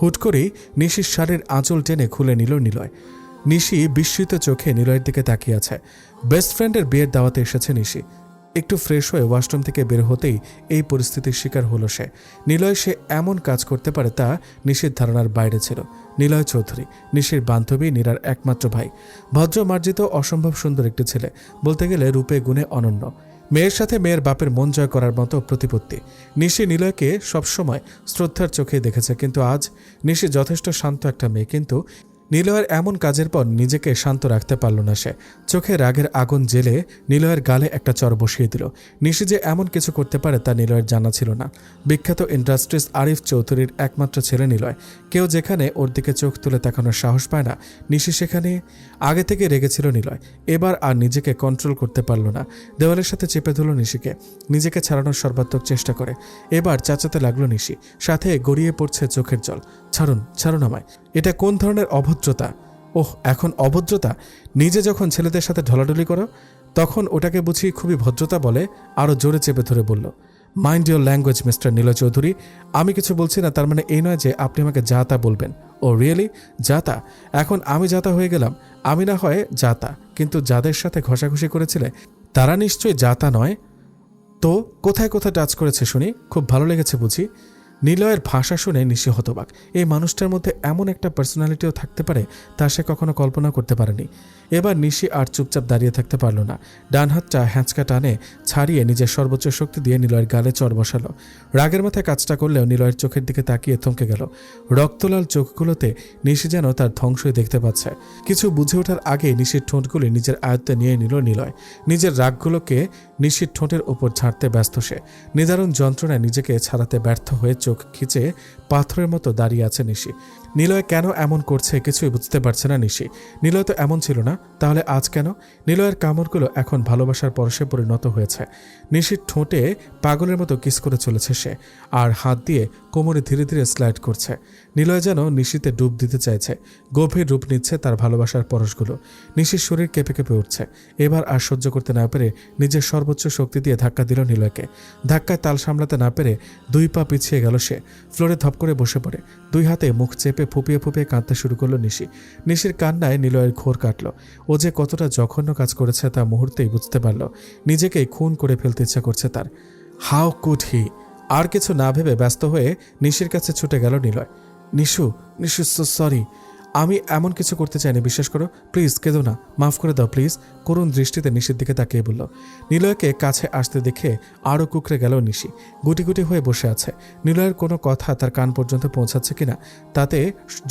হুট করেই নিশির শাড়ির আঁচল টেনে খুলে নিল নিলয়। নিশি বিস্মিত চোখে নিলয়ের দিকে তাকিয়ে আছে। বেস্ট ফ্রেন্ডের বিয়ের দাওয়াতে এসেছে নিশি। একটু ফ্রেশ হয়ে ওয়াশরুম থেকে বের হতেই এই পরিস্থিতির শিকার হলো সে। নিলয় সে এমন কাজ করতে পারে তা নিশির ধারণার বাইরে ছিল। নিলয় চৌধুরী নিশির বান্ধবী নীরার একমাত্র ভাই, ভদ্র মার্জিত অসম্ভব সুন্দর একটি ছেলে, বলতে গেলে রূপে গুণে অনন্য। মেয়ের সাথে মেয়ের বাপের মন জয় করার মতো প্রতিপত্তি। নিশি নিলয়কে সবসময় শ্রদ্ধার চোখে দেখেছে, কিন্তু আজ নিশি যথেষ্ট শান্ত একটা মেয়ে, কিন্তু নিলয়ের এমন কাজের পর নিজেকে শান্ত রাখতে পারল না সে। চোখে রাগের আগুন জেলে নিলয়ের গালে একটা চর বসিয়ে দিল। নিশি যে এমন কিছু করতে পারে তা নিলয়ের জানা ছিল না। বিখ্যাত ইন্ডাস্ট্রিজ আরিফ চৌধুরীর একমাত্র ছেলে নিলয়। কেউ যেখানে ওর দিকে চোখ তুলে তাকানোর সাহস পায় না, নিশি সেখানে। আগে থেকে রেগেছিল নিলয়, এবার আর নিজেকে কন্ট্রোল করতে পারল না। দেওয়ালের সাথে চেপে ধরল নিশিকে, নিজেকে ছাড়ানোর সর্বাত্মক চেষ্টা করে। এবার চাচাতে লাগলো নিশি, সাথে গড়িয়ে পড়ছে চোখের জল। ছাড়ুন, ছাড়ুন আমায়। এটা কোন ধরনের অভদ্রতা? ওহ, এখন অভদ্রতা? নিজে যখন ছেলেদের সাথে ঢলাঢলি করো তখন ওটাকে বুঝি খুবই ভদ্রতা বলে? আরও জোরে চেপে ধরে বলল, mind your language mister Niloy Chowdhury. আমি কিছু বলছি না, তার মানে এই নয় যে আপনি আমাকে যা তা বলবেন। ও রিয়েলি? যা তা? এখন আমি যা তা হয়ে গেলাম? আমি না হয় যা তা, কিন্তু যাদের সাথে ঘষাঘষি করেছিলে তারা নিশ্চয়ই যা তা নয়। তো কোথায় কোথায় টাচ করেছে শুনি? খুব ভালো লেগেছে বুঝি? নিলয়ের ভাষা শুনে নিশি হতবাক। এই মানুষটার মধ্যে এমন একটা পার্সোনালিটিও থাকতে পারে তা সে কখনো কল্পনা করতে পারেনি। এবার নিশি আর চুপচাপ দাঁড়িয়ে থাকতে পারল না। ডান হাতটা হ্যাঁচকা টানে ছাড়িয়ে নিজের সর্বোচ্চ শক্তি দিয়ে নিলয়ের গালে চড় বসালো। রাগের মাথায় কাজটা করলেও নিলয়ের চোখের দিকে তাকিয়ে থমকে গেল। রক্তলাল চোখগুলোতে নিশি যেন তার ধ্বংসই দেখতে পাচ্ছে। কিছু বুঝে ওঠার আগে নিশির ঠোঁটগুলি নিজের আয়ত্তে নিয়ে নিল নিলয়। নিজের রাগগুলোকে নিশির ঠোঁটের ওপর ঝাড়তে ব্যস্ত সে। নিদারুণ যন্ত্রণায় নিজেকে ছাড়াতে ব্যর্থ হয়ে চোখ খিচে পাথরের মতো দাঁড়িয়ে আছে নিশি। নিলয় কেন এমন করছে কিছুই বুঝতে পারছে না নিশি। নিলয় তো এমন ছিল না, তাহলে আজ কেন? নিলয়ের কামড়গুলো এখন ভালোবাসার পরশে পরিণত হয়েছে। নিশির ঠোঁটে পাগলের মতো কিস করে চলেছে সে, আর হাত দিয়ে কোমরে ধীরে ধীরে স্লাইড করছে। নিলয় যেন নিশিতে ডুব দিতে চাইছে। গভীর রূপ নিচ্ছে তার ভালোবাসার পরশগুলো। নিশির শরীর কেঁপে কেঁপে উঠছে। এবার আর সহ্য করতে না পেরে নিজের সর্বোচ্চ শক্তি দিয়ে ধাক্কা দিল নিলয়কে। ধাক্কায় তাল সামলাতে না পেরে 2 পা পিছিয়ে গেল সে। ফ্লোরে ধপ করে বসে পড়ে। 2 হাতে মুখ চেপে ফুপিয়ে ফুপিয়ে কাঁদতে শুরু করলো নিশি। নিশির কান্নায় নিলয়ের ঘোর কাটল। ও যে কতটা জঘন্য কাজ করেছে তা মুহূর্তেই বুঝতে পারল। নিজেকেই খুন করে ফেলতে ইচ্ছা করছে তার। How could he? আর কিছু না ভেবে ব্যস্ত হয়ে নিশির কাছে ছুটে গেল নিলয়। নিশু, নিশু, সরি, আমি এমন কিছু করতে চাইনি, বিশ্বাস করো। প্লিজ কেঁদো না, মাফ করে দাও প্লিজ। করুণ দৃষ্টিতে নিশির দিকে তাকিয়ে বলল। নিলয়কে কাছে আসতে দেখে আরও কুকড়ে গেল নিশি। গুটি গুটি হয়ে বসে আছে। নিলয়ের কোনো কথা তার কান পর্যন্ত পৌঁছাচ্ছে কিনা তাতে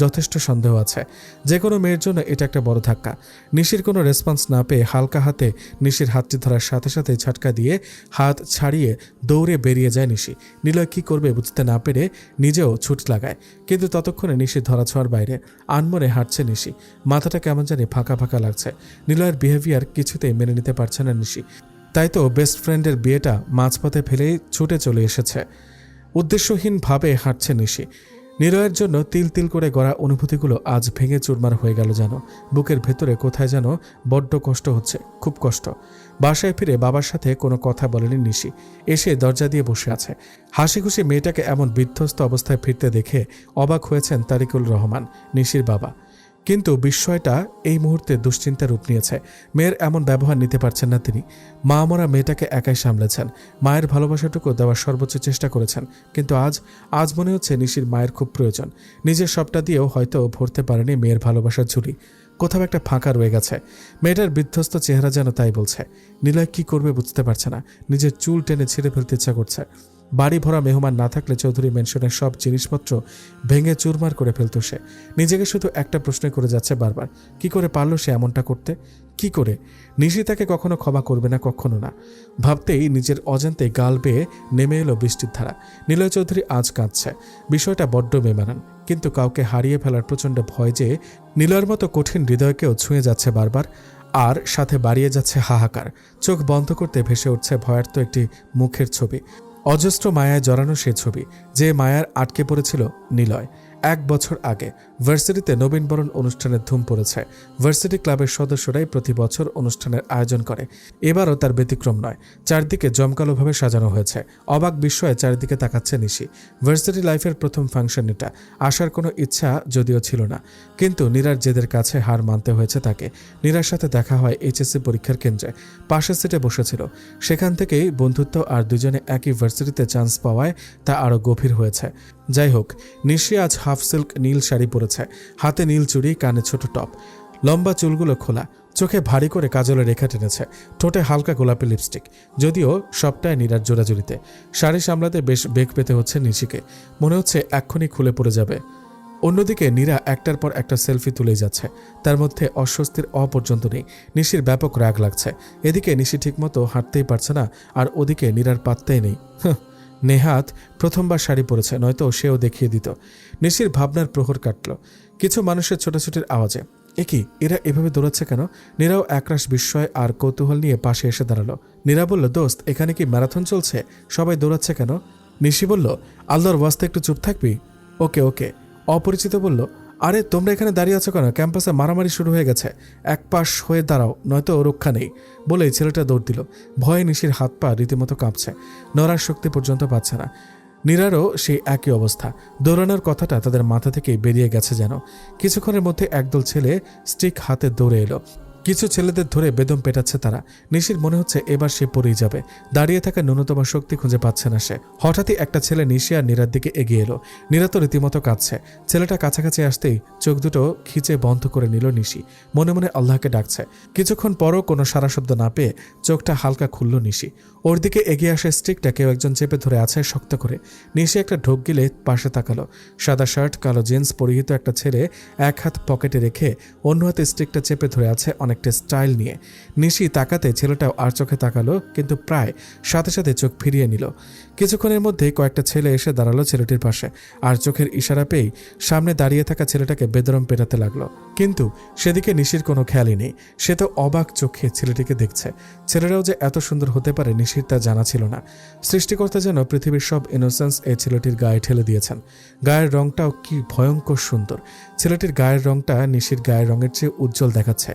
যথেষ্ট সন্দেহ আছে। যে কোনো মেয়ের জন্য এটা একটা বড় ধাক্কা। নিশির কোনো রেসপন্স না পেয়ে হালকা হাতে নিশির হাতটি ধরার সাথে সাথে ঝাটকা দিয়ে হাত ছাড়িয়ে দৌড়ে বেরিয়ে যায় নিশি। নিলয় কি করবে বুঝতে না পেরে নিজেও ছুট লাগায়, কিন্তু ততক্ষণে নিশি ধরাছোঁয়ার বাইরে। আনমনে হাঁটছে নিশি। মাথাটা কেমন জানি ফাঁকা ফাঁকা লাগছে। নিলয়ের বিহেভিয়ার কিছুতেই মেনে নিতে পারছে না নিশি। তাই তো বেস্ট ফ্রেন্ডের বিয়েটা মাঝপথে ফেলেই ছুটে চলে এসেছে। উদ্দেশ্যহীনভাবে হাঁটছে নিশি। নিলয়ের জন্য তিল তিল করে গড়া অনুভূতিগুলো আজ ভেঙে চুরমার হয়ে গেল যেন। বুকের ভেতরে কোথায় যেন বড্ড কষ্ট হচ্ছে, খুব কষ্ট। বাসায় ফিরে বাবার সাথে কোনো কথা বলেনি নিশি। এসে দরজা দিয়ে বসে আছে। হাসি খুশি মেয়েটাকে এমন বিধ্বস্ত অবস্থায় ফিরতে দেখে অবাক হয়েছেন তারিকুল রহমান, নিশির বাবা। কিন্তু বিস্ময়টা এই মুহূর্তে দুশ্চিন্তার রূপ নিয়েছে। মেয়ের এমন ব্যবহার নিতে পারছেন না তিনি। মা মরা মেয়েটাকে একাই সামলেছেন, মায়ের ভালোবাসাটুকু দেওয়ার সর্বোচ্চ চেষ্টা করেছেন, কিন্তু আজ মনে হচ্ছে নিশির মায়ের খুব প্রয়োজন। নিজের সবটা দিয়েও হয়তো ভরতে পারেনি মেয়ের ভালোবাসার ঝুলি। কোথাও একটা ফাঁকা রয়ে গেছে। মেয়েটার বিধ্বস্ত চেহারা যেন তাই বলছে। নিলয় কি করবে বুঝতে পারছে না। নিজের চুল টেনে ছিঁড়ে ফেলতে ইচ্ছা করছে। বাড়ি ভরা মেহমান না থাকলে চৌধুরী ম্যানশনের সব জিনিসপত্র ভেঙে চুরমার করে ফেলত সে। নিজেকে শুধু একটা প্রশ্ন করে যাচ্ছে বারবার, কি করে পারলো সে এমনটা করতে? কি করে? নিশি তাকে কখনো ক্ষমা করবে না, কখনো না। ভাবতেই নিজের অজান্তে গাল বেয়ে নেমে এলো বৃষ্টির ধারা। নিলয় চৌধুরী আজ কাঁদছে। বিষয়টা বড্ড বেমানান, কিন্তু কাউকে হারিয়ে ফেলার প্রচণ্ড ভয় যে নিলয়ের মতো কঠিন হৃদয়কেও ছুঁয়ে যাচ্ছে বারবার, আর সাথে বাড়িয়ে যাচ্ছে হাহাকার। চোখ বন্ধ করতে ভেসে উঠছে ভয়ার্ত একটি মুখের ছবি। অজস্র মায়ায় জড়ানো সে ছবি, যে মায়ার আটকে পড়েছিল নিলয়। 1 বছর আগে ভার্সিটিতে নবীনবরণ অনুষ্ঠানের ধুম পড়েছে। ভার্সিটি ক্লাবের সদস্যরাই প্রতি বছর অনুষ্ঠানের আয়োজন করে। এবারও তার ব্যতিক্রম নয়। চারদিকে জমকালোভাবে সাজানো হয়েছে। অবাক বিস্ময়ে চারিদিকে তাকাচ্ছে নিশি। ভার্সিটি লাইফের প্রথম ফাংশন এটা। আসার কোনো ইচ্ছা যদিও ছিল না, কিন্তু নীরার জেদের কাছে হার মানতে হয়েছে তাকে। নীরার সাথে দেখা হয় এইচএসসি পরীক্ষার কেন্দ্রে। পাশের সিটে বসেছিল। সেখান থেকেই বন্ধুত্ব, আর দুজনে একই ভার্সিটিতে চান্স পাওয়ায় তা আরও গভীর হয়েছে। যাই হোক, নিশি আজ হাফ সিল্ক নীল শাড়ি পরেছে, হাতে নীল চুড়ি, কানে ছোট টপ, লম্বা চুলগুলো খোলা, চোখে ভারী করে কাজলের রেখা টেনেছে, ঠোঁটে হালকা গোলাপি লিপস্টিক। যদিও সবটাই নীরার জোড়াজুড়িতে। শাড়ি সামলাতে বেশ বেগ পেতে হচ্ছে নিশিকে। মনে হচ্ছে এক্ষুনি খুলে পড়ে যাবে। অন্যদিকে নীরা একটার পর একটা সেলফি তুলেই যাচ্ছে। তার মধ্যে অস্বস্তির পর্যন্ত নেই। নিশির ব্যাপক রাগ লাগছে। এদিকে নিশি ঠিকমতো হাঁটতেই পারছে না, আর ওদিকে নীরার পাত্তাই নেই। নেহাত প্রথমবার শাড়ি পরেছে, নয়তো সেও দেখিয়ে দিত। নিশির ভাবনার প্রহর কাটল কিছু মানুষের ছোটাছুটির আওয়াজে। কি, এরা এভাবে দৌড়াচ্ছে কেন? নীরাও একরাশ বিস্ময় আর কৌতূহল নিয়ে পাশে এসে দাঁড়ালো। নীরা বলল, দোস্ত, এখানে কি ম্যারাথন চলছে? সবাই দৌড়াচ্ছে কেন? নিশি বলল, আল্লাহর ওয়াস্তে একটু চুপ থাকবি? ওকে ওকে। অপরিচিত বলল, আরে তোমরা এখানে দাঁড়িয়ে আছো কেন? ক্যাম্পাসে মারামারি শুরু হয়ে গেছে। এক পাশ হয়ে দাঁড়াও, নয়তো রক্ষা নেই। বলেই ছেলেটা দৌড় দিল। ভয়ে নিশির হাত পা রীতিমতো কাঁপছে। নড়ার শক্তি পর্যন্ত পাচ্ছে না। নীরারও সেই একই অবস্থা। দৌড়ানোর কথাটা তাদের মাথা থেকেই বেরিয়ে গেছে যেন। কিছুক্ষণের মধ্যে একদল ছেলে স্টিক হাতে দৌড়ে এলো। কিছু ছেলেদের ধরে বেদম পেটাচ্ছে তারা। নিশির মনে হচ্ছে এবার সে পড়েই যাবে। দাঁড়িয়ে থাকা ন্যূনতম শক্তি খুঁজে পাচ্ছে না সে। হঠাৎই একটা ছেলে নিশি আর নীরার দিকে এগিয়ে এলো। নীরা তো রীতিমতো কাঁদছে। ছেলেটা কাছাকাছি আসতেই চোখ দুটো খিচে বন্ধ করে নিল নিশি। মনে মনে আল্লাহকে ডাকছে। কিছুক্ষণ পরও কোনো সারা শব্দ না পেয়ে চোখটা হালকা খুলল নিশি। ওর দিকে এগিয়ে আসে স্টিকটা কেউ একজন চেপে ধরে আছে শক্ত করে। নিশি একটা ঢোক গিলে পাশে তাকালো। সাদা শার্ট, কালো জিন্স পরিহিত একটা ছেলে এক হাত পকেটে রেখে অন্য হাতে স্টিকটা চেপে ধরে আছে অনেকটা স্টাইল নিয়ে। নিশি তাকাতে ছেলেটাও আর চোখে তাকালো, কিন্তু প্রায় সাথে সাথে চোখ ফিরিয়ে নিল। কিছুক্ষণের মধ্যেই কয়েকটা ছেলে এসে দাঁড়ালো ছেলেটির পাশে, আর চোখের ইশারা পেয়েই সামনে দাঁড়িয়ে থাকা ছেলেটাকে বেদরম পেটাতে লাগলো। কিন্তু সেদিকে নিশির কোনো খেয়ালই নেই। সে তো অবাক চোখে ছেলেটিকে দেখছে। ছেলেরাও যে এত সুন্দর হতে পারে নিশির তা জানা ছিল না। সৃষ্টিকর্তা যেন পৃথিবীর সব ইনোসেন্স এই ছেলেটির গায়ে ঠেলে দিয়েছেন। গায়ের রংটাও কি ভয়ঙ্কর সুন্দর। ছেলেটির গায়ের রংটা নিশির গায়ের রঙের চেয়ে উজ্জ্বল দেখাচ্ছে।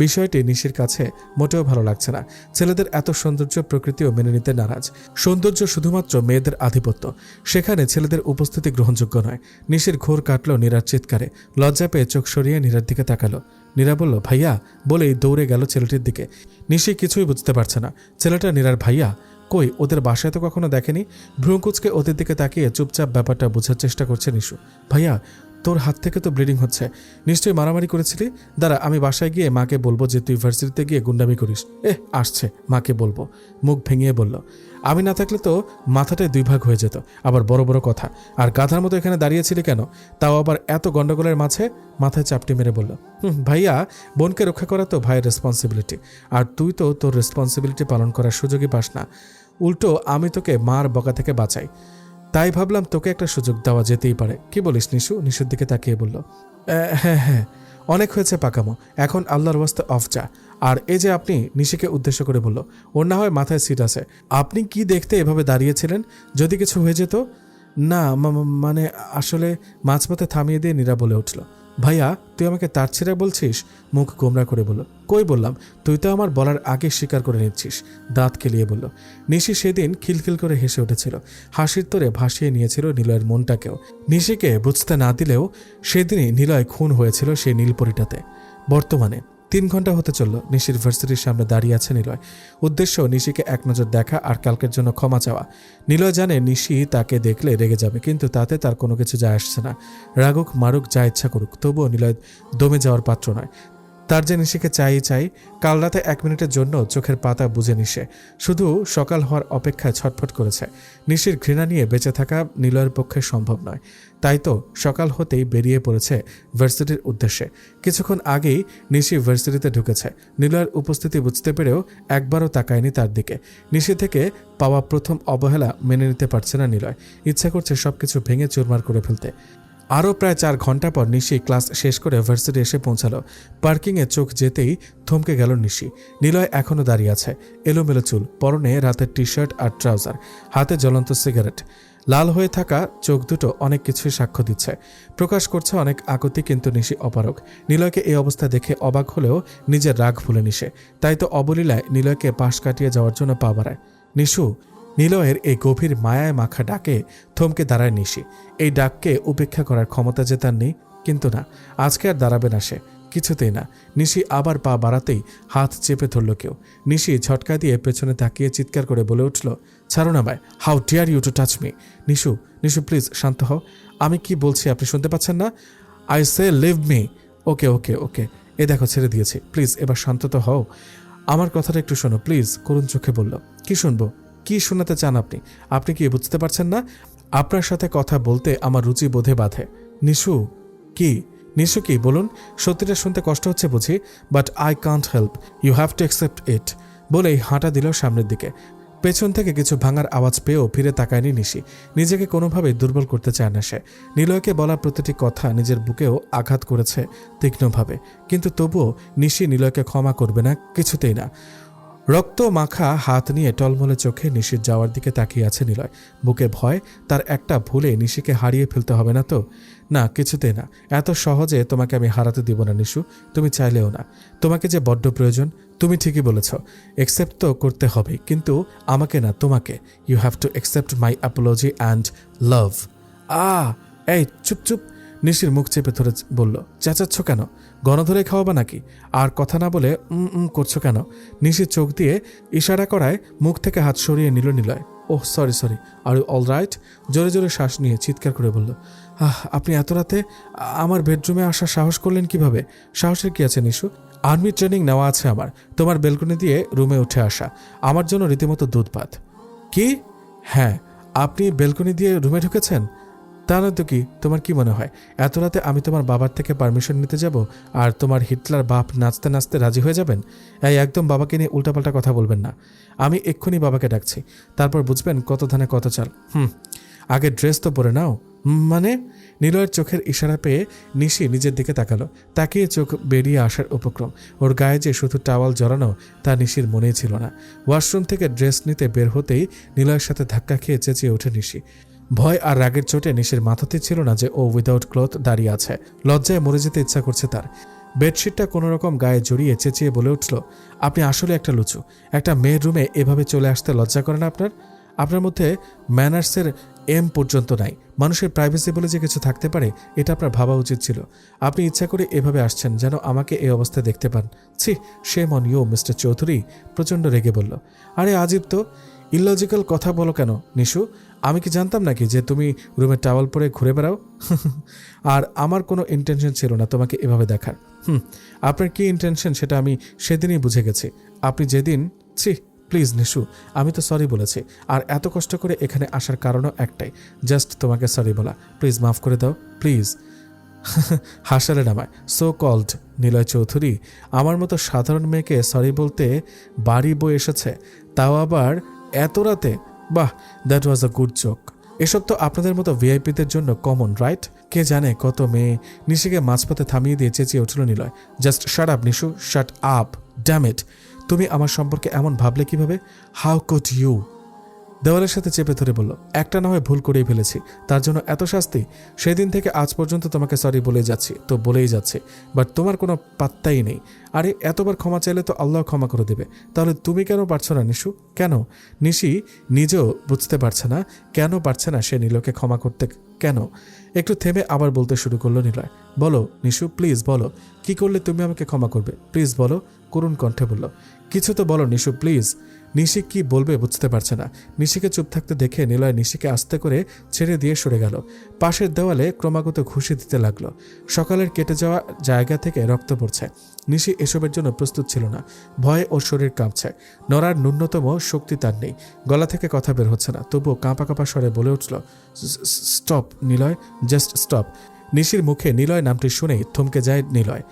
বিষয়টি নিশির কাছে মোটেও ভালো লাগছে না। ছেলেদের এত সৌন্দর্য প্রকৃতিও মেনে নিতে নারাজ। সৌন্দর্য শুধুমাত্র মেয়েদের আধিপত্য, সেখানে ছেলেদের উপস্থিতি গ্রহণযোগ্য নয়। নিশির ঘোর কাটল নীরার চিৎকারে। লজ্জা পেয়ে চোখ সরিয়ে নীরার দিকে তাকালো। নীরা বলল, ভাইয়া, বলেই দৌড়ে গেল ছেলেটির দিকে। নিশি কিছুই বুঝতে পারছে না। ছেলেটা নীরার ভাইয়া? কই, ওদের বাসায় তো কখনো দেখেনি। ভ্রুকুচকে ওদের দিকে তাকিয়ে চুপচাপ ব্যাপারটা বোঝার চেষ্টা করছে নিশু। ভাইয়া, তোর হাত থেকে তো ব্লিডিং হচ্ছে। নিশ্চয়ই মারামারি করেছিলি। দাঁড়া, আমি বাসায় গিয়ে মাকে বলবো যে তুই ভার্সিটিতে গিয়ে গুন্ডামি করিস। আসছে, মাকে বলবো। মুখ ভেঙিয়ে বলল, আমি না থাকলে তো মাথাটাই 2 ভাগ হয়ে যেত। আবার বড় বড় কথা। আর গাধার মতো এখানে দাঁড়িয়েছিলি কেন? তাও আবার এত গন্ডগোলের মাঝে? মাথায় চাপটি মেরে বলল, ভাইয়া, বোনকে রক্ষা করা তো ভাইয়ের রেসপন্সিবিলিটি। আর তুই তো তোর রেসপন্সিবিলিটি পালন করার সুযোগই পাস না। উল্টো আমি তোকে মার বকা থেকে বাঁচাই। তাই ভাবলাম তোকে একটা সুযোগ দেওয়া যেতেই পারে। কি বলিস নিশু? নিশুর দিকে তাকিয়ে বলল, হ্যাঁ, অনেক হয়েছে পাকামো, এখন আল্লাহর ওয়াস্তে অফ যা। আর এই যে আপনি, নিশিকে উদ্দেশ্য করে বলল, ওর না হয় মাথায় সিট আছে। আপনি কি দেখতে এভাবে দাঁড়িয়েছিলেন? যদি কিছু হয়ে যেত? না, মানে আসলে মাঝপথে থামিয়ে দিয়ে নীরা বলে উঠল, ভাইয়া, তুই আমাকে তার ছেড়ে বলছিস? মুখ গোমরা করে বলল, কই বললাম? তুই তো আমার বলার আগে স্বীকার করে নিচ্ছিস। দাঁত কেলিয়ে বলল। নিশি সেদিন খিলখিল করে হেসে উঠেছিল। হাসির তোরে ভাসিয়ে নিয়েছিল নিলয়ের মনটাকেও। নিশিকে বুঝতে না দিলেও সেদিনই নিলয় খুন হয়েছিল সেই নীলপরিটাতে। বর্তমানে 3 ঘন্টা হতে চলল নিশির ভার্সিটির সামনে দাঁড়িয়ে আছে নিলয়। উদ্দেশ্য নিশিকে এক নজর দেখা আর কালকের জন্য ক্ষমা চাওয়া। নিলয় জানে নিশি তাকে দেখলে রেগে যাবে, কিন্তু তাতে তার কোনো কিছু যায় আসছে না। রাগুক মারুক, যা ইচ্ছা করুক, তবুও নিলয় দমে যাওয়ার পাত্র নয়। তার যে নিশিকে চাই। কাল রাতে 1 মিনিটের জন্য চোখের পাতা বুঝে নিশে শুধু সকাল হওয়ার অপেক্ষায় ছটফট করেছে। নিশির ঘৃণা নিয়ে বেঁচে থাকা নিলয়ের পক্ষে সম্ভব নয়। তাই তো সকাল হতেই বেরিয়ে পড়েছে ভার্সিটির উদ্দেশ্যে। কিছুক্ষণ আগেই নিশি ভার্সিটিতে ঢুকেছে। নিলয়ের উপস্থিতি বুঝতে পেরেও একবারও তাকায়নি তার দিকে। নিশি থেকে পাওয়া প্রথম অবহেলা মেনে নিতে পারছে না নিলয়। ইচ্ছা করছে সবকিছু ভেঙে চুরমার করে ফেলতে। আরও প্রায় 4 ঘন্টা পর নিশি ক্লাস শেষ করে ভার্সিটি এসে পৌঁছালো। পার্কিংয়ে চোখ যেতেই থমকে গেল নিশি। নিলয় এখনও দাঁড়িয়ে আছে, এলোমেলো চুল, পরনে রাতের টি শার্ট আর ট্রাউজার, হাতে জ্বলন্ত সিগারেট। লাল হয়ে থাকা চোখ দুটো অনেক কিছুই সাক্ষ্য দিচ্ছে, প্রকাশ করছে অনেক আকুতি, কিন্তু নিশি অপারগ। নিলয়কে এই অবস্থা দেখে অবাক হলেও নিজের রাগ ভুলে নিশে, তাই তো অবলীলায় নিলয়কে পাশ কাটিয়ে যাওয়ার জন্য পা বাড়ায়। নিশু! নিলয়ের এই গভীর মায়ায় মাখা ডাকে থমকে দাঁড়ায় নিশি। এই ডাককে উপেক্ষা করার ক্ষমতা যে তার নেই, কিন্তু না, আজকে আর দাঁড়াবে না সে, কিছুতেই না। নিশি আবার পা বাড়াতেই হাত চেপে ধরল কেউ। নিশি ঝটকা দিয়ে পেছনে তাকিয়ে চিৎকার করে বলে উঠল, ছাড়ো না ভাই, how dare you to touch me. Nishu, Nishu please শান্ত হও, আমি কি বলছি আপনি শুনতে পাচ্ছেন না? I say leave me. Okay okay okay, এ দেখো ছেড়ে দিয়েছি, প্লিজ এবার শান্ত তো হও, আমার কথাটা একটু শোনো প্লিজ। করুণ চোখে বলল, কি শুনবো? কি শোনাতে চান আপনি? আপনি কি বুঝতে পারছেন না? আপনার সাথে কথা বলতে আমার রুচি বোধে বাধে। নিশু কি? নিশু কি বলুন? সত্যিটা শুনতে কষ্ট হচ্ছে বুঝি, but I can't help, you have to accept it. বলেই হাঁটা দিল সামনের দিকে। পেছন থেকে কিছু ভাঙার আওয়াজ পেয়েও ফিরে তাকায়নি নিশি। নিজেকে কোনোভাবেই দুর্বল করতে চায় না সে। নিলয়কে বলা প্রতিটি কথা নিজের বুকেও আঘাত করেছে তীক্ষ্ণভাবে, কিন্তু তবুও নিশি নিলয়কে ক্ষমা করবে না, কিছুতেই না। রক্ত মাখা হাত নিয়ে টলমলে চোখে নিশির যাওয়ার দিকে তাকিয়ে আছে নিলয়। বুকে ভয়, তার একটা ভুলে নিশিকে হারিয়ে ফেলতে হবে না তো? না, কিছুতেই না, এত সহজে তোমাকে আমি হারাতে দিব না নিশু, তুমি চাইলেও না। তোমাকে যে বড্ড প্রয়োজন, তুমি ঠিকই বলেছ, একসেপ্ট তো করতে হবে, কিন্তু আমাকে না, তোমাকে। You have to accept my apology and love. এই চুপ চুপ। নিশির মুখ চেপে ধরে বলল, চেঁচাচ্ছ কেন? গণধরে খাওয়াবা নাকি? আর কথা না বলে করছো কেন? নিশির চোখ দিয়ে ইশারা করায় মুখ থেকে হাত সরিয়ে নিল Niloy. Oh sorry sorry, are you all right? জোরে জোরে শ্বাস নিয়ে চিৎকার করে বলল, আপনি এত রাতে আমার বেডরুমে আসার সাহস করলেন কিভাবে? সাহসের কি আছে নিশু? আর্মি ট্রেনিং নেওয়া আছে আমার, তোমার বেলকনি দিয়ে রুমে উঠে আসা আমার জন্য রীতিমতো দুধ ভাত। কি? হ্যাঁ, আপনি বেলকনি দিয়ে রুমে ঢুকেছেন? তা না তো কি, তোমার কি মনে হয় এত রাতে আমি তোমার বাবার থেকে পারমিশন নিতে যাব আর তোমার হিটলার বাপ নাচতে নাচতে রাজি হয়ে যাবেন? এই একদম বাবাকে নিয়ে উল্টাপাল্টা কথা বলবেন না। আমি এক্ষুনি বাবাকে ডাকছি, তারপর বুঝবেন কত ধানে কত চাল। আগে ড্রেস তো পরে নাও। মানে? নিলয়ের চোখের ইশারা পেয়ে নিশি নিজের দিকে তাকালো, তাকিয়ে চোখ বেরিয়ে আসার উপক্রম। ওর গায়ে যে শুধু টাওয়াল জড়ানো তা নিশির মনেই ছিল না। ওয়াশরুম থেকে ড্রেস নিতে বের হতেই নিলয়ের সাথে ধাক্কা খেয়ে চেঁচিয়ে ওঠে নিশি। ভয় আর রাগের চোটে নিশির মাথাতে ছিল না যে ও উইদাউট ক্লথ দাঁড়িয়ে আছে। লজ্জায় মরে যেতে ইচ্ছা করছে তার। বেডশিটটা কোনোরকম গায়ে জড়িয়ে চেঁচিয়ে বলে উঠল, আপনি আসলে একটা লুচু। একটা মেয়ের রুমে এভাবে চলে আসতে লজ্জা করে না আপনার? আপনার মধ্যে ম্যানার্সের এম পর্যন্ত নাই। মানুষের প্রাইভেসি বলে যে কিছু থাকতে পারে, এটা আপনার ভাবা উচিত ছিল। আপনি ইচ্ছা করে এভাবে আসছেন যেন আমাকে এই অবস্থায় দেখতে পান। ছি, shame on you mister Chowdhury. প্রচণ্ড রেগে বলল, আরে আজিব তো, ইললজিক্যাল কথা বলো কেন নিশু? আমি কি জানতাম নাকি যে তুমি রুমে টাওয়াল পরে ঘুরে বেড়াও? আর আমার কোনো ইন্টেনশন ছিল না তোমাকে এভাবে দেখার। আপনার কি ইন্টেনশন সেটা আমি সেদিনই বুঝে গেছি। আপনি যেদিন প্লিজ নিশু, আমি তো সরি বলেছি, আর এত কষ্ট করে এখানে আসার কারণও একটাই, জাস্ট তোমাকে সরি বলা। প্লিজ মাফ করে দাও প্লিজ। হাসালে নামায় সো কল্ড নিলয় চৌধুরী, আমার মতো সাধারণ মেয়েকে সরি বলতে বাড়ি বই এসেছে, তাও আবার এত রাতে। বাহ, that was a good joke. এসব তো আপনাদের মতো ভিআইপিদের জন্য কমন, রাইট? কে জানে কত মেয়ে। নিশিকে মাঝপথে থামিয়ে দিয়ে চেঁচিয়ে উঠল Niloy, just shut up Nishu, shut up, damn it. তুমি আমার সম্পর্কে এমন ভাবলে কিভাবে? How could you? দেওয়ালের সাথে চেপে ধরে বলল, একটা না হয় ভুল করেই ফেলেছি, তার জন্য এত শাস্তি? সেদিন থেকে আজ পর্যন্ত তোমাকে সরি বলে যাচ্ছি, তো বলেই যাচ্ছে, বাট তোমার কোনো পাত্তাই নেই। আরে এতবার ক্ষমা চাইলে তো আল্লাহ ক্ষমা করে দেবে, তাহলে তুমি কেন পারছো না নিশু? কেন? নিশি নিজেও বুঝতে পারছে না কেন পারছে না সে নিলয়কে ক্ষমা করতে। কেন? একটু থেমে আবার বলতে শুরু করলো নিলয়, বলো নিশু প্লিজ বলো, কি করলে তুমি আমাকে ক্ষমা করবে? প্লিজ বলো, করুণ কণ্ঠে বলল। কিছু তো বলো নিশু প্লিজ। নিশি কি বলবে বুঝতে পারছে না। নিশিকে চুপ থাকতে দেখে নিলয় নিশিকে আস্তে করে ছেড়ে দিয়ে সরে গেল। পাশের দেওয়ালে ক্রমাগত ঘুষি দিতে লাগলো। সকালের কেটে যাওয়া জায়গা থেকে রক্ত পড়ছে। নিশি এসবের জন্য প্রস্তুত ছিল না। ভয়ে ওর শরীর কাঁপছে, নড়ার ন্যূনতম শক্তি তার নেই, গলা থেকে কথা বের হচ্ছে না। তবুও কাঁপা কাঁপা স্বরে বলে উঠল, স্টপ নিলয়, জাস্ট স্টপ। নিশির মুখে নিলয় নামটি শুনেই থমকে যায় নিলয়।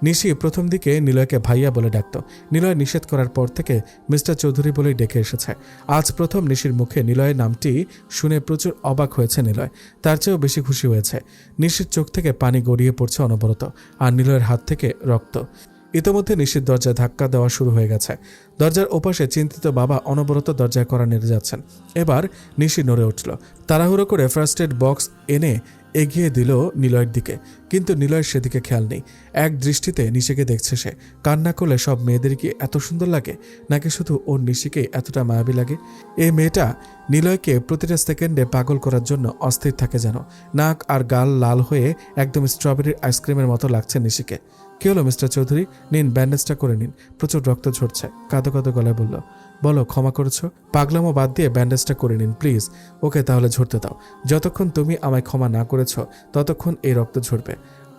নিশি প্রথম দিকে নিলয়কে ভাইয়া বলে ডাকত। নিলয় নিষেধ করার পর থেকে মিস্টার চৌধুরী বলেই ডেকে এসেছে। আজ প্রথম নিশির মুখে নিলয়ের নামটি শুনে প্রচুর অবাক হয়েছে নিলয়। তার চেয়েও বেশি খুশি হয়েছে। নিশির চোখ থেকে পানি গড়িয়ে পড়ছে অনবরত, আর নিলয়ের হাত থেকে রক্ত। ইতোমধ্যে নিশির দরজায় ধাক্কা দেওয়া শুরু হয়ে গেছে। দরজার ওপাশে চিন্তিত বাবা অনবরত দরজায় কড়া নেড়ে যাচ্ছেন। এবার নিশি নড়ে উঠল। তাড়াহুড়ো করে ফার্স্ট এড বক্স এনে এগিয়ে দিল নিলয়ের দিকে, কিন্তু নিলয়ের সেদিকে খেয়াল নেই। এক দৃষ্টিতে নিশিকে দেখছে সে। কান্না করলে সব মেয়েদের কি এত সুন্দর লাগে, নাকি শুধু ওর নিশিকে এতটা মায়াবী লাগে? এই মেয়েটা নিলয়কে প্রতিটা সেকেন্ডে পাগল করার জন্য অস্থির থাকে যেন। নাক আর গাল লাল হয়ে একদম স্ট্রবেরির আইসক্রিমের মতো লাগছে নিশিকে। কি হলো মিস্টার চৌধুরী, নিন ব্যান্ডেজটা করে নিন। প্রচুর রক্ত ঝরছে, কাঁদো কাঁদো গলায় বলল। বলো ক্ষমা করেছো? পাগলামো বাদ দিয়ে ব্যান্ডেজটা করে নিন প্লিজ। ওকে তাহলে ঝরতে দাও। যতক্ষণ তুমি আমায় ক্ষমা না করেছ ততক্ষণ এই রক্ত ঝরবে।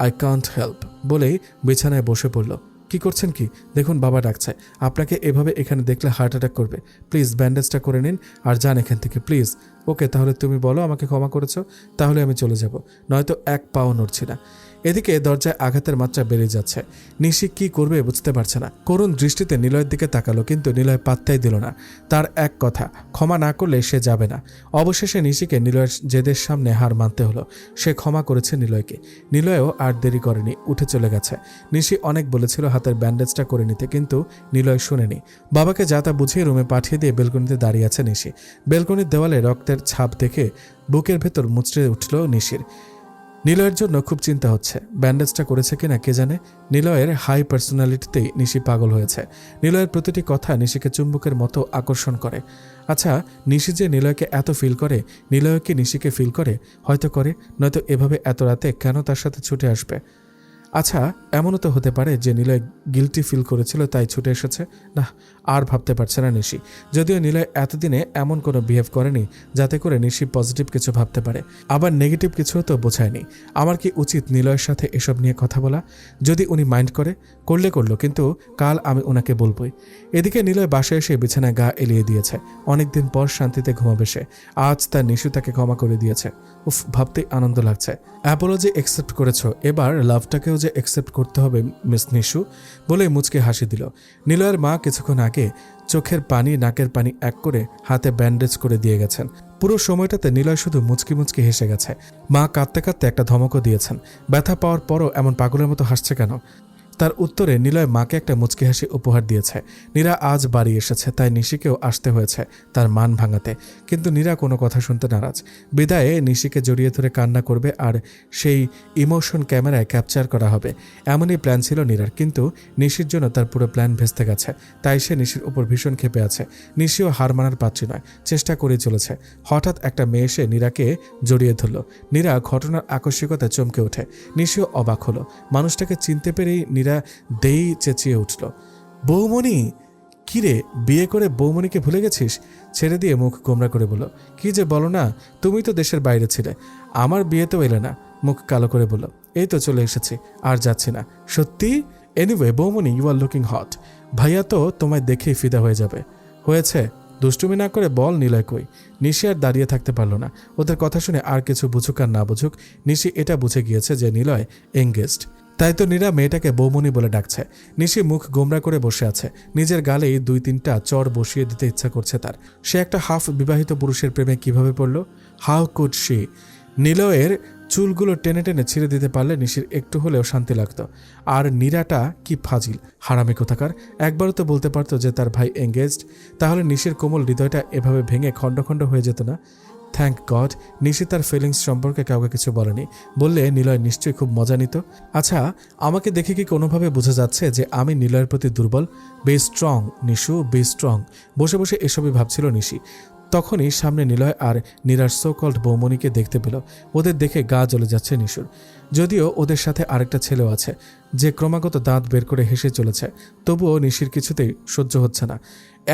আই কান্ট হেল্প বলেই বিছানায় বসে পড়ল। কি করছেন কি? দেখুন বাবা ডাকছে। আপনাকে এভাবে এখানে দেখলে হার্ট অ্যাটাক করবে। প্লিজ ব্যান্ডেজটা করে নিন আর যান এখান থেকে প্লিজ। ওকে তাহলে তুমি বলো আমাকে ক্ষমা করেছো, তাহলে আমি চলে যাব, নয়তো এক পাও নড়ছি না। এদিকে দরজায় আঘাতের মাত্রা বেড়ে যাচ্ছে। নিশি কি করবে বুঝতে পারছে না। করুণ দৃষ্টিতে নিলয়ের দিকে তাকালো, কিন্তু নিলয় পাত্তাই দিল না। তার এক কথা, ক্ষমা না করলে সে যাবে না। অবশেষে নিশিকে নিলয়ের জেদের সামনে হার মানতে হলো। সে ক্ষমা করেছে নিলয়কে। নিলয়ও আর দেরি করেনি, উঠে চলে গেছে। নিশি অনেক বলেছিল হাতের ব্যান্ডেজটা করে নিতে, কিন্তু নিলয় শুনেনি। বাবাকে যা তা বুঝিয়ে রুমে পাঠিয়ে দিয়ে বেলকনিতে দাঁড়িয়ে আছে নিশি। বেলকনির দেওয়ালে রক্তের ছাপ দেখে বুকের ভেতর মুচড়ে উঠল নিশির। নিলয়ের জন্য খুব চিন্তা হচ্ছে। ব্যান্ডেজটা করেছে কিনা কে জানে। নিলয়ের হাই পার্সোনালিটিতেই নিশি পাগল হয়েছে। নিলয়ের প্রতিটি কথা নিশিকে চুম্বকের মতো আকর্ষণ করে। আচ্ছা, নিশি যে নিলয়কে এত ফিল করে, নিলয় কি নিশিকে ফিল করে? হয়তো করে, নয়তো এভাবে এত রাতে কেন তার সাথে ছুটে আসবে? আচ্ছা, এমনও তো হতে পারে যে নিলয় গিলটি ফিল করেছিল তাই ছুটে এসেছে। না, আর ভাবতে পারছে না নিশি। যদিও নিলয় এতদিনে এমন কোনো বিহেভ করেনি যাতে করে নিশি পজিটিভ কিছু ভাবতে পারে, আবার নেগেটিভ কিছুও তো বোঝায়নি। আমার কি উচিত নিলয়ের সাথে এসব নিয়ে কথা বলা? যদি উনি মাইন্ড করলো, কিন্তু কাল আমি ওনাকে বলবই। এদিকে নিলয় বাসায় এসে বিছানায় গা এলিয়ে দিয়েছে। অনেকদিন পর শান্তিতে ঘুমাবে সে। আজ তার নিশু তাকে ক্ষমা করে দিয়েছে। উফ, ভাবতেই আনন্দ লাগছে। অ্যাপোলজি একসেপ্ট করেছো, এবার লাভটাকেও যে একসেপ্ট করতে হবে মিস নিশু বলে মুচকে হাসি দিল। নিলয়ের মা কিছুক্ষণ আগে চোখের পানি নাকের পানি এক করে হাতে ব্যান্ডেজ করে দিয়ে গেছেন। পুরো সময়টাতে নিলয় শুধু মুচকি মুচকি হেসে গেছে। মা কাঁদতে কাঁদতে একটা ধমকও দিয়েছেন। ব্যথা পাওয়ার পরও এমন পাগলের মতো হাসছে কেন? তার উত্তরে নিলয় মাকে একটা মুচকি হাসি উপহার দিয়েছে। নীরা আজ বাড়ি এসেছে, তাই নিশিকেও আসতে হয়েছে তার মান ভাঙাতে। কিন্তু নীরা কোনো কথা শুনতে নারাজ। বিদায়ে নিশিকে জড়িয়ে ধরে কান্না করবে আর সেই ইমোশন ক্যামেরায় ক্যাপচার করা হবে, এমনই প্ল্যান ছিল নীরার। কিন্তু নিশির জন্য তার পুরো প্ল্যান ভেস্তে গেছে। তাই সে নিশির উপর ভীষণ ক্ষেপে আছে। নিশিও হার মানার পাত্রী নয়, চেষ্টা করেই চলেছে। হঠাৎ একটা মেয়ে এসে নীরাকে জড়িয়ে ধরল। নীরা ঘটনার আকস্মিকতায় চমকে ওঠে। নিশিও অবাক হলো। মানুষটাকে চিনতে পেরেই নীরা দেই চেঁচিয়ে উঠল, বৌমণি! কিরে, বিয়ে করে বৌমণিকে ভুলে গেছিস? ছেড়ে দিয়ে মুখ গোমরা করে বলল, কি যে বলো না, তুমি তো দেশের বাইরে ছিলে, আমার বিয়েতেও এলে না। মুখ কালো করে বলল, এই তো চলে এসেছি, আর যাচ্ছি না। সত্যি? এনিওয়ে বৌমণি, ইউ আর লুকিং হট। ভাইয়া তো তোমায় দেখেই ফিদা হয়ে যাবে। হয়েছে, দুষ্টুমি না করে বল নিলয় কই? নিশি আর দাঁড়িয়ে থাকতে পারল না। ওদের কথা শুনে আর কিছু বুঝুক আর না বুঝুক, নিশি এটা বুঝে গিয়েছে যে নিলয় এঙ্গেজড। তাই তো নীরা মেয়েটাকে বৌমণি বলে ডাকছে। নিশি মুখ গোমরা করে বসে আছে। নিজের গালেই 2-3টা চর বসিয়ে দিতে ইচ্ছা করছে তার। সে একটা হাফ বিবাহিত পুরুষের প্রেমে কিভাবে পড়ল? How could she? নিলয়ের চুলগুলো টেনে টেনে ছিঁড়ে দিতে পারলে নিশির একটু হলেও শান্তি লাগত। আর নীরাটা কি ফাজিল, হারামি কোথাকার। একবারও তো বলতে পারতো যে তার ভাই এঙ্গেজড। তাহলে নিশির কোমল হৃদয়টা এভাবে ভেঙে খণ্ড খণ্ড হয়ে যেত না। থ্যাংক গড নিশি তার ফিলিংস সম্পর্কে কাউকে কিছু বলেনি। বললে নিলয় নিশ্চয়ই খুব মজা নিত। আচ্ছা, আমাকে দেখে কি কোনোভাবে বোঝা যাচ্ছে যে আমি নিলয়ের প্রতি দুর্বল? Be strong Nishu, be strong. বসে বসে এসবই ভাবছিল নিশি। তখনই সামনে নিলয় আর নীরার সোকল্ড বৌমণিকে দেখতে পেল। ওদের দেখে গা জ্বলে যাচ্ছে নিশুর। যদিও ওদের সাথে আরেকটা ছেলেও আছে, যে ক্রমাগত দাঁত বের করে হেসে চলেছে। তবুও নিশির কিছুতেই সহ্য হচ্ছে না।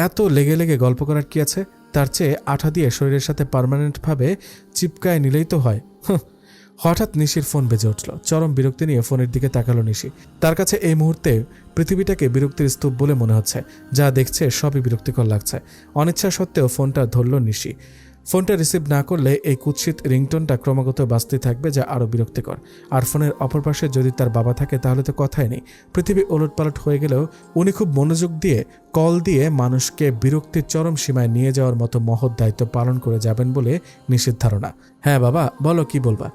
এত লেগে লেগে গল্প করার কি আছে? তার চেয়ে আঠা দিয়ে শরীরের সাথে পার্মানেন্টভাবে চিপকায় নিলেই তো হয়। হঠাৎ নিশির ফোন বেজে উঠল। চরম বিরক্তি নিয়ে ফোনের দিকে তাকালো নিশি। তার কাছে এই মুহূর্তে পৃথিবীটাকে বিরক্তির স্তূপ বলে মনে হচ্ছে। যা দেখছে সবই বিরক্তিকর লাগছে। অনিচ্ছা সত্ত্বেও ফোনটা ধরল নিশি। ফোনটা রিসিভ না করলে এই কুৎসিত রিংটোনটা ক্রমাগত বাজতে থাকবে, যা আরও বিরক্তিকর। আর ফোনের অপর পাশে যদি তার বাবা থাকে তাহলে তো কথাই নেই। পৃথিবী ওলটপালট হয়ে গেলেও উনি খুব মনোযোগ দিয়ে কল দিয়ে মানুষকে বিরক্তির চরম সীমায় নিয়ে যাওয়ার মতো মহৎ দায়িত্ব পালন করে যাবেন বলে নিশ্চিত ধারণা। হ্যাঁ বাবা, বলো কি বলবা?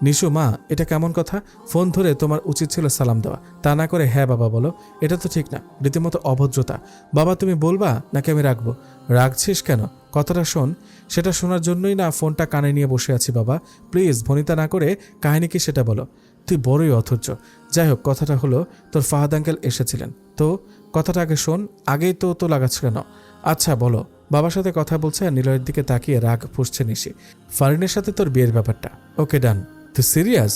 নিশু মা, এটা কেমন কথা? ফোন ধরে তোমার উচিত ছিল সালাম দেওয়া, তা না করে হ্যাঁ বাবা বলো। এটা তো ঠিক না, রীতিমতো অভদ্রতা। বাবা তুমি বলবা নাকি আমি রাখবো? রাখছিস কেন? কথাটা শোন। সেটা শোনার জন্যই না ফোনটা কানে নিয়ে বসে আছি বাবা। প্লিজ ভনিতা না করে কাহিনী কি সেটা বলো। তুই বড়ই অধৈর্য। যাই হোক, কথাটা হলো তোর ফাহাদ আঙ্কেল এসেছিলেন তো। কথাটা আগে শোন, আগেই তো লাগাচ্ছ কেন? আচ্ছা বলো। বাবার সাথে কথা বলছে আর নিলয়ের দিকে তাকিয়ে রাগ ফুঁসছে নিশি। ফারিনের সাথে তোর বিয়ের ব্যাপারটা ওকে ডান। তুই সিরিয়াস?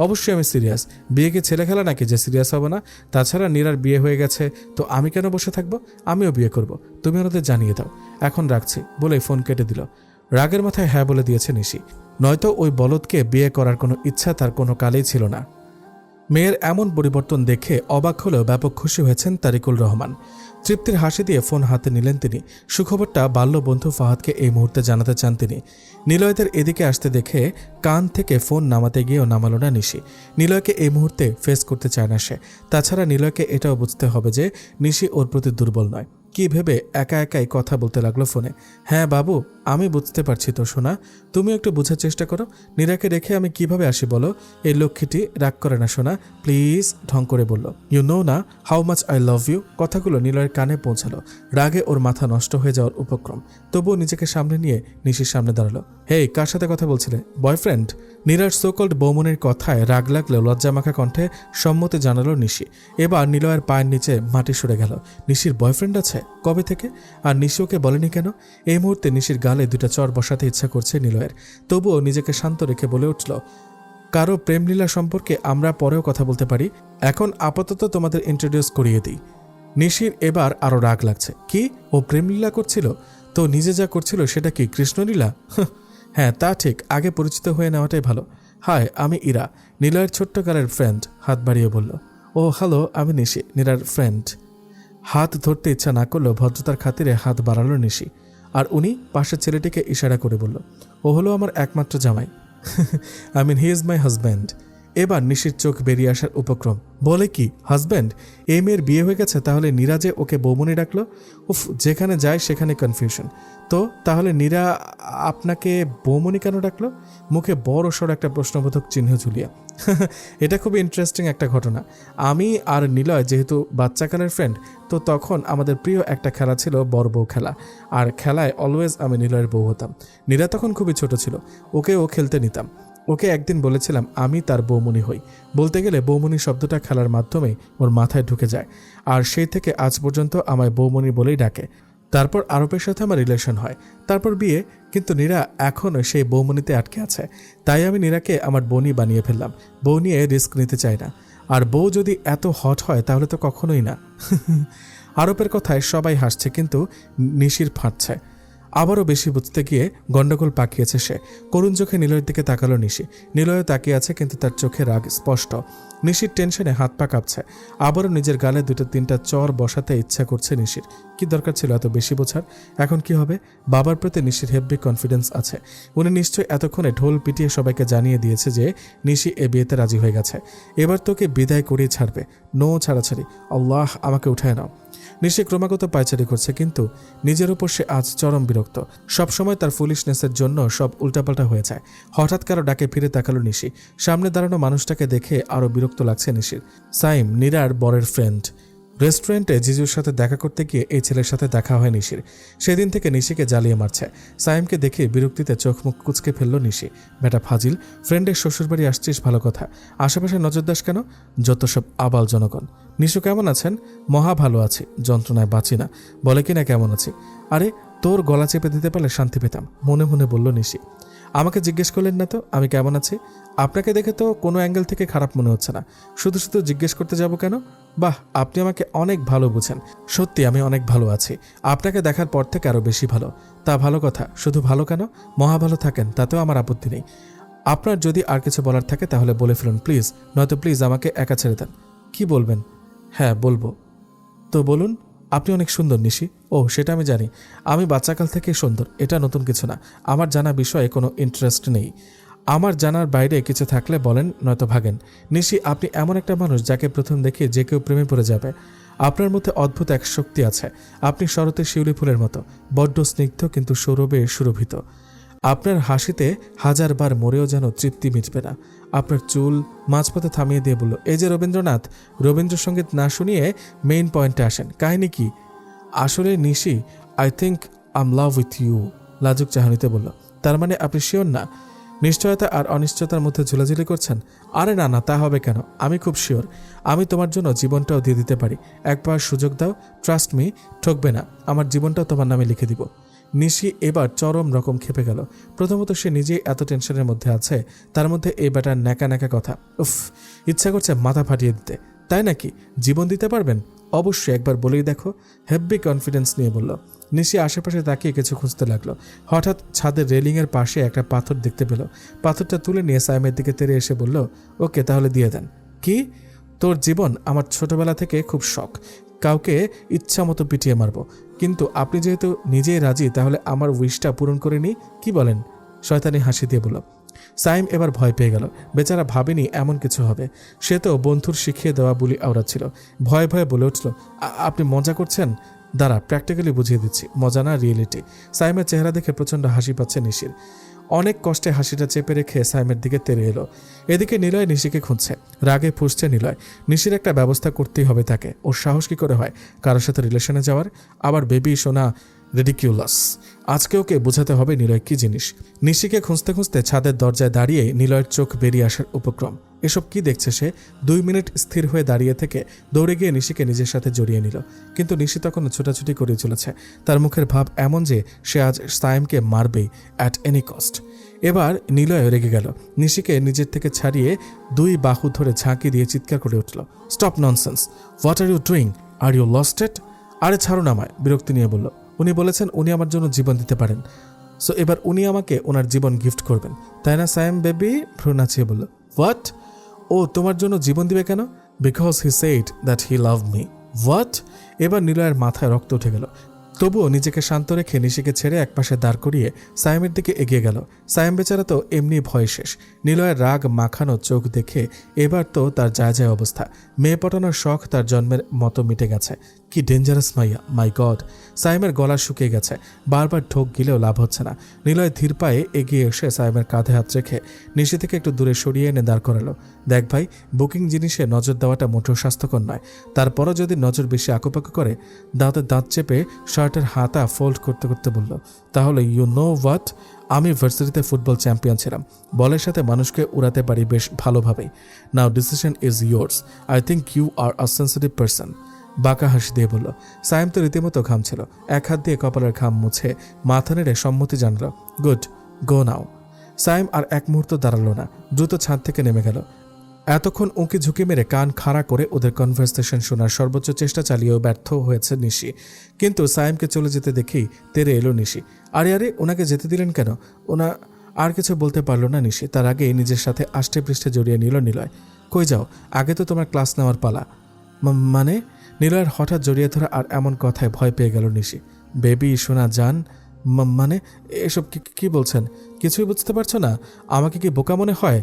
অবশ্যই আমি সিরিয়াস। বিয়ে কি ছেলে খেলা নাকি যে সিরিয়াস হবো না? তাছাড়া নীরার বিয়ে হয়ে গেছে তো আমি কেন বসে থাকবো? আমিও বিয়ে করব, তুমি ওনাদের জানিয়ে দাও। এখন রাখছি বলেই ফোন কেটে দিল। রাগের মাথায় হ্যাঁ বলে দিয়েছে নিশি, নয়তো ওই বলদকে বিয়ে করার কোনো ইচ্ছা তার কোনো কালেই ছিল না। মেয়ের এমন পরিবর্তন দেখে অবাক হলেও ব্যাপক খুশি হয়েছেন তারিকুল রহমান। তৃপ্তির হাসি দিয়ে ফোন হাতে নিলেন তিনি। সুখবরটা বাল্যবন্ধু ফাহাদকে এই মুহূর্তে জানাতে চান তিনি। নিলয়দের এদিকে আসতে দেখে কান থেকে ফোন নামাতে গিয়েও নামালো না নিশি। নিলয়কে এই মুহূর্তে ফেস করতে চায় না সে। তাছাড়া নিলয়কে এটাও বুঝতে হবে যে নিশি ওর প্রতি দুর্বল নয়। কি ভেবে একা একাই কথা বলতে লাগলো ফোনে। হ্যাঁ বাবু, আমি বুঝতে পারছি তো সোনা, তুমি একটু বোঝার চেষ্টা করো। নীরাকে রেখে আমি কিভাবে আসি বলো? এই লক্ষ্মীটি রাগ করে না সোনা, প্লিজ, ঢং করে বলল। ইউ নো না how much I love you. কথাগুলো নিলয়ের কানে পৌঁছালো। রাগে ওর মাথা নষ্ট হয়ে যাওয়ার উপক্রম। তবুও নিজেকে সামনে নিয়ে নিশির সামনে দাঁড়ালো। হেই, কার সাথে কথা বলছিলে? বয়ফ্রেন্ড? নীরার সোকল্ড বৌমনির কথায় রাগ লাগলেও লজ্জামাখা কণ্ঠে সম্মতি জানালো নিশি। এবার নিলয়ের পায়ের নিচে মাটি সরে গেল। নিশির বয়ফ্রেন্ড আছে? কবে থেকে? আর নিশি ওকে বলেনি কেন? এই মুহূর্তে নিশির গালে দুটা চর বসাতে ইচ্ছা করছে নিলয়ের। তবুও নিজেকে শান্ত রেখে বলে উঠল, কারো প্রেমলীলা সম্পর্কে আমরা পরেও কথা বলতে পারি, এখন আপাতত তোমাদের ইন্ট্রোডিউস করিয়ে দিই। নিশির এবার আরও রাগ লাগছে। কি, ও প্রেমলীলা করছিল? তো নিজে যা করছিল সেটা কি কৃষ্ণলীলা? হ্যাঁ তা ঠিক, আগে পরিচিত হয়ে নেওয়াটাই ভালো। হাই, আমি ইরা, নিলয়ের ছোট্ট কালের ফ্রেন্ড। হাত বাড়িয়ে বলল। ও হ্যালো, আমি নিশি, নীরার ফ্রেন্ড। হাত ধরতে ইচ্ছা না করলেও ভদ্রতার খাতিরে হাত বাড়ালো নিশি। আর উনি পাশের ছেলেটিকে ইশারা করে বলল, ও হলো আমার একমাত্র জামাই। I mean he is my husband. এবার নিশির চোখ বেরিয়ে আসার উপক্রম। বলে কি হাজব্যান্ড? এই মেয়ের বিয়ে হয়ে গেছে, তাহলে নীরা যে ওকে বৌমনি ডাকলো? উফ, যেখানে যায় সেখানে কনফিউশন। তো তাহলে নীরা আপনাকে বৌমনি কেন ডাকলো? মুখে বড় সড় একটা প্রশ্নবোধক চিহ্ন ঝুলিয়া। এটা খুবই ইন্টারেস্টিং একটা ঘটনা। আমি আর নিলয় যেহেতু বাচ্চাকালের ফ্রেন্ড, তো তখন আমাদের প্রিয় একটা খেলা ছিল বড় বউ খেলা। আর খেলায় অলওয়েজ আমি নিলয়ের বউ হতাম। নীরা তখন খুবই ছোট ছিল, ওকেও খেলতে নিতাম। ওকে একদিন বলেছিলাম আমি তার বৌমনি হই। বলতে গেলে বৌমনি শব্দটা খেলার মাধ্যমে ওর মাথায় ঢুকে যায়, আর সেই থেকে আজ পর্যন্ত আমায় বৌমনি বলেই ডাকে। তারপর আরবের সাথে আমার রিলেশন হয়, তারপর বিয়ে, কিন্তু নীরা এখনও সেই বৌমনিতে আটকে আছে। তাই আমি নীরাকে আমার বনি বানিয়ে ফেললাম। বউ নিয়ে রিস্ক নিতে চাই না। আর বউ যদি এত হট হয় তাহলে তো কখনোই না। আরবের কথায় সবাই হাসছে, কিন্তু নিশির ফাটছে। আবারও বেশি বুঝতে গিয়ে গন্ডগোল পাকিয়েছে সে। করুণ চোখে নিলয়ের দিকে তাকালো নিশি। নিলয়ও তাকিয়ে আছে, কিন্তু তার চোখে রাগ স্পষ্ট। নিশির টেনশনে হাত পা কাঁপছে। আবারও নিজের গালে দুটো তিনটা চর বসাতে ইচ্ছা করছে নিশির। কি দরকার ছিল এত বেশি বোঝার? এখন কি হবে? বাবার প্রতি নিশির হেভি কনফিডেন্স আছে। উনি নিশ্চয়ই এতক্ষণে ঢোল পিটিয়ে সবাইকে জানিয়ে দিয়েছে যে নিশি এ বিয়েতে রাজি হয়ে গেছে। এবার তোকে বিদায় করেই ছাড়বে। নো ছাড়াছাড়ি। আল্লাহ, আমাকে উঠায় নাও। নিশি ক্রমাগত পায়চারি করছে, কিন্তু নিজের উপর সে আজ চরম বিরক্ত। সবসময় তার ফুলিশনেসের জন্য সব উল্টাপাল্টা হয়ে যায়। হঠাৎ কারো ডাকে ফিরে তাকালো নিশি। সামনে দাঁড়ানো মানুষটাকে দেখে আরও বিরক্ত লাগছে নিশির। সাইম, নীরার বরের ফ্রেন্ড। রেস্টুরেন্টে জিজুর সাথে দেখা করতে গিয়ে এই ছেলের সাথে দেখা হয় নিশির। সেদিন থেকে নিশিকে জ্বালিয়ে মারছে। সাইমকে দেখে বিরক্তিতে চোখ মুখ কুচকে ফেললো নিশি। বেটা ফাজিল, ফ্রেন্ডের শ্বশুরবাড়ি আসছিস ভালো কথা, আশেপাশে নজরদাস কেন? যত সব আবাল জনগণ। নিশু কেমন আছেন? মহা ভালো আছি, যন্ত্রণায় বাঁচি না। বলে কিনা কেমন আছি? আরে তোর গলা চেপে দিতে পারলে শান্তি পেতাম, মনে মনে বলল নিশি। আমাকে জিজ্ঞেস করলেন না তো আমি কেমন আছি? আপনাকে দেখে তো কোনো অ্যাঙ্গেল থেকে খারাপ মনে হচ্ছে না, শুধু শুধু জিজ্ঞেস করতে যাব কেন? বাহ, আপনি আমাকে অনেক ভালো বুঝেন। সত্যি আমি অনেক ভালো আছি, আপনাকে দেখার পর থেকে আরও বেশি ভালো। তা ভালো কথা, শুধু ভালো কেন, মহা ভালো থাকেন, তাতেও আমার আপত্তি নেই। আপনার যদি আর কিছু বলার থাকে তাহলে বলে ফেলুন প্লিজ, নয়তো প্লিজ আমাকে একা ছেড়ে দেন। কি বলবেন? হ্যাঁ বলবো। তো বলুন। আপনি অনেক সুন্দর নিশি। ও সেটা আমি জানি, আমি বাচ্চাকাল থেকে সুন্দর, এটা নতুন কিছু না। আমার জানা বিষয়ে কোনো ইন্টারেস্ট নেই। আমার জানার বাইরে কিছু থাকলে বলেন, নয়তো ভাগেন। নিশি, আপনি এমন একটা মানুষ যাকে প্রথম দেখে যে কেউ প্রেমে পড়ে যাবে। আপনার মধ্যে অদ্ভুত এক শক্তি আছে। আপনি শরতের শিউলি ফুলের মতো, বড্ড স্নিগ্ধ কিন্তু সৌরভে সুরভিত। আপনার হাসিতে হাজারবার মরেও যেন তৃপ্তি মিটবে না। আপনার চুল মাঝপথে থামিয়ে দিয়ে বলল, এই যে রবীন্দ্রনাথ, রবীন্দ্রসঙ্গীত না শুনিয়ে মেইন পয়েন্টে আসেন। কাহিনী কি? আসলে Nishi, I think am love with you, লাজুক চাহনিতে বলল। তার মানে আপনি শিওর না? নিশ্চয়তা আর অনিশ্চয়তার মধ্যে ঝুলাঝুলি করছেন। আরে না না, তা হবে কেন, আমি খুব শিওর। আমি তোমার জন্য জীবনটাও দিয়ে দিতে পারি। একবার সুযোগ দাও, ট্রাস্ট মি, ঠকবে না। আমার জীবনটাও তোমার নামে লিখে দিব। নিশি এবার চরম রকম খেপে গেল। প্রথমত সে নিজেই এত টেনশনের মধ্যে আছে, তার মধ্যে এই ব্যাটার ন্যাকা ন্যাকা কথা। উফ, ইচ্ছা করছে মাথা ফাটিয়ে দিতে। তাই নাকি? জীবন দিতে পারবেন? অবশ্যই, একবার বলেই দেখো, হেভি কনফিডেন্স নিয়ে বলল। নিশি আশেপাশে তাকিয়ে কিছু খুঁজতে লাগলো। হঠাৎ ছাদের রেলিংয়ের পাশে একটা পাথর দেখতে পেল। পাথরটা তুলে নিয়ে সাইমের দিকে তেড়ে এসে বলল, ওকে তাহলে দিয়ে দেন। কি? তোর জীবন আমার ছোটবেলা থেকে খুব শখ, কাউকে ইচ্ছা মতো পিটিয়ে মারবো, কিন্তু আপনি যেহেতু নিজেই রাজি, তাহলে আমার উইশটা পূরণ করে নিই, কি বলেন? শয়তানি হাসি দিয়ে বলল। সাইম এবার ভয় পেয়ে গেল। বেচারা ভাবেনি এমন কিছু হবে। সে তো বন্ধুর শিখিয়ে দেওয়া বুলি আওড়াচ্ছিল। ভয়ে ভয়ে বলে উঠল, আপনি মজা করছেন? দাঁড়া, প্র্যাকটিক্যালি বুঝিয়ে দিচ্ছি, মজা না রিয়েলিটি। সাইমের চেহারা দেখে প্রচণ্ড হাসি পাচ্ছে নিশির। অনেক কষ্টে হাসিটা চেপে রেখে সাইমের দিকে তেড়ে এলো। এদিকে নিলয় নিশিকে খুঁজছে। রাগে ফুঁসছে নিলয়। নিশির একটা ব্যবস্থা করতেই হবে তাকে। ওর সাহস কি করে হয় কারোর সাথে রিলেশনে যাওয়ার? আবার বেবি সোনা, রিডিকিউলাস। আজকে ওকে বোঝাতে হবে নিলয় কি জিনিস। নিশিকে খুঁজতে খুঁজতে ছাদের দরজায় দাঁড়িয়ে নিলয়ের চোখ বেরিয়ে আসার উপক্রম। এসব কি দেখছে সে? 2 মিনিট স্থির হয়ে দাঁড়িয়ে থেকে দৌড়ে গিয়ে নিশিকে নিজের সাথে জড়িয়ে নিল। কিন্তু নিশি তখনও ছোটাছুটি করে চলেছে। তার মুখের ভাব এমন যে সে আজ সাইমকে মারবেই, অ্যাট এনি কস্ট। এবার নিলয় রেগে গেল। নিশিকে নিজের থেকে ছাড়িয়ে 2 বাহু ধরে ঝাঁকি দিয়ে চিৎকার করে উঠল, stop nonsense, what are you doing, are you lost it? আরে ছাড়ুন আমায়, বিরক্তি নিয়ে বলল। উনি বলেছেন উনি আমার জন্য জীবন দিতে পারেন, সো এবার উনি আমাকে ওনার জীবন গিফট করবেন, তাই না? সাইম বেবি ভ্রু নাচিয়ে বলল, হোয়াট? ও তোমার জন্য জীবন দিবে কেন? Because he said that he love me. What? এবার নিলয়ের মাথায় রক্ত উঠে গেল। তবুও নিজেকে শান্ত রেখে নিশিকে ছেড়ে একপাশে দাঁড় করিয়ে সাইমের দিকে এগিয়ে গেল। সাইম বেচারা তো এমনি ভয় শেষ। নিলয়ের রাগ মাখানো চোখ দেখে এবার তো তার যায় যায় অবস্থা। মেয়ে পটানোর শখ তার জন্মের মতো মিটে গেছে। কি ডেঞ্জারাস মাইয়া, মাই গড! সাইমের গলা শুকিয়ে গেছে। বারবার ঢোক গিলেও লাভ হচ্ছে না। নিলয় ধীর পায়ে এগিয়ে এসে সাইমের কাঁধে হাত রেখে নিশি থেকে একটু দূরে সরিয়ে এনে দাঁড় করালো। দেখ ভাই, বুকিং জিনিসে নজর দেওয়াটা মোটেও স্বাস্থ্যকর নয়। তারপরও যদি নজর বেশি আঁকুপাকু করে, দাঁতে দাঁত চেপে শার্টের হাতা ফোল্ড করতে করতে বলল, তাহলে ইউ নো হোয়াট, আমি ভার্সিটিতে ফুটবল চ্যাম্পিয়ন ছিলাম। বলের সাথে মানুষকে উড়াতে পারি বেশ ভালোভাবেই। Now decision is yours. I think you are a sensitive person. বাঁকা হাসি দিয়ে বলল। সাইম তো রীতিমতো ঘামছিল। এক হাত দিয়ে কপালের ঘাম মুছে মাথা নেড়ে সম্মতি জানাল, গুড, গো নাও। সাইম আর এক মুহূর্ত দাঁড়ালো না, দ্রুত ছাদ থেকে নেমে গেল। এতক্ষণ উঁকি ঝুঁকি মেরে কান খাড়া করে ওদের কনভারসেশন শোনার সর্বোচ্চ চেষ্টা চালিয়েও ব্যর্থ হয়েছে নিশি। কিন্তু সাইমকে চলে যেতে দেখেই তেরে এলো নিশি। আরে আরে, ওনাকে যেতে দিলেন কেন? ওনা আর কিছু বলতে পারলো না নিশি। তার আগেই নিজের সাথে আষ্টে পৃষ্ঠে জড়িয়ে নিল নিলয়। কই যাও? আগে তো তোমার ক্লাস নেওয়ার পালা। মানে? নিলয়ের হঠাৎ জড়িয়ে ধরা আর এমন কথায় ভয় পেয়ে গেল নিশি। বেবি সোনা জান, মানে এসব কি বলছেন? কিছুই বুঝতে পারছো না? আমাকে কি বোকা মনে হয়?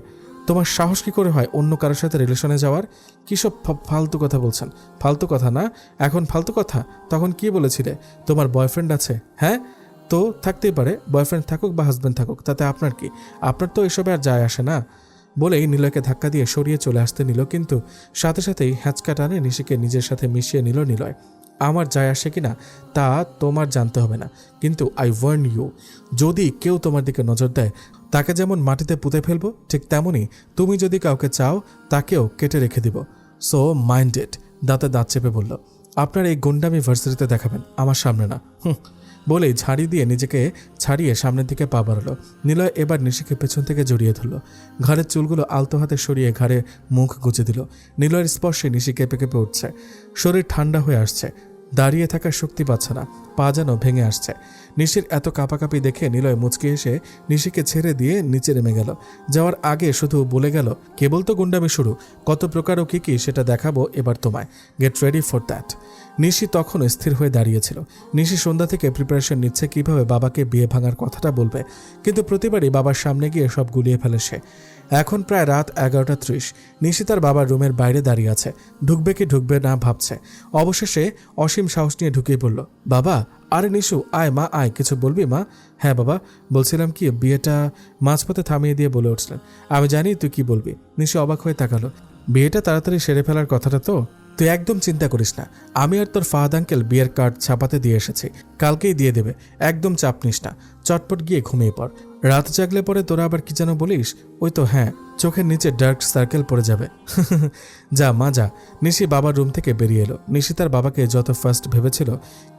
তোমার সাহস কি করে হয় অন্য কারোর সাথে রিলেশনে যাওয়ার? কী সব ফালতু কথা বলছেন? ফালতু কথা না, এখন ফালতু কথা। তখন কি বলেছিলে? তোমার বয়ফ্রেন্ড আছে? হ্যাঁ, তো থাকতেই পারে। বয়ফ্রেন্ড থাকুক বা হাজব্যান্ড থাকুক, তাতে আপনার কি? আপনার তো এসবে আর যায় আসে না। বলেই নিলয়কে ধাক্কা দিয়ে সরিয়ে চলে আসতে নিল, কিন্তু সাথে সাথেই হ্যাঁচকা টানে নিশিকে নিজের সাথে মিশিয়ে নিল নিলয়। আমার যায় আসে কিনা তা তোমার জানতে হবে না, কিন্তু আই ওয়ার্ন ইউ, যদি কেউ তোমার দিকে নজর দেয় তাকে যেমন মাটিতে পুঁতে ফেলবো, ঠিক তেমনই তুমি যদি কাউকে চাও তাকেও কেটে রেখে দিব। So mind it. দাঁতে দাঁত চেপে বলল, আপনার এই গুন্ডামি ভার্সিটিতে দেখাবেন, আমার সামনে না। বলেই ঝাড়ি দিয়ে নিজেকে ছাড়িয়ে সামনের দিকে পা বাড়ালো। নিলয় এবার নিশিকে পেছন থেকে জড়িয়ে ধরল। ঘাড়ের চুলগুলো আলতো হাতে সরিয়ে ঘাড়ে মুখ গুজে দিল। নিলয়ের স্পর্শে নিশি কেঁপে কেঁপে উঠছে। শরীর ঠান্ডা হয়ে আসছে। দাঁড়িয়ে থাকার শক্তি পাচ্ছে না, পা যেন ভেঙে আসছে। নিশির এত কাঁপাকাঁপি দেখে নিলয় মুচকি এসে নিশিকে ছেড়ে দিয়ে নিচে নেমে গেল। যাওয়ার আগে শুধু বলে গেল, কেবল তো গুন্ডামি শুরু, কত প্রকার ও কি সেটা দেখাবো এবার তোমায়, গেট রেডি ফর দ্যাট। নিশি তখনও স্থির হয়ে দাঁড়িয়েছিল। নিশি সন্ধ্যা থেকে প্রিপারেশন নিচ্ছে কিভাবে বাবাকে বিয়ে ভাঙার কথাটা বলবে, কিন্তু প্রতিবারই বাবার সামনে গিয়ে সব গুলিয়ে ফেলে সে। এখন প্রায় রাত 11:30। নিশি তার বাবার রুমের বাইরে দাঁড়িয়ে আছে, ঢুকবে কি ঢুকবে না ভাবছে। অবশেষে অসীম সাহস নিয়ে ঢুকিয়ে পড়ল। বাবা, আরে নিশু, আয় মা আয়, কিছু বলবি মা? হ্যাঁ বাবা, বলছিলাম কি, বিয়েটা মাঝপথে থামিয়ে দিয়ে বলে উঠলেন। আমি জানি তুই কি বলবি। নিশু অবাক হয়ে তাকালো। বিয়েটা তাড়াতাড়ি সেরে ফেলার কথাটা তো? তুই একদম চিন্তা করিস না, আমি আর তোর ফাহাদ আঙ্কেল বিয়ের কার্ড ছাপাতে দিয়ে এসেছি, কালকেই দিয়ে দেবে, একদম চাপ নিস না। চটপট গিয়ে ঘুমিয়ে পড়, রাত জাগলে পরে তোরা আবার কি যেন বলিস। ওই তো, হ্যাঁ, চোখের নিচে ডার্ক সার্কেল পড়ে যাবে। যা মা যা। নিশি বাবার রুম থেকে বেরিয়ে এলো। নিশি তার বাবাকে যত ফার্স্ট ভেবেছিল,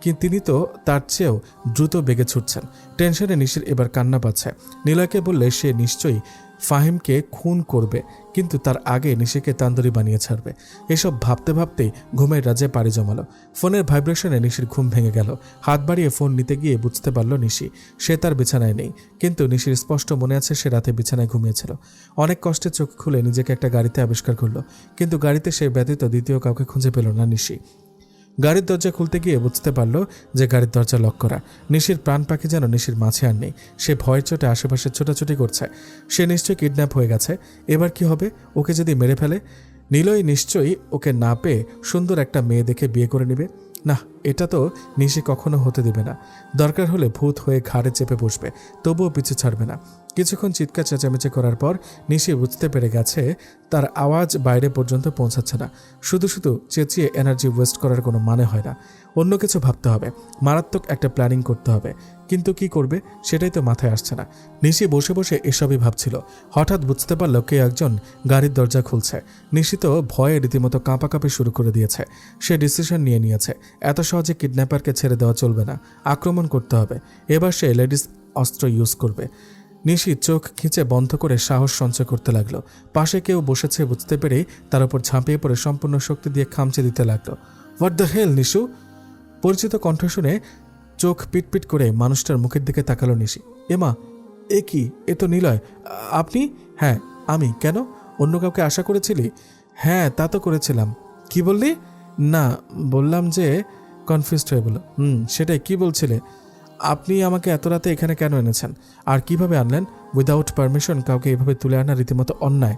কিন্তু তিনি তো তার চেয়েও দ্রুত বেগে ছুটছেন। টেনশনে নিশির এবার কান্না পাচ্ছে। নিলয়কে বললে সে নিশ্চয়ই ফাহিমকে খুন করবে, কিন্তু তার আগে নিশিকে তান্দুরি বানিয়ে ছাড়বে। এসব ভাবতে ভাবতেই ঘুমের রাজ্যে পাড়ি জমালো। ফোনের ভাইব্রেশনে নিশির ঘুম ভেঙে গেল। হাত বাড়িয়ে ফোন নিতে গিয়ে বুঝতে পারল নিশি, সে তার বিছানায় নেই। কিন্তু নিশির স্পষ্ট মনে আছে সে রাতে বিছানায় ঘুমিয়েছিল। অনেক কষ্টে চোখ খুলে নিজেকে একটা গাড়িতে আবিষ্কার করলো, কিন্তু গাড়িতে সে ব্যতীত দ্বিতীয় কাউকে খুঁজে পেল না নিশি। গাড়ির দরজা খুলতে গিয়ে বুঝতে পারল যে গাড়ির দরজা লক করা। নিশির প্রাণ পাখি যেন নিশির মাঝে আর নেই। সে ভয়ের চোটে আশেপাশে ছোটাছুটি করছে। সে নিশ্চয়ই কিডন্যাপ হয়ে গেছে। এবার কি হবে? ওকে যদি মেরে ফেলে? নিলয় নিশ্চয়ই ওকে না পেয়ে সুন্দর একটা মেয়ে দেখে বিয়ে করে নেবে। না, এটা তো নিশি কখনো হতে দেবে না। দরকার হলে ভূত হয়ে ঘাড়ে চেপে বসবে, তবুও পিছু ছাড়বে না। কিছুক্ষণ চিৎকার চেঁচামেচি করার পর নিশি বুঝতে পেরে গেছে তার আওয়াজ বাইরে পর্যন্ত পৌঁছাচ্ছে না। শুধু শুধু চেঁচিয়ে এনার্জি ওয়েস্ট করার কোনো মানে হয় না। অন্য কিছু ভাবতে হবে, মারাত্মক একটা প্ল্যানিং করতে হবে। কিন্তু কি করবে সেটাই তো মাথায় আসছে না। নিশি বসে বসে এসবই ভাবছিল। হঠাৎ বুঝতে পারল কে একজন গাড়ির দরজা খুলছে। নিশি তো ভয়ে রীতিমতো কাঁপাকাঁপি শুরু করে দিয়েছে। সে ডিসিশন নিয়েছে, এত সহজে কিডন্যাপারকে ছেড়ে দেওয়া চলবে না, আক্রমণ করতে হবে। এবার সে লেডিস অস্ত্র ইউজ করবে। নিশি চোখ খিঁচে বন্ধ করে সাহস সঞ্চয় করতে লাগলো। পাশে কেউ বসেছে বুঝতে পেরেই তার উপর ঝাঁপিয়ে পড়ে সম্পূর্ণ শক্তি দিয়ে খামচে দিতে লাগলো। What the hell Nishu? পরিচিত কণ্ঠ শুনে চোখ পিটপিট করে মানুষটার মুখের দিকে তাকালো নিশি। এমা, এ কি? এ তো নিলয়। আপনি? হ্যাঁ আমি। কেন, অন্য কাউকে আশা করেছিলি? হ্যাঁ তা তো করেছিলাম। কি বললি? না, বললাম যে। কনফিউজড হয়ে বলল। সেটাই, কি বলছিলে? আপনি আমাকে এত রাতে এখানে কেন এনেছেন, আর কিভাবে আনলেন? উইদাউট পারমিশন কাউকে এভাবে তুলে আনা রীতিমতো অন্যায়।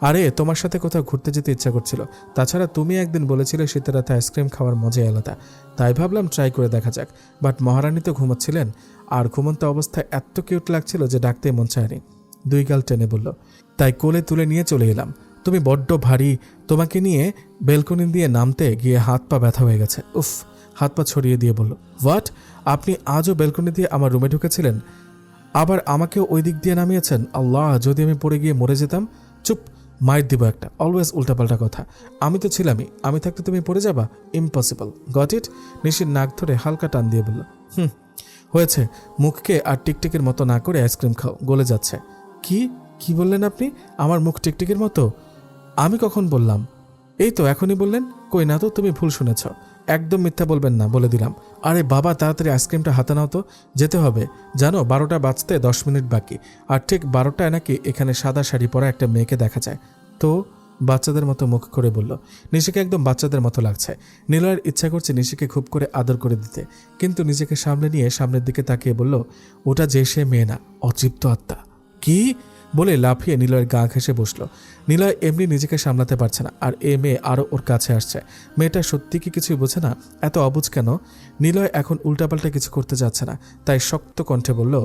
আরে তোমার সাথে কোথাও ঘুরতে যেতে ইচ্ছা করছিল। তাছাড়া তুমি একদিন বলেছিলে শীতের রাতে আইসক্রিম খাওয়ার মজাই আলাদা, তাই ভাবলাম ট্রাই করে দেখা যাক। বাট মহারানী তো ঘুমাচ্ছিলেন, আর ঘুমন্ত অবস্থায় এত কিউট লাগছিল যে ডাকতে মন চায়নি। দুই গাল টেনে বলল। তাই কোলে তুলে নিয়ে চলে এলাম। তুমি বড্ড ভারী, তোমাকে নিয়ে বেলকনি দিয়ে নামতে গিয়ে হাত পা ব্যথা হয়ে গেছে। উফ, হাত পা ছড়িয়ে দিয়ে বলল। হোয়াট? আপনি আজও বেলকনি দিয়ে আমার রুমে ঢুকেছিলেন, আবার আমাকেও ওই দিক দিয়ে নামিয়েছেন? আল্লাহ, যদি আমি পড়ে গিয়ে মরে যেতাম। চুপ, মাইর দিব একটা। অলওয়েজ উল্টাপাল্টা কথা। আমি তো ছিলামই, আমি থাকতে তুমি পড়ে যাবা? ইম্পসিবল। Got it? নিশির নাক ধরে হালকা টান দিয়ে বলল। হয়েছে, মুখকে আর টিকটিকের মতো না করে আইসক্রিম খাও, গলে যাচ্ছে। কি কি বললেন আপনি? আমার মুখ টিকটিকের মতো? আমি কখন বললাম? এই তো এখনই বললেন। কই না তো, তুমি ভুল শুনেছ। একদম মিথ্যা বলবেন না, বলে দিলাম। আরে বাবা, তাড়াতাড়ি আইসক্রিমটা হাতে নাও তো, যেতে হবে। জানো 12টা বাজতে 10 মিনিট বাকি, আর ঠিক 12টায় নাকি এখানে সাদা শাড়ি পরা একটা মেয়েকে দেখা যায়। তো বাচ্চাদের মতো মুখ করে বলল। নিশিকে একদম বাচ্চাদের মতো লাগছে। নিলয়ের ইচ্ছা করছে নিশিকে খুব করে আদর করে দিতে, কিন্তু নিজেকে সামনে নিয়ে সামনের দিকে তাকিয়ে বলল, ওটা যে সে মেয়ে না, অতৃপ্ত আত্মা। কি বলে লাফিয়ে নিলয়ের গা ঘেঁষে বসলো। নিলয় এমনি নিজেকে সামলাতে পারছে না, আর এ মেয়ে আরও ওর কাছে আসছে। মেয়েটা সত্যি কি কিছুই বোঝে না? এত অবুঝ কেন? নিলয় এখন উল্টাপাল্টা কিছু করতে যাচ্ছে না, তাই শক্ত কণ্ঠে বলল,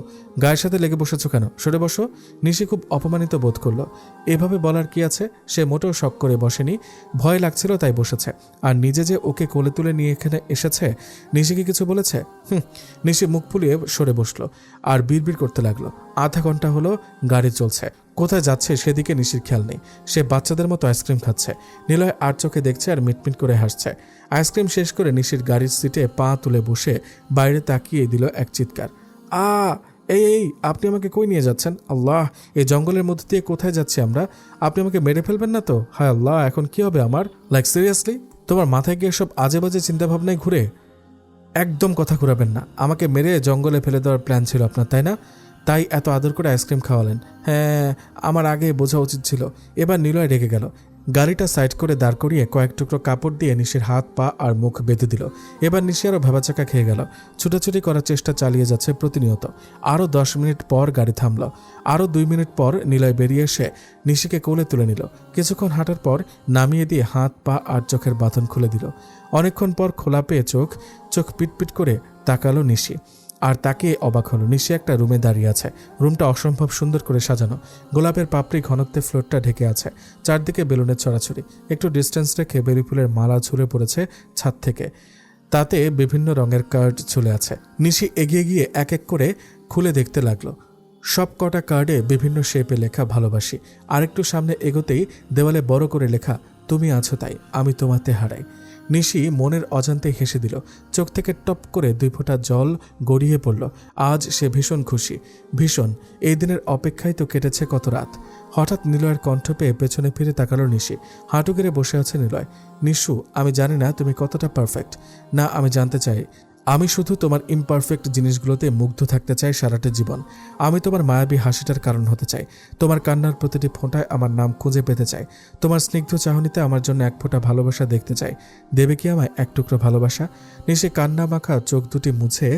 গায়ের সাথে লেগে বসেছো কেন? সরে বসো। নিশি খুব অপমানিত বোধ করলো। এভাবে বলার কি আছে? সে মোটেও শক করে বসেনি, ভয় লাগছিল তাই বসেছে। আর নিজে যে ওকে কোলে তুলে নিয়ে এখানে এসেছে, নিশিকে কিছু বলেছে? নিশি মুখ ফুলিয়ে সরে বসলো আর বিড়বিড় করতে লাগলো। আধা ঘন্টা হলো গাড়ি চলছে, কোথায় যাচ্ছে সেদিকে নিশির খেয়াল নেই। সে বাচ্চাদের মতো আইসক্রিম খাচ্ছে। নিলয় আর চোখে দেখছে আর মিটমিট করে হাসছে। আইসক্রিম শেষ করে নিশির গাড়ির সিটে পা তুলে বসে বাইরে তাকিয়ে দিল এক চিৎকার। এই আপনি আমাকে কই নিয়ে যাচ্ছেন? আল্লাহ, এই জঙ্গলের মধ্যে দিয়ে কোথায় যাচ্ছি আমরা? আপনি আমাকে মেরে ফেলবেন না তো? হায় আল্লাহ, এখন কি হবে আমার? লাইক সিরিয়াসলি, তোমার মাথায় গিয়ে সব আজে বাজে চিন্তাভাবনায় ঘুরে? একদম কথা ঘুরাবেন না। আমাকে মেরে জঙ্গলে ফেলে দেওয়ার প্ল্যান ছিল আপনার, তাই না? তাই এত আদর করে আইসক্রিম খাওয়ালেন। হ্যাঁ, আমার আগে বোঝা উচিত ছিল। এবার নিলয় রেগে গেল। গাড়িটা সাইড করে দাঁড় করিয়ে কয়েক টুকরো কাপড় দিয়ে নিশির হাত পা আর মুখ বেঁধে দিল। এবার নিশি আরও ভেবাচাকা খেয়ে গেল। ছুটাছুটি করার চেষ্টা চালিয়ে যাচ্ছে প্রতিনিয়ত। আরও 10 মিনিট পর গাড়ি থামল। আরও 2 মিনিট পর নিলয় বেরিয়ে এসে নিশিকে কোলে তুলে নিল। কিছুক্ষণ হাঁটার পর নামিয়ে দিয়ে হাত পা আর চোখের বাঁধন খুলে দিল। অনেকক্ষণ পর খোলা পেয়ে চোখ পিটপিট করে তাকালো নিশি। আর তাকে অবাক হলো, নিশি একটা রুমে দাঁড়িয়ে আছে। রুমটা অসম্ভব সুন্দর করে সাজানো। গোলাপের পাপড়ি ঘনত্বে ফ্লোরটা ঢেকে আছে। চারদিকে বেলুনের ছড়াছড়ি। একটু ডিস্টেন্স রেখে বেলি ফুলের মালা ঝুলে পড়েছে ছাদ থেকে। তাতে বিভিন্ন রঙের কার্ড ঝুলে আছে। নিশি এগিয়ে গিয়ে এক এক করে খুলে দেখতে লাগলো। সব কটা কার্ডে বিভিন্ন শেপে লেখা ভালোবাসি। আরেকটু সামনে এগোতেই দেওয়ালে বড় করে লেখা তুমি আছো তাই আমি তোমাতে হারাই। নিশি মনের অজান্তে হেসে দিল। চোখ থেকে টপ করে 2 ফোঁটা জল গড়িয়ে পড়ল। আজ সে ভীষণ খুশি, ভীষণ। এই দিনের অপেক্ষায় তো কেটেছে কত রাত। হঠাৎ নিলয়ের কণ্ঠ পেয়ে পেছনে ফিরে তাকালো নিশি। হাঁটু গেড়ে বসে আছে নিলয়। নিশু, আমি জানি না তুমি কতটা পারফেক্ট। না, আমি জানতে চাই। আমি শুধু তোমার ইমপারফেক্ট জিনিসগুলোতে মুগ্ধ থাকতে চাই সারাটা জীবন। আমি তোমার মায়াবী হাসিটার কারণ হতে চাই। তোমার কান্নার প্রতিটি ফোঁটায় আমার নাম খুঁজে পেতে চাই। তোমার স্নিগ্ধ চাহনিতে আমার জন্য এক ফোঁটা ভালোবাসা দেখতে চাই। দেবে কি আমায় এক টুকরো ভালোবাসা? নিশি কান্না মাখা চোখ দুটি মুছে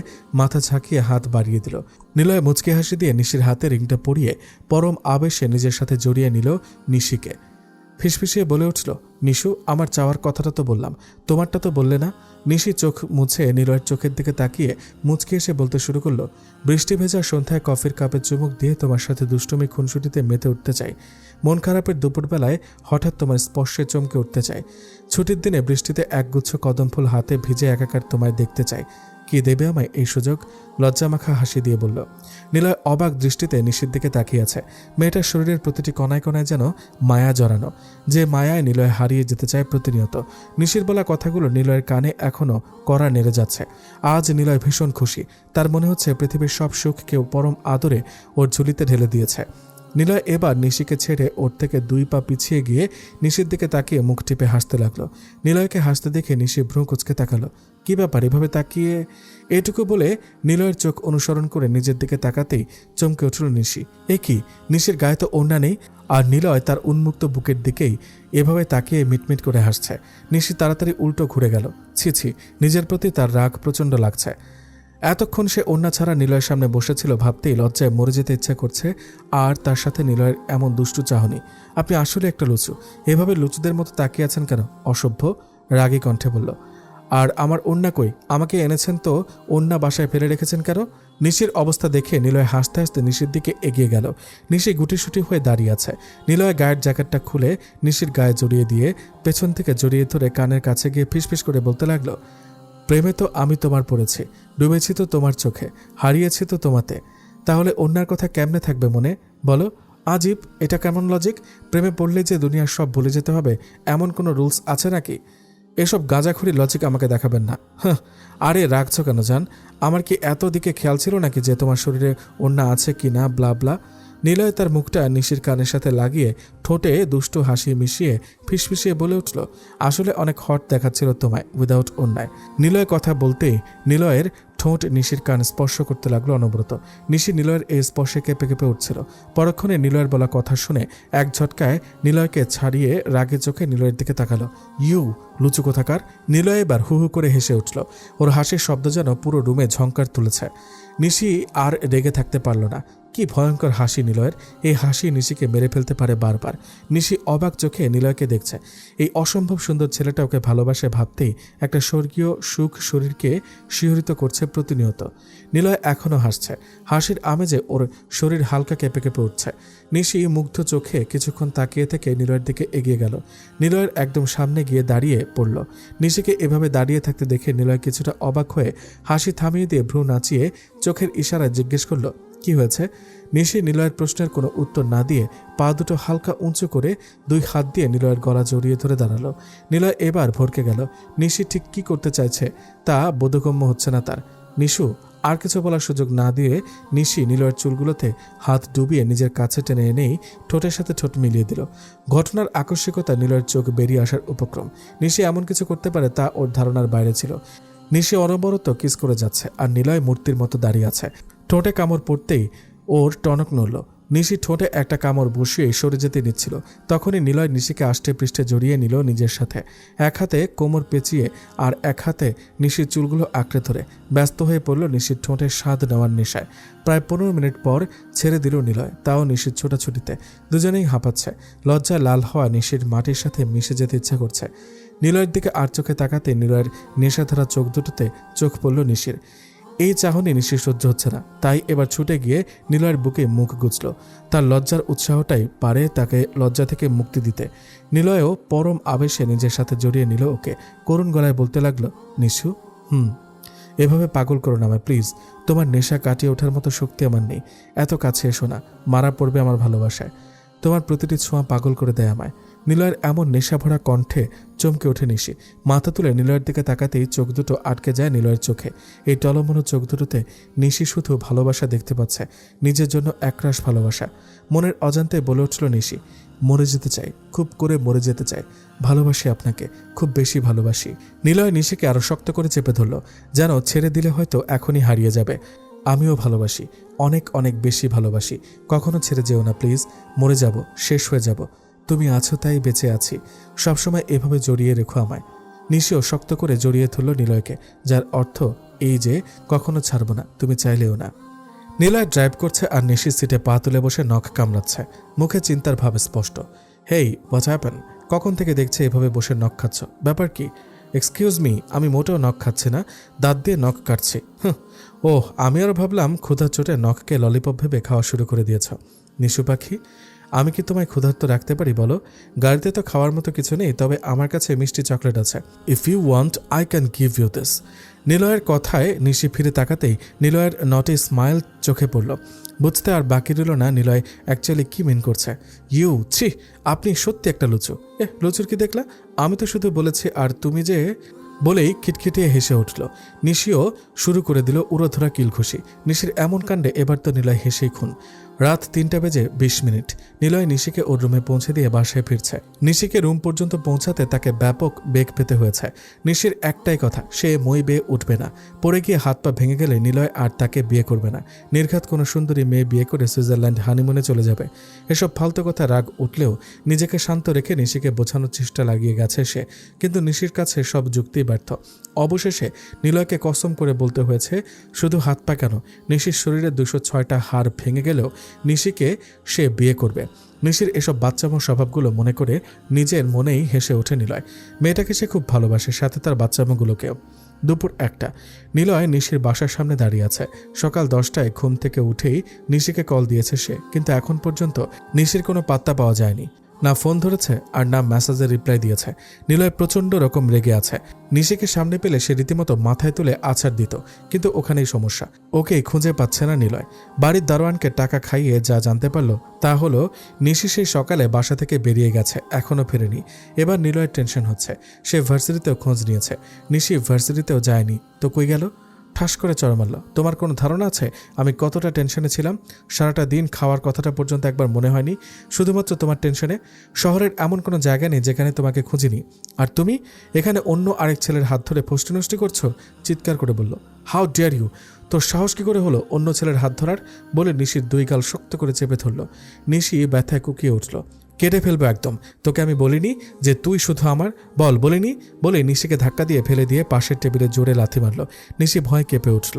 মাথা ঝাঁকিয়ে হাত বাড়িয়ে দিল। নিলয় মুচকি হাসি দিয়ে নিশির হাতে রিংটা পরিয়ে পরম আবেশে নিজের সাথে জড়িয়ে নিল নিশিকে। ফিসফিসিয়ে বলে উঠল, নিশু, আমার চাওয়ার কথাটা তো বললাম, তোমারটা তো বললে না। নিশি চোখ মুছে নিলয়ের চোখের দিকে তাকিয়ে মুচকি এসে বলতে শুরু করলো, বৃষ্টি ভেজা সন্ধ্যায় কফির কাপে চুমুক দিয়ে তোমার সাথে দুষ্টুমি খুনসুটিতে মেতে উঠতে চাই। মন খারাপের দুপুরবেলায় হঠাৎ তোমার স্পর্শে চমকে উঠতে চাই। ছুটির দিনে বৃষ্টিতে একগুচ্ছ কদম ফুল হাতে ভিজে একাকার তোমায় দেখতে চাই। কি দেবে আমায় এই সুযোগ? লজ্জামাখা হাসি দিয়ে বলল। নিলয় অবাক দৃষ্টিতে নিশির দিকে তাকিয়ে আছে। মেয়েটার শরীরের প্রতিটি কণায় কণায় যেন মায়া জড়ানো, যে মায়ায় নিলয় হারিয়ে যেতে চায় প্রতিনিয়ত। নিশির বলা কথাগুলো নিলয়ের কানে এখনো কড়া নেড়ে যাচ্ছে। আজ নিলয় ভীষণ খুশি। তার মনে হচ্ছে পৃথিবীর সব সুখ কেউ পরম আদরে ওর ঝুলিতে ঢেলে দিয়েছে। নিলয় এবার নিশিকে ছেড়ে ওর থেকে 2 পা পিছিয়ে গিয়ে নিশির দিকে তাকিয়ে মুখ টিপে হাসতে লাগলো। নিলয়কে হাসতে দেখে নিশি ভ্রু কুঁচকে তাকালো। কি ব্যাপার এভাবে তাকিয়ে? এটুকু বলে নিলয়ের চোখ অনুসরণ করে নিজের দিকে তাকাতেই চমকে উঠল নিশি। এ কি, নিশির গায়ে তো ওড়না নেই, আর নিলয় তার উন্মুক্ত বুকের দিকেই এভাবে তাকিয়ে মিটমিট করে হাসছে। নিশি তাড়াতাড়ি উল্টো ঘুরে গেল। ছি ছি, নিজের প্রতি তার রাগ প্রচণ্ড লাগছে। এতক্ষণ সে ওড়না ছাড়া নিলয়ের সামনে বসেছিল ভাবতেই লজ্জায় মরে যেতে ইচ্ছা করছে। আর তার সাথে নিলয়ের এমন দুষ্টু চাহনি। আপনি আসলে একটা লুচু। এভাবে লুচুদের মতো তাকিয়ে আছেন কেন? অসভ্য, রাগী কণ্ঠে বলল। আর আমার ওড়না কই? আমাকে এনেছেন তো ওড়না বাসায় ফেলে রেখেছেন কেন? নিশির অবস্থা দেখে নিলয় হাসতে হাসতে নিশির দিকে এগিয়ে গেল। নিশি গুটিসুটি হয়ে দাঁড়িয়ে আছে। নিলয় গায়ের জ্যাকেটটা খুলে নিশির গায়ে জড়িয়ে দিয়ে পেছন থেকে জড়িয়ে ধরে কানের কাছে গিয়ে ফিসফিস করে বলতে লাগলো, প্রেমে তো আমি তোমার পড়েছি, ডুবেছি তো তোমার চোখে, হারিয়েছি তো তোমাতে। তাহলে অন্যার কথা কেমনে থাকবে মনে বলো? আজীব, এটা কেমন লজিক? প্রেমে পড়লে যে দুনিয়ার সব ভুলে যেতে হবে এমন কোনো রুলস আছে নাকি? এসব গাঁজাখুরি লজিক আমাকে দেখাবেন না। হ্যাঁ, আরে রাখছো কেন জান? আমার কি এত দিকে খেয়াল ছিল নাকি যে তোমার শরীরে অন্যা আছে কি না? ব্লা ব্লা। নিলয় তার মুখটা নিশির কানের সাথে লাগিয়ে ঠোঁটে দুষ্টু হাসি মিশিয়ে ফিসফিসিয়ে বলে উঠল, আসলে অনেক হট দেখাচ্ছিল তোমায় উইদাউট অন্যায়। নিলয় কথা বলতেই নিলয়ের ঠোঁট নিশির কান স্পর্শ করতে লাগলো অনবরত। নিশি নিলয়ের এই স্পর্শে কেঁপে কেঁপে উঠছিল। পরক্ষণে নিলয়ের বলা কথা শুনে এক ঝটকায় নিলয়কে ছাড়িয়ে রাগে চোখে নিলয়ের দিকে তাকালো। ইউ লুচু কোথাকার! নিলয় এবার হু হু করে হেসে উঠল। ওর হাসির শব্দ যেন পুরো রুমে ঝংকার তুলেছে। নিশি আর রেগে থাকতে পারল না। কি ভয়ঙ্কর হাসি নিলয়ের! এই হাসি নিশিকে মেরে ফেলতে পারে বারবার। নিশি অবাক চোখে নিলয়কে দেখছে। এই অসম্ভব সুন্দর ছেলেটা ওকে ভালোবাসে ভাবতেই একটা স্বর্গীয় সুখ শরীরকে শিহরিত করছে প্রতিনিয়ত। নিলয় এখনও হাসছে। হাসির আমেজে ওর শরীর হালকা কেঁপে কেঁপে উঠছে। নিশি মুগ্ধ চোখে কিছুক্ষণ তাকিয়ে থেকে নিলয়ের দিকে এগিয়ে গেল। নিলয়ের একদম সামনে গিয়ে দাঁড়িয়ে পড়ল। নিশিকে এভাবে দাঁড়িয়ে থাকতে দেখে নিলয় কিছুটা অবাক হয়ে হাসি থামিয়ে দিয়ে ভ্রু নাচিয়ে চোখের ইশারায় জিজ্ঞেস করল, কি হয়েছে? নিশি নিলয়ের প্রশ্নের কোনো উত্তর না দিয়ে পা দুটো হালকা উঁচু করে 2 হাত দিয়ে নিলয়ের গলা জড়িয়ে ধরে দাঁড়ালো। নিলয় এবার ভরকে গেল। নিশি ঠিক কি করতে চাইছে তা বোধগম্য হচ্ছে না তার। নিশু আর কিছু বলার সুযোগ না দিয়ে নিশি নিলয়ের চুলগুলোতে হাত ডুবিয়ে নিজের কাছে টেনে এনেই ঠোঁটের সাথে ঠোঁট মিলিয়ে দিল। ঘটনার আকস্মিকতা নিলয়ের চোখ বেরিয়ে আসার উপক্রম। নিশি এমন কিছু করতে পারে তা ওর ধারণার বাইরে ছিল। নিশি অনবরত কিস করে যাচ্ছে আর নিলয় মূর্তির মতো দাঁড়িয়ে আছে। ঠোঁটে কামড় পড়তেই ওর টনক নড়ল। নিশি ঠোঁটে একটা কামড় বসিয়ে সরে যেতে নিচ্ছিল। তখনই নিলয় নিশিকে আষ্টে পৃষ্ঠে জড়িয়ে নিল নিজের সাথে। এক হাতে কোমর পেঁচিয়ে আর এক হাতে নিশির চুলগুলো আঁকড়ে ধরে ব্যস্ত হয়ে পড়ল নিশির ঠোঁটের স্বাদ নেওয়ার নেশায়। প্রায় 15 মিনিট পর ছেড়ে দিল নিলয়, তাও নিশির ছোটাছুটিতে। দুজনেই হাঁপাচ্ছে। লজ্জায় লাল হওয়া নিশির মাটির সাথে মিশে যেতে ইচ্ছা করছে। নিলয়ের দিকে আর চোখে তাকাতে নিলয়ের নেশাধরা চোখ দুটোতে চোখ পড়ল নিশির। এই চাহনি নিশির সহ্য হচ্ছে না, তাই এবার ছুটে গিয়ে নিলয়ের বুকে মুখ গুজল। তার লজ্জার উৎসাহটাই পারে তাকে লজ্জা থেকে মুক্তি দিতে। নিলয়ও পরম আবেশে নিজের সাথে জড়িয়ে নিল ওকে। করুণ গলায় বলতে লাগলো, নিশু, এভাবে পাগল করো না আমায় প্লিজ। তোমার নেশা কাটিয়ে ওঠার মতো শক্তি আমার নেই। এত কাছে এসো না, মারা পড়বে আমার ভালোবাসায়। তোমার প্রতিটি ছোঁয়া পাগল করে দেয় আমায়। নিলয়ের এমন নেশা ভরা কণ্ঠে চমকে ওঠে নিশি। মাথা তুলে নিলয়ের দিকে তাকাতেই চোখ দুটো আটকে যায় নিলয়ের চোখে। এই টলমলো চোখ দুটোতে নিশি শুধু ভালোবাসা দেখতে পাচ্ছে, নিজের জন্য একরাশ ভালোবাসা। মনের অজান্তে বলে উঠল নিশি, মরে যেতে চাই, খুব করে মরে যেতে চাই। ভালোবাসি আপনাকে, খুব বেশি ভালোবাসি। নিলয় নিশিকে আরো শক্ত করে চেপে ধরল, যেন ছেড়ে দিলে হয়তো এখনই হারিয়ে যাবে। আমিও ভালোবাসি, অনেক অনেক বেশি ভালোবাসি। কখনো ছেড়ে যেও না প্লিজ। মরে যাব, শেষ হয়ে যাব। তুমি আছো তাই বেঁচে আছি। সবসময় এভাবে জড়িয়ে রেখো আমায়। নিশিও শক্ত করে জড়িয়ে ধরল নিলয়কে, যার অর্থ এই যে কখনো ছাড়ব না, তুমি চাইলেও না। নিলয় ড্রাইভ করছে আর নিশির সিটে পা তুলে বসে নখ কামড়াচ্ছে। মুখে চিন্তার ভাব স্পষ্ট। হেই, হোয়াট হ্যাপেন? কখন থেকে দেখছে এভাবে বসে নখ খাচ্ছ? ব্যাপার কি? এক্সকিউজ মি, আমি মোটেও নখ খাচ্ছি না, দাঁত দিয়ে নখ কাটছি। ওহ, আমি আরও ভাবলাম ক্ষুধার চোটে নখকে ললিপপ ভেবে খাওয়া শুরু করে দিয়েছ। নিশু পাখি, আমি কি তোমায় ক্ষুধার্ত রাখতে পারি বলো? গাড়িতে তো খাওয়ার মতো কিছু নেই, তবে আমার কাছে মিষ্টি চকলেট আছে। If you want I can give you this. নিলয়ের কথায় নিশি ফিরে তাকাতেই নিলয়ের নটি স্মাইল চোখে পড়ল। বুঝতে আর বাকি রইল না নিলয় অ্যাকচুয়ালি কি মিন করছে। ইউ ছি, আপনি সত্যি একটা লুচু। লুচুর কি দেখলা? আমি তো শুধু বলেছি, আর তুমি যে বলেই খিটখিটিয়ে হেসে উঠল। নিশিও শুরু করে দিল উড়োধরা কিলঘুষি। নিশির এমন কাণ্ডে এবার তো নিলয় হেসেই খুন। রাত 3টা বেজে 20 মিনিট। নিলয় নিশিকে ওর রুমে পৌঁছে দিয়ে বাসায় ফিরছে। নিশিকে রুম পর্যন্ত পৌঁছাতে তাকে ব্যাপক বেগ পেতে হয়েছে। নিশির একটাই কথা, সে মই বেয়ে উঠবে না। পড়ে গিয়ে হাত পা ভেঙে গেলে নিলয় আর তাকে বিয়ে করবে না। নির্ঘাত কোনো সুন্দরী মেয়ে বিয়ে করে সুইজারল্যান্ড হানিমুনে চলে যাবে। এসব ফালতু কথা রাগ উঠলেও নিজেকে শান্ত রেখে নিশিকে বোঝানোর চেষ্টা লাগিয়ে গেছে সে, কিন্তু নিশির কাছে সব যুক্তি ব্যর্থ। অবশেষে নিলয়কে কসম করে বলতে হয়েছে, শুধু হাত পা কেন, নিশির শরীরে 206টা হাড় ভেঙে গেলেও নিশিকে সে বিয়ে করবে। নিশির এসব বাচ্চামো স্বভাবগুলো মনে করে নিজের মনেই হেসে ওঠে নিলয়। মেয়েটাকে সে খুব ভালোবাসে, সাথে তার বাচ্চামোগুলোকেও। দুপুর 1টা। নিলয় নিশির বাসার সামনে দাঁড়িয়ে আছে। সকাল 10টায় ঘুম থেকে উঠেই নিশিকে কল দিয়েছে সে, কিন্তু এখন পর্যন্ত নিশির কোনো পাত্তা পাওয়া যায়নি। না ফোন ধরেছে আর না মেসেজের রিপ্লাই দিয়েছে। নিলয় প্রচণ্ড রকম রেগে আছে। নিশিকে সামনে পেলে সে রীতিমতো মাথায় তুলে আছাড় দিত, কিন্তু ওখানেই সমস্যা, ওকেই খুঁজে পাচ্ছে না নিলয়। বাড়ির দারোয়ানকে টাকা খাইয়ে যা জানতে পারল তা হলো নিশি সেই সকালে বাসা থেকে বেরিয়ে গেছে, এখনও ফেরেনি। এবার নিলয়ের টেনশন হচ্ছে। সে ভার্সিটিতেও খোঁজ নিয়েছে, নিশি ভার্সিটিতেও যায়নি, তো কই গেল? ঠাস করে চড় মারল। তোমার কোনো ধারণা আছে আমি কতটা টেনশনে ছিলাম? সারাটা দিন খাওয়ার কথাটা পর্যন্ত একবার মনে হয়নি, শুধুমাত্র তোমার টেনশনে। শহরের এমন কোনো জায়গা নেই যেখানে তোমাকে খুঁজিনি, আর তুমি এখানে অন্য আরেক ছেলের হাত ধরে ফষ্টি নষ্টি করছো। চিৎকার করে বলল, হাউ ডেয়ার ইউ! তোর সাহস কি করে হলো অন্য ছেলের হাত ধরার? বলে নিশির 2 গাল শক্ত করে চেপে ধরল। নিশি ব্যথায় কুকিয়ে উঠল। কেটে ফেলবো একদম, তোকে আমি বলিনি যে তুই শুধু আমার? বল, বলিনি? বলে নিশিকে ধাক্কা দিয়ে ফেলে দিয়ে পাশের টেবিলে জোরে লাথি মারল। নিশি ভয় কেঁপে উঠল।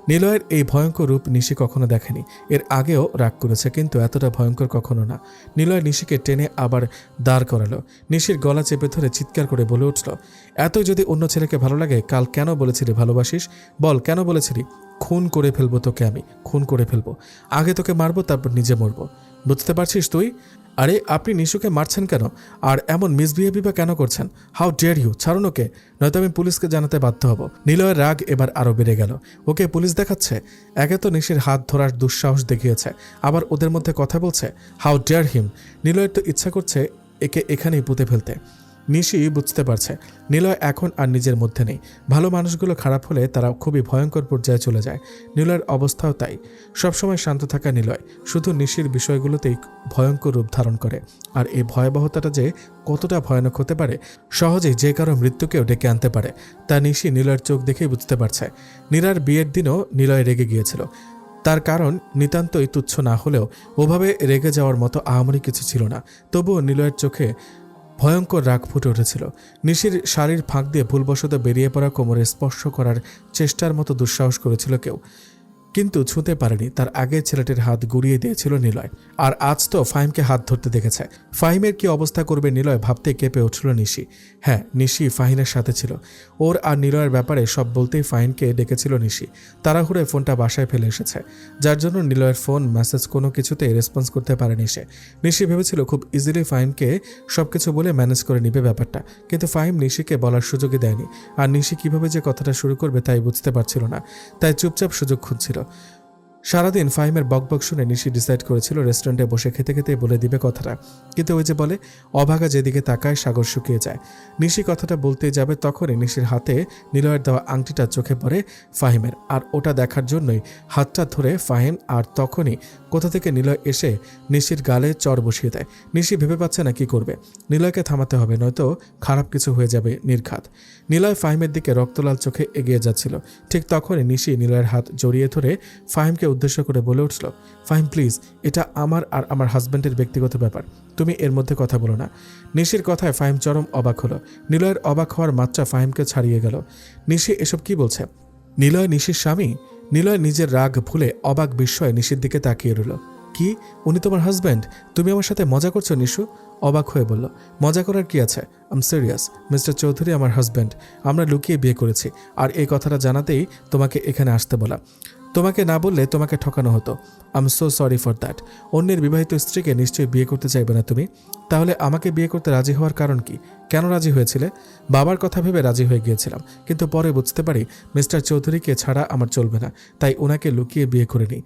নিলয়ের এই ভয়ঙ্কর রূপ নিশি কখনো দেখেনি। এর আগেও রাগ করেছে, কিন্তু এতটা ভয়ঙ্কর কখনো না। নিলয় নিশিকে টেনে আবার দাঁড় করালো। নিশির গলা চেপে ধরে চিৎকার করে বলে উঠল, এতই যদি অন্য ছেলেকে ভালো লাগে, কাল কেন বলেছিলি ভালোবাসিস? বল, কেন বলেছিলি? খুন করে ফেলবো তোকে আমি, খুন করে ফেলবো। আগে তোকে মারবো, তারপর নিজে মরবো। বুঝতে পারছিস তুই? আরে আপনি নিশুকে মারছেন কেন? আর এমন মিসবিহেভই বা কেন করছেন? How dare you! ছাড়ুন ওকে, নয়তো আমি পুলিশকে জানাতে বাধ্য হব। নিলয়ের রাগ এবার আরও বেড়ে গেল। ওকে পুলিশ দেখাচ্ছে? একে তো নিশির হাত ধরার দুঃসাহস দেখিয়েছে, আবার ওদের মধ্যে কথা বলছে। হাউ ডেয়ার হিম! নিলয়ের তো ইচ্ছা করছে একে এখানেই পুঁতে ফেলতে। নিশি বুঝতে পারছে নিলয় এখন আর নিজের মধ্যে নেই। ভালো মানুষগুলো খারাপ হলে তারা খুবই ভয়ঙ্কর পর্যায়ে চলে যায়। নিলয়ের অবস্থাও তাই। সবসময় শান্ত থাকা নিলয় শুধু নিশির বিষয়গুলোতেই ভয়ঙ্কর রূপ ধারণ করে। আর এই ভয়াবহতাটা যে কতটা ভয়ানক হতে পারে, সহজেই যে কারো মৃত্যুকেও ডেকে আনতে পারে, তা নিশি নিলয়ের চোখ দেখেই বুঝতে পারছে। নীরার বিয়ের দিনও নিলয় রেগে গিয়েছিল। তার কারণ নিতান্তই তুচ্ছ না হলেও ওভাবে রেগে যাওয়ার মতো আহামরি কিছু ছিল না। তবুও নিলয়ের চোখে ভয়ঙ্কর রাগ ফুটে উঠেছিল। নিশির শাড়ির ফাঁক দিয়ে ভুলবশত বেরিয়ে পড়া কোমরে স্পর্শ করার চেষ্টার মতো দুঃসাহস করেছিল কেউ, কিন্তু ছুঁতে পারেনি। তার আগে ছেলেটির হাত গুড়িয়ে দিয়েছিল নিলয়, আর আজ তো ফাহিমকে হাত ধরতে দেখেছে। ফাহিমের কি অবস্থা করবে নিলয় ভাবতে কেঁপে উঠল নিশি। হ্যাঁ, নিশি ফাহিনের সাথে ছিল। ওর আর নিলয়ের ব্যাপারে সব বলতেই ফাহিনকে ডেকেছিল নিশি। তাড়াহুড়ে ফোনটা বাসায় ফেলে এসেছে, যার জন্য নিলয়ের ফোন মেসেজ কোনো কিছুতেই রেসপন্স করতে পারেনি সে। নিশি ভেবেছিল খুব ইজিলি ফাহিমকে সবকিছু বলে ম্যানেজ করে নিবে ব্যাপারটা, কিন্তু ফাহিম নিশিকে বলার সুযোগই দেয়নি। আর নিশি কিভাবে যে কথাটা শুরু করবে তাই বুঝতে পারছিল না, তাই চুপচাপ সুযোগ খুঁজছিল। সারাদিন ফাহিমের বকবক শুনে নিশি ডিসাইড করেছিল রেস্টুরেন্টে বসে খেতে খেতে বলে দিবে কথাটা, কিন্তু ওই যে বলে অভাগা যেদিকে তাকায় সাগর শুকিয়ে যায়। নিশি কথাটা বলতে যাবে তখনই নিশির হাতে নিলয়ের দেওয়া আংটিটা চোখে পড়ে ফাহিমের, আর ওটা দেখার জন্যই হাতটা ধরে ফাহিম, আর তখনই কোথা থেকে নিলয় এসে নিশির গালে চড় বসিয়ে দেয়। নিশি ভেবে পাচ্ছে না কি করবে। নিলয়কে থামাতে হবে, নয়তো খারাপ কিছু হয়ে যাবে নির্ঘাত। নিলয় ফাহিমের দিকে রক্তলাল চোখে এগিয়ে যাচ্ছিল। ঠিক তখনই নিশি নিলয়ের হাত জড়িয়ে ধরে ফাহিমকে উদ্দেশ্য করে বলে উঠল, ফাহিম প্লিজ, এটা আমার আর আমার হাজব্যান্ডের ব্যক্তিগত ব্যাপার, তুমি এর মধ্যে কথা বলো না। নিশির কথায় ফাহিম চরম অবাক হলো। নিলয়ের অবাক হওয়ার মাত্রা ফাহিমকে ছাড়িয়ে গেল। নিশি এসব কি বলছে? নিলয় নিশির স্বামী? নিলয় নিজের রাগ ভুলে অবাক বিস্ময়ে নিশির দিকে তাকিয়ে রইল। কি, উনি তোমার হাজব্যান্ড? তুমি আমার সাথে মজা করছো? নিশু অবাক হয়ে বলল, মজা করার কি আছে? আম সিরিয়াস, মিস্টার চৌধুরী আমার হাজব্যান্ড। আমরা লুকিয়ে বিয়ে করেছি, আর এই কথাটা জানাতেই তোমাকে এখানে আসতে বলা। তোমাকে না বললে তোমাকে ঠকানো হতো। I am so sorry for that. অন্যের বিবাহিত স্ত্রীকে নিশ্চয়ই বিয়ে করতে চাইবে না তুমি। তাহলে আমাকে বিয়ে করতে রাজি হওয়ার কারণ কি? কেন রাজি হয়েছিলে? বাবার কথা ভেবে রাজি হয়ে গিয়েছিলাম, কিন্তু পরে বুঝতে পারি মিস্টার চৌধুরীকে ছাড়া আমার চলবে না, তাই ওনাকে লুকিয়ে বিয়ে করে নিই।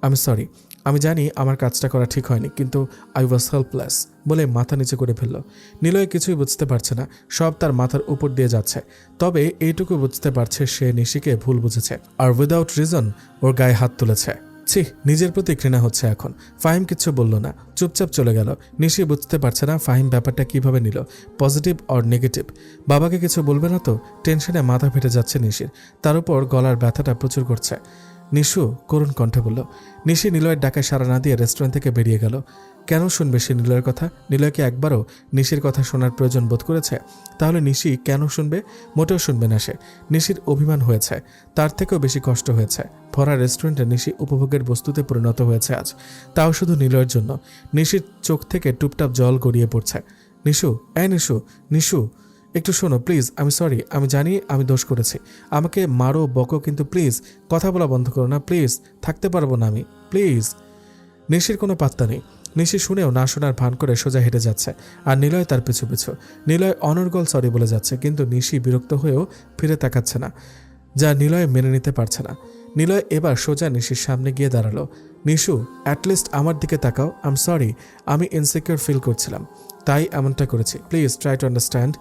আমি সরি, আমি জানি আমার কাজটা করা ঠিক হয়নি, কিন্তু আই ওয়াজ হেল্পলেস বলে মাথা নিচে করে ফেলল। নিলয় কিছুই বুঝতে পারছে না, সব তার মাথার উপর দিয়ে যাচ্ছে। তবে এইটুকু বুঝতে পারছে সে নিশিকে ভুল বুঝেছে, আর উইদাউট রিজন ওর গায়ে হাত তুলেছে। ছি, নিজের প্রতি ঘৃণা হচ্ছে এখন। ফাহিম কিচ্ছু বলল না, চুপচাপ চলে গেল। নিশি বুঝতে পারছে না ফাহিম ব্যাপারটা কিভাবে নিল, পজিটিভ অর নেগেটিভ। বাবাকে কিছু বলবে না তো? টেনশনে মাথা ফেটে যাচ্ছে নিশির, তার উপর গলার ব্যথাটা প্রচুর করছে। নিশু করুণ কণ্ঠে বলল। নিশি নিলয়ের ডাকে সাড়া না দিয়ে রেস্টুরেন্ট থেকে বেরিয়ে গেল। কেন শুনবে সে নিলয়ের কথা? নিলয়কে একবারও নিশির কথা শোনার প্রয়োজন বোধ করেছে? তাহলে নিশি কেন শুনবে? মোটেও শুনবে না সে। নিশির অভিমান হয়েছে, তার থেকেও বেশি কষ্ট হয়েছে। ভরা রেস্টুরেন্টে নিশি উপভোগের বস্তুতে পরিণত হয়েছে আজ, তাও শুধু নিলয়ের জন্য। নিশির চোখ থেকে টুপটাপ জল গড়িয়ে পড়ছে। নিশু, নিশু, নিশু, একটু শোনো প্লিজ। আমি সরি, আমি জানি আমি দোষ করেছি। আমাকে মারো বকো, কিন্তু প্লিজ কথা বলা বন্ধ করো না প্লিজ। থাকতে পারবো না আমি, প্লিজ। নিশির কোনো পাত্তা নেই। নিশি শুনেও না শোনার ভান করে সোজা হেঁটে যাচ্ছে, আর নিলয় তার পিছু পিছু। নিলয় অনর্গল সরি বলে যাচ্ছে, কিন্তু নিশি বিরক্ত হয়েও ফিরে তাকাচ্ছে না, যা নিলয় মেনে নিতে পারছে না। নিলয় এবার সোজা নিশির সামনে গিয়ে দাঁড়ালো। নিশু, অ্যাটলিস্ট আমার দিকে তাকাও। আই এম সরি, আমি ইনসিকিউর ফিল করছিলাম, তাই এমনটা করেছি। Please try to understand.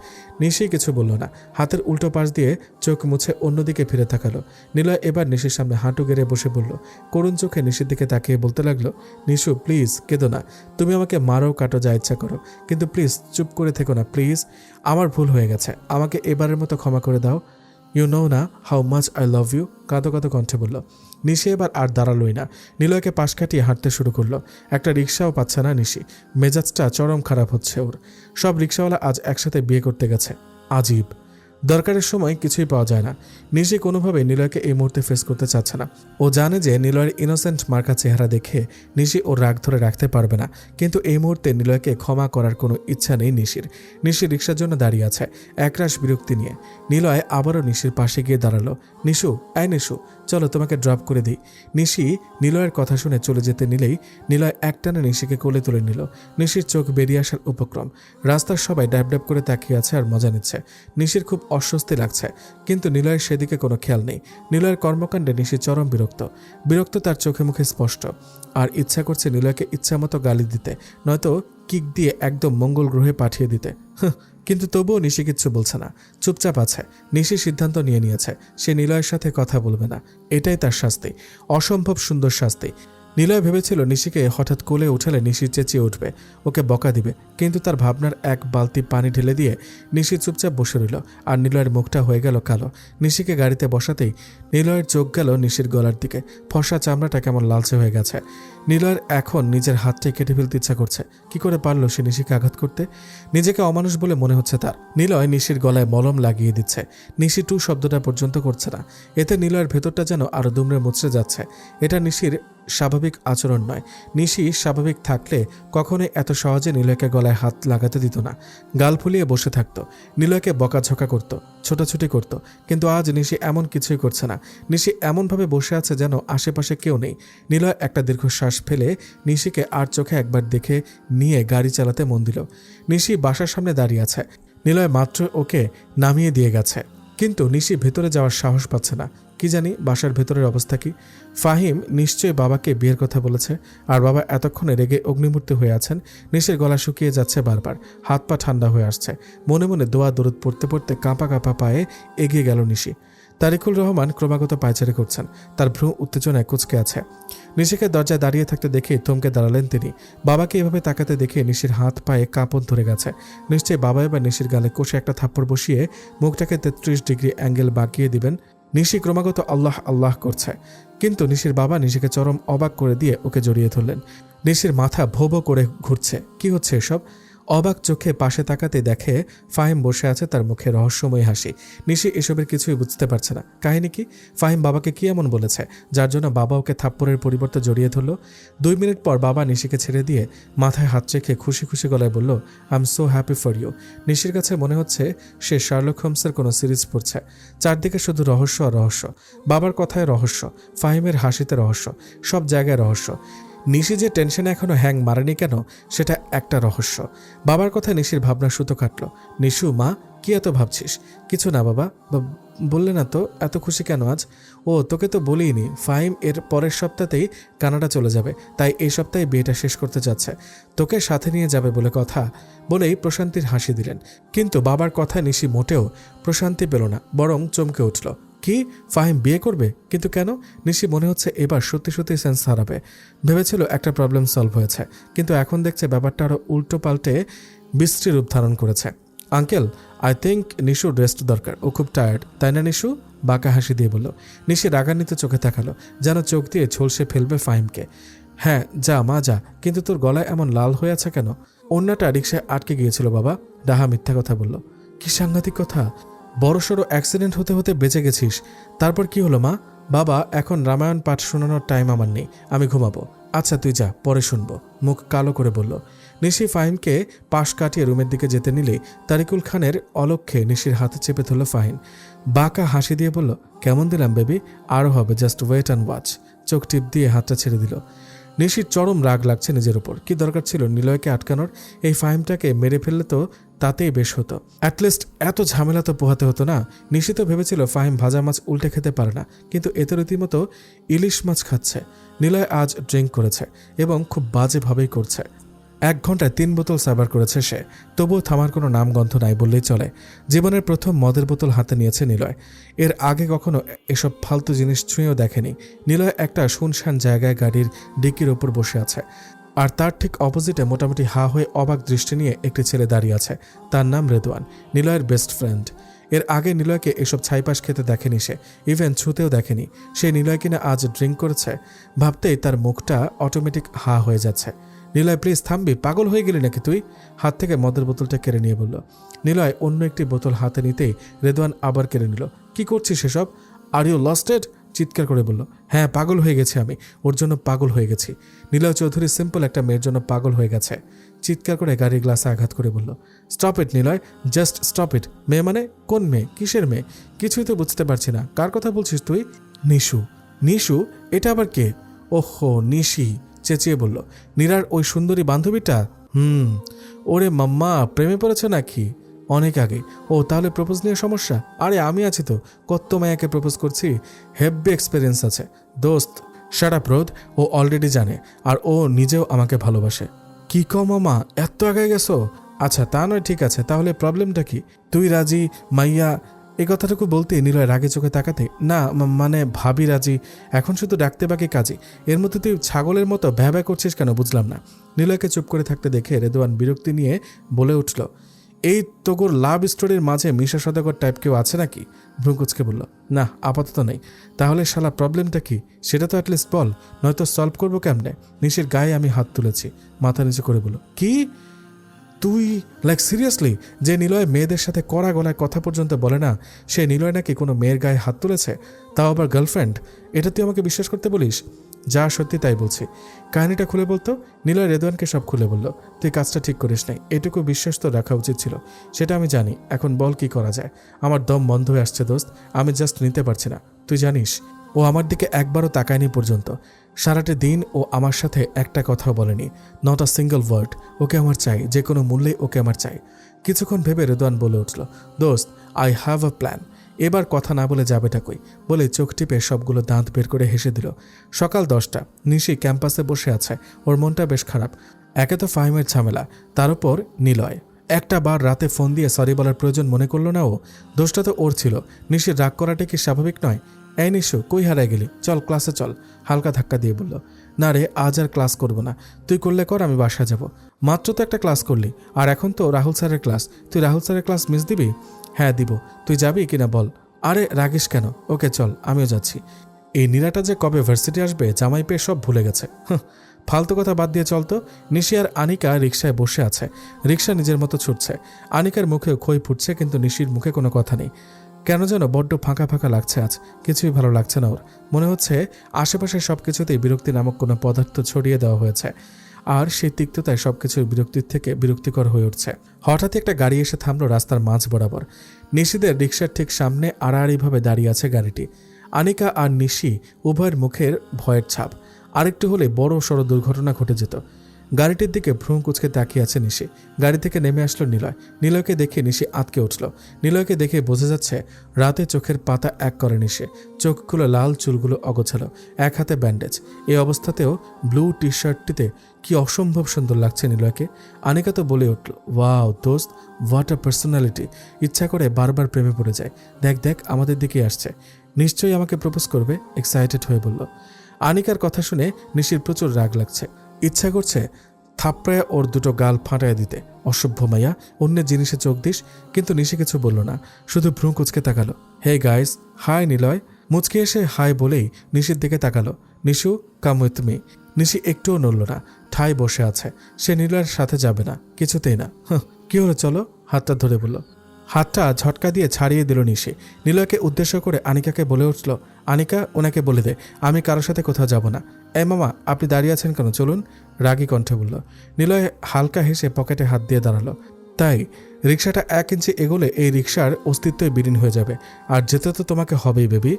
Nishi কিছু বলল না, হাতের উল্টো পাশ দিয়ে চোখ মুছে অন্যদিকে ফিরে তাকালো। নিলয় এবার নিশির সামনে হাঁটু গেড়ে বসে বলল, করুণ চোখে নিশির দিকে তাকিয়ে বলতে লাগলো, নিশু প্লিজ কেঁদো না। তুমি আমাকে মারো কাটো যা ইচ্ছা করো, কিন্তু প্লিজ চুপ করে থেকো না প্লিজ। আমার ভুল হয়ে গেছে, আমাকে এবারের মতো ক্ষমা করে দাও। ইউ নো না how much I love you, কাঁদো কাঁদো কণ্ঠে বলল। নিশি এবার আর দাঁড়ালোই না, নিলয়কে পাশ কাটিয়ে হাঁটতে শুরু করলো। একটা রিক্সাও পাচ্ছে না নিশি, মেজাজটা চরম খারাপ হচ্ছে ওর। সব রিক্সাওয়ালা আজ একসাথে বিয়ে করতে গেছে, আজীব। দরকারের সময় কিছুই পাওয়া যায় না। নিশি কোনোভাবে নিলয়কে এই মুহূর্তে ফেস করতে চাচ্ছে না। ও জানে যে নিলয়ের ইনোসেন্ট মার্কা চেহারা দেখে নিশি ওর রাগ ধরে রাখতে পারবে না, কিন্তু এই মুহূর্তে নিলয়কে ক্ষমা করার কোনো ইচ্ছা নেই নিশির। নিশি রিক্সার জন্য দাঁড়িয়ে আছে একরাশ বিরক্তি নিয়ে। নিলয় আবারও নিশির পাশে গিয়ে দাঁড়ালো। নিশু, নিশু, চলো তোমাকে ড্রপ করে দিই। নিশি নিলয়ের কথা শুনে চলে যেতে নিলেই নিলয় একটানে নিশিকে কোলে তুলে নিল। নিশির চোখ বেরিয়ে আসার উপক্রম। রাস্তার সবাই ড্যাব ড্যাব করে তাকিয়ে আছে আর মজা নিচ্ছে। নিশির খুব অস্বস্তি লাগছে, কিন্তু নিলয়ের সেদিকে কোনো খেয়াল নেই। নিলয়ের কর্মকাণ্ডে নিশি চরম বিরক্ত তার চোখে মুখে স্পষ্ট। আর ইচ্ছা করছে নিলয়কে ইচ্ছা মতো গালি দিতে, নয়তো কিক দিয়ে একদম মঙ্গল গ্রহে পাঠিয়ে দিতে। কিন্তু তবুও নিশি কিচ্ছু বলছে না, চুপচাপ আছে। নিশি সিদ্ধান্ত নিয়েছে সে নিলয়ের সাথে কথা বলবে না। এটাই তার শাস্তি, অসম্ভব সুন্দর শাস্তি। নিলয় ভেবেছিল নিশিকে হঠাৎ কোলে উঠালে নিশি চেঁচিয়ে উঠবে, ওকে বকা দিবে, কিন্তু তার ভাবনার এক বালতি পানি ঢেলে দিয়ে নিশি চুপচাপ বসে রইল। আর নিলয়ের মুখটা হয়ে গেল কালো। নিশিকে গাড়িতে বসাতেই নিলয়ের চোখ গেল নিশির গলার দিকে। ফর্সা চামড়াটা কেমন লালচে হয়ে গেছে। নিলয়ের এখন নিজের হাতটাই কেটে ফেলতে ইচ্ছা করছে। কি করে পারলো সে নিশিকে আঘাত করতে? নিজেকে অমানুষ বলে মনে হচ্ছে তার। নিলয় নিশির গলায় মলম লাগিয়ে দিচ্ছে। নিশি টু শব্দটা পর্যন্ত করছে না। এতে নিলয়ের ভেতরটা যেন আরো দুমড়ে মুচড়ে যাচ্ছে। এটা নিশির স্বাভাবিক আচরণ নয়। নিশি স্বাভাবিক থাকলে কখনোই এত সহজে নিলয়কে গলায় হাত লাগাতে দিত না। গাল ফুলিয়ে বসে থাকতো, নিলয়কে বকাঝকা করত, ছোটাছুটি করত। কিন্তু আজ নিশি এমন কিছুই করছে না। নিশি এমনভাবে বসে আছে যেন আশেপাশে কেউ নেই। নিলয় একটা দীর্ঘশ্বাস ফেলে নিশিকে আর চোখে একবার দেখে নিয়ে গাড়ি চালাতে মন দিল। নিশি বাসার সামনে দাঁড়িয়ে আছে। নিলয় মাত্র ওকে নামিয়ে দিয়ে গেছে, কিন্তু নিশি ভেতরে যাওয়ার সাহস পাচ্ছে না। কি জানি বাসার ভেতরের অবস্থা কি। ফাহিম নিশ্চয়ই বাবাকে বিয়ের কথা বলেছে, আর বাবা এতক্ষণে রেগে অগ্নিমূর্তি হয়ে আছেন। নিশির গলা শুকিয়ে যাচ্ছে বারবার, হাত পা ঠান্ডা হয়ে আসছে। মনে মনে দোয়া দরুদ পড়তে পড়তে কাঁপা কাঁপা পায়ে এগিয়ে গেল নিশি। তারিকুল রহমান ক্রমাগত পায়চারি করছেন, তার ভ্রু উত্তেজনায় কুঁচকে আছে। নিশিকে দরজায় দাঁড়িয়ে থাকতে দেখে থমকে দাঁড়ালেন তিনি। বাবাকে এভাবে তাকাতে দেখে নিশির হাত পায়ে কাঁপন ধরে গেছে। নিশ্চয়ই বাবা এবার নিশির গালে কষে একটা থাপ্পড় বসিয়ে মুখটাকে 33 ডিগ্রি অ্যাঙ্গেল বাঁকিয়ে দিবেন। নিশি ক্রমাগত আল্লাহ আল্লাহ করছে, কিন্তু নিশির বাবা নিশিকে চরম অবাক করে দিয়ে ওকে জড়িয়ে ধরলেন। নিশির মাথা ভো ভো করে ঘুরছে। কি হচ্ছে এসব? অবাক চোখে পাশে তাকাতে দেখে ফাহিম বসে আছে, তার মুখে রহস্যময় হাসি। নিশি এসবের কিছুই বুঝতে পারছে না। কাহিনী কি? ফাহিম বাবাকে কি এমন বলেছে যার জন্য বাবা ওকে থাপ্পড়ের পরিবর্তে জড়িয়ে ধরল? 2 মিনিট পর বাবা নিশিকে ছেড়ে দিয়ে মাথায় হাত রেখে খুশি খুশি গলায় বলল, I am so happy for you. নিশির কাছে মনে হচ্ছে সে শার্লক হোমসের কোনো সিরিজ পড়ছে। চারদিকে শুধু রহস্য আর রহস্য। বাবার কথায় রহস্য, ফাহিমের হাসিতে রহস্য, সব জায়গায় রহস্য। নিশি যে টেনশনে এখনো হ্যাং মারেনি কেন, সেটা একটা রহস্য। বাবার কথা নিশির ভাবনা সুতো কাটল। নিশু, মা, কি এত ভাবছিস? কিছু না বাবা। বললে না তো, এত খুশি কেন আজ? ও, তোকে তো বলিনি, ফাহিম এর পরের সপ্তাহতেই কানাডা চলে যাবে, তাই এই সপ্তাহে বিয়েটা শেষ করতে যাচ্ছে। তোকে সাথে নিয়ে যাবে বলে কথা। বলেই প্রশান্তির হাসি দিলেন। কিন্তু বাবার কথা নিশি মোটেও প্রশান্তি পেল না, বরং চমকে উঠল। কি, ফাহিম বিয়ে করবে? কিন্তু কেন? নিশি মনে হচ্ছে এবার সত্যি সত্যি সেন্স হারাবে। ভেবেছিল একটা প্রবলেম সলভ হয়েছে, কিন্তু এখন দেখছে ব্যাপারটা আরো উল্টো পাল্টে বিশ্রী রূপ ধারণ করেছে। আঙ্কেল, আই থিঙ্ক নিশুর রেস্ট দরকার, ও খুব টায়ার্ড, তাই না নিশু? বাঁকা হাসি দিয়ে বলল। নিশি রাগান্বিত চোখে তাকালো, যেন চোখ দিয়ে ঝলসে ফেলবে ফাহিমকে। হ্যাঁ যা মা যা, কিন্তু তোর গলায় এমন লাল হয়ে আছে কেন? অন্যটা রিক্সায় আটকে গিয়েছিল বাবা। ডাহা মিথ্যা কথা বলল। কি সাংঘাতিক কথা! বড়সড় অ্যাক্সিডেন্ট হতে হতে বেঁচে গেছিস, তারপর কি হলো মা? বাবা, এখন রামায়ণ পাঠ শোনানোর টাইম আমার নেই, আমি ঘুমাবো। আচ্ছা তুই যা, পরে শুনবো, মুখ কালো করে বলল। নিশি ফাহিমকে পাশ কাটিয়ে রুমের দিকে যেতে নিলেই তারিকুল খানের অলক্ষ্যে নিশির হাতে চেপে ধরল ফাহিম। বাঁকা হাসি দিয়ে বলল, কেমন দিলাম বেবি? আরও হবে, জাস্ট ওয়েট অ্যান্ড ওয়াচ। চোখ টিপ দিয়ে হাতটা ছেড়ে দিল। নিশির চরম রাগ লাগছে নিজের ওপর। কি দরকার ছিল নিলয়কে আটকানোর? এই ফাহিমটাকে মেরে ফেললে তো তাতেই বেশ হতো। অ্যাটলিস্ট এত ঝামেলা তো পোহাতে হতো না। নিশি তো ভেবেছিল ফাহিম ভাজা মাছ উল্টে খেতে পারে না, কিন্তু এতে রীতিমতো ইলিশ মাছ খাচ্ছে। নিলয় আজ ড্রিঙ্ক করেছে এবং খুব বাজেভাবেই করছে। 1 ঘন্টায় 3 বোতল সার্ভার করেছে সে, তবুও থামার কোনো নামগন্ধ নাই বললেই চলে। জীবনের প্রথম মদের বোতল হাতে নিয়েছে নিলয়। এর আগে কখনো এসব ফালতু জিনিস ছুঁয়েও দেখেনি। নিলয় একটা শুনশান জায়গায় গাড়ির ডিকির ওপর বসে আছে, আর তার ঠিক অপোজিটে মোটামুটি হা হয়ে অবাক দৃষ্টি নিয়ে একটি ছেলে দাঁড়িয়ে আছে। তার নাম রেদওয়ান, নিলয়ের বেস্ট ফ্রেন্ড। এর আগে নিলয়কে এসব ছাইপাশ খেতে দেখেনি সে, ইভেন ছুতেও দেখেনি। সে নিলয় কিনা আজ ড্রিঙ্ক করেছে ভাবতেই তার মুখটা অটোমেটিক হা হয়ে যাচ্ছে। নিলয়, প্লিজ থামবি, পাগল হয়ে গেলি নাকি তুই? হাত থেকে মদের বোতলটা কেড়ে নিয়ে বলল। নিলয় অন্য একটি বোতল হাতে নিতেই রেদওয়ান আবার কেড়ে নিল। কি করছিস সেসব? Are you losted? চিৎকার করে বলল। হ্যাঁ, পাগল হয়ে গেছি আমি, ওর জন্য পাগল হয়ে গেছি। নিলয় চৌধুরী সিম্পল একটা মেয়ের জন্য পাগল হয়ে গেছে। চিৎকার করে গাড়ির গ্লাসে আঘাত করে বলল, stop it Niloy, just stop it. মেয়ে মানে কোন মেয়ে? কিসের মেয়ে? কিছুই তো বুঝতে পারছি না, কার কথা বলছিস তুই? নিশু। নিশু? এটা আবার কে? ওহো, নিশি, চেঁচিয়ে বলল। নীরার ওই সুন্দরী বান্ধবীটা? ওরে মাম্মা, প্রেমে পড়েছে নাকি? অনেক আগে। ও, তাহলে প্রপোজ নিয়ে সমস্যা? আরে আমি আছি তো, কত মায়াকে প্রপোজ করছি, হেভি এক্সপিরিয়েন্স আছে। দোস্ত শাট আপ রোদ, ও অলরেডি জানে, আর ও নিজেও আমাকে ভালোবাসে। কি কও মামা, এত আগে গেছো? আচ্ছা তা নয়, ঠিক আছে, তাহলে প্রবলেমটা কি? তুই রাজি, মাইয়া এই কথাটুকু বলতে নিলয় রাগে চোখে তাকাতে, না মানে ভাবি রাজি, এখন শুধু ডাকতে বাকি কাজে, এর মধ্যে তুই ছাগলের মতো ভ্যাভ্যা করছিস কেন বুঝলাম না। নিলয়কে চুপ করে থাকতে দেখে রেদওয়ান বিরক্তি নিয়ে বলে উঠল, এই তোগোর লাভ স্টোরির মাঝে মিশা সদাগর টাইপ কেউ আছে নাকি? ভ্রুকুচকে বলল, না আপাতত নেই। তাহলে শালা প্রবলেমটা কি সেটা তো অ্যাটলিস্ট বল, নয়তো সলভ করবো কেমনে? নিশির গায়ে আমি হাত তুলেছি, মাথা নিচু করে বলল, কি তুই লাইক সিরিয়াসলি? যে নিলয় মেয়েদের সাথে কড়া গলায় কথা পর্যন্ত বলে না, সে নিলয় নাকি কোনো মেয়ের গায়ে হাত তুলেছে, তাও আবার গার্লফ্রেন্ড? এটা তুই আমাকে বিশ্বাস করতে বলিস? যা সত্যি তাই বলছি। কাহিনীটা খুলে বলতো। নিলয় রেদওয়ানকে সব খুলে বলল, তুই কাজটা ঠিক করিস নাই, এটুকু বিশ্বাস তো রাখা উচিত ছিল। সেটা আমি জানি, এখন বল কি করা যায়? আমার দম বন্ধ হয়ে আসছে দোস্ত, আমি জাস্ট নিতে পারছি না। তুই জানিস ও আমার দিকে একবারও তাকায়নি পর্যন্ত। সারাটা দিন ও আমার সাথে একটা কথাও বলেনি, নট আ সিঙ্গল ওয়ার্ড। ওকে আমার চাই, যে কোনো মূল্যেই ওকে আমার চাই। কিছুক্ষণ ভেবে রেদওয়ান বলে উঠল, দোস্ত আই হ্যাভ আ প্ল্যান। এবার কথা না বলে যাবেটা কই বলে চোখ টিপে সবগুলো দাঁত বের করে হেসে দিল। সকাল 10টা, নিশি ক্যাম্পাসে বসে আছে। ওর মনটা বেশ খারাপ। একে তো ফাহিমের ঝামেলা, তার উপর নিলয়। একটা বার রাতে ফোন দিয়ে সরি বলার প্রয়োজন মনে করলো না ও। দোষটা তো ওর ছিল। নিশির রাগ করাটা কি স্বাভাবিক নয়? এই নিশু, কই হারায় গেলি? চল ক্লাসে চল। হালকা ধাক্কা দিয়ে বলল, না রে, আজ আর ক্লাস করবো না। তুই করলে কর, আমি বাসা যাব। মাত্র তো একটা ক্লাস করলি, আর এখন তো রাহুল স্যারের ক্লাস। তুই রাহুল স্যারের ক্লাস মিস দিবি? হ্যাঁ দিব। তুই যাবি কিনা বল? আরে রাগিস কেন? ওকে চল, আমিও যাচ্ছি। এই নীরাটা যে কবে ভার্সিটি আসবে জামাই পেয়ে সব ভুলে গেছে। ফালতু কথা বাদ দিয়ে চলতো। নিশি আর আনিকা রিকশায় বসে আছে। রিকশা নিজের মতো ছুটছে। আনিকার মুখে খই ফুটছে, কিন্তু নিশির মুখে কোনো কথা নেই। কেন যেন বড্ড ফাঁকা ফাঁকা লাগছে আজ। কিছুই ভালো লাগছে না ওর। মনে হচ্ছে আশেপাশে সব কিছুতেই বিরক্তি নামক কোনো পদার্থ ছড়িয়ে দেওয়া হয়েছে, আর সেই তিক্ততায় সবকিছুর বিরক্তির থেকে বিরক্তিকর হয়ে উঠছে। হঠাৎই একটা গাড়ি এসে থামলো রাস্তার মাঝ বরাবর। নিশিদের রিকশার ঠিক সামনে আড়াআড়িভাবে দাঁড়িয়ে আছে গাড়িটি। আনিকা আর নিশি উভয়ের মুখের ভয়ের ছাপ। আরেকটু হলে বড় সড় দুর্ঘটনা ঘটে যেত। গাড়িটির দিকে ভ্রু কুচকে তাকিয়ে আছে নিশি। গাড়ি থেকে নেমে আসলো নিলয়। নিলয়কে দেখে নিশি আঁতকে উঠল। নিলয়কে দেখে বোঝা যাচ্ছে রাতে চোখের পাতা এক করে নিশে। চোখগুলো লাল, চুলগুলো অগোছালো, এক হাতে ব্যান্ডেজ। এই অবস্থাতেও ব্লু টি শার্টটিতে কি অসম্ভব সুন্দর লাগছে নিলয়কে। আনিকা তো বলে উঠল, ওয়াও দোস্ত, হোয়াট আ পার্সোনালিটি। ইচ্ছা করে বারবার প্রেমে পড়ে যায়। দেখ দেখ, আমাদের দিকে আসছে, নিশ্চয়ই আমাকে প্রপোজ করবে। এক্সাইটেড হয়ে বলল। আনিকার কথা শুনে নিশির প্রচুর রাগ লাগছে। ইচ্ছা করছে থাপড়ায় ওর দুটো গাল ফাটায় দিতে। অসভ্য মাইয়া, অন্যের জিনিসে চোখ দিস। কিন্তু নিশি কিছু বলল না, শুধু ভ্রু কুচকে তাকালো। Hey guys, hi Niloy. মুচকে এসে হাই বলেই নিশির দিকে তাকালো। Nishu, come with me. Nishi একটুও নড়ল না, ঠাই বসে আছে। সে নিলয়ের সাথে যাবে না, কিছুতেই না। কি হলো, চলো। হাতটা ধরে বলল। হাতটা ঝটকা দিয়ে ছাড়িয়ে দিল নিশি। নিলয়কে উদ্দেশ্য করে আনিকাকে বলে উঠল, আনিকা, ওনাকে বলে দে আমি কারোর সাথে কোথাও যাব না। এই মামা, আপনি দাঁড়িয়ে আছেন কেন? চলুন, রাগী কণ্ঠে বলল। নিলয় হালকা হেসে পকেটে হাত দিয়ে দাঁড়ালো। তাই রিক্সাটা 1 ইঞ্চি এগোলে এই রিক্সার অস্তিত্বই বিলীন হয়ে যাবে। আর যেতে তো তোমাকে হবেই বেবি।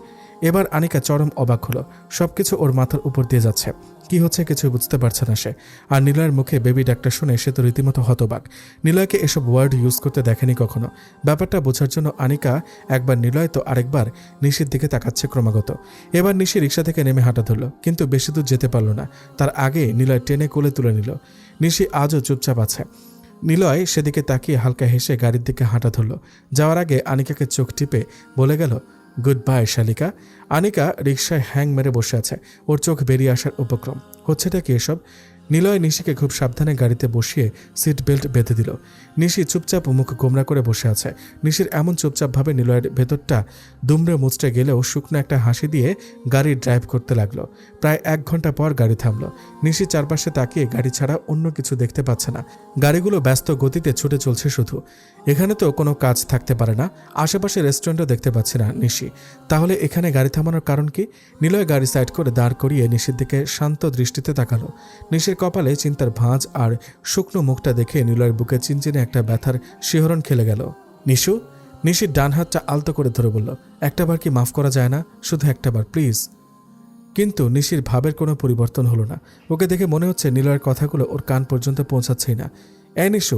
এবার আনিকা চরম অবাক হলো। সবকিছু ওর মাথার উপর দিয়ে যাচ্ছে। কি হচ্ছে কিছু বুঝতে পারছে না সে। আর নিলয়ের মুখে বেবি ডাকটা শুনে সে তো রীতিমতো হতবাক। নিলয়কে এসব ওয়ার্ড ইউজ করতে দেখেনি কখনো। ব্যাপারটা বোঝার জন্য আনিকা একবার নিলয় তো আরেকবার নিশির দিকে তাকাচ্ছে ক্রমাগত। এবার নিশি রিক্সা থেকে নেমে হাঁটা ধরল, কিন্তু বেশি দূর যেতে পারল না। তার আগে নিলয় টেনে কোলে তুলে নিল। নিশি আজও চুপচাপ আছে। নিলয় সেদিকে তাকিয়ে হালকা হেসে গাড়ির দিকে হাঁটা ধরল। যাওয়ার আগে আনিকাকে চোখ টিপে বলে গেল, গুড বাই শালিকা। আনিকা রিকশায় হ্যাং মেরে বসে আছে। ওর চোখ বেরিয়ে আসার উপক্রম। হচ্ছেটা কি এসব? নিলয় নিশিকে খুব সাবধানে গাড়িতে বসিয়ে সিট বেল্ট বেঁধে দিল। নিশি চুপচাপ মুখ গোমরা করে বসে আছে। নিশির এমন চুপচাপভাবে নিলয়ের ভেতরটা দুমড়ে মুচড়ে গেলেও শুকনো একটা হাসি দিয়ে গাড়ি ড্রাইভ করতে লাগলো। প্রায় 1 ঘন্টা পর গাড়ি থামলো। নিশি চারপাশে তাকিয়ে গাড়ি ছাড়া অন্য কিছু দেখতে পাচ্ছে না। গাড়িগুলো ব্যস্ত গতিতে ছুটে চলছে শুধু। এখানে তো কোনো কাজ থাকতে পারে না। আশেপাশে রেস্টুরেন্টও দেখতে পাচ্ছে না নিশি। তাহলে এখানে গাড়ি থামানোর কারণ কি? নিলয় গাড়ি সাইড করে দাঁড় করিয়ে নিশির দিকে শান্ত দৃষ্টিতে তাকালো। নিশির কপালে চিন্তার ভাঁজ আর শুকনো মুখটা দেখে নিলয়ের বুকে চিনচিনে একটা ব্যথার শিহরণ খেলে গেল। নিশু। নিশির ডান হাতটা আলতো করে ধরে বলল, একটাবার কি মাফ করা যায় না? শুধু একটাবার প্লিজ। কিন্তু নিশির ভাবের কোনো পরিবর্তন হলো না। ওকে দেখে মনে হচ্ছে নিলয়ের কথাগুলো ওর কান পর্যন্ত পৌঁছাচ্ছেই না। এই নিশু,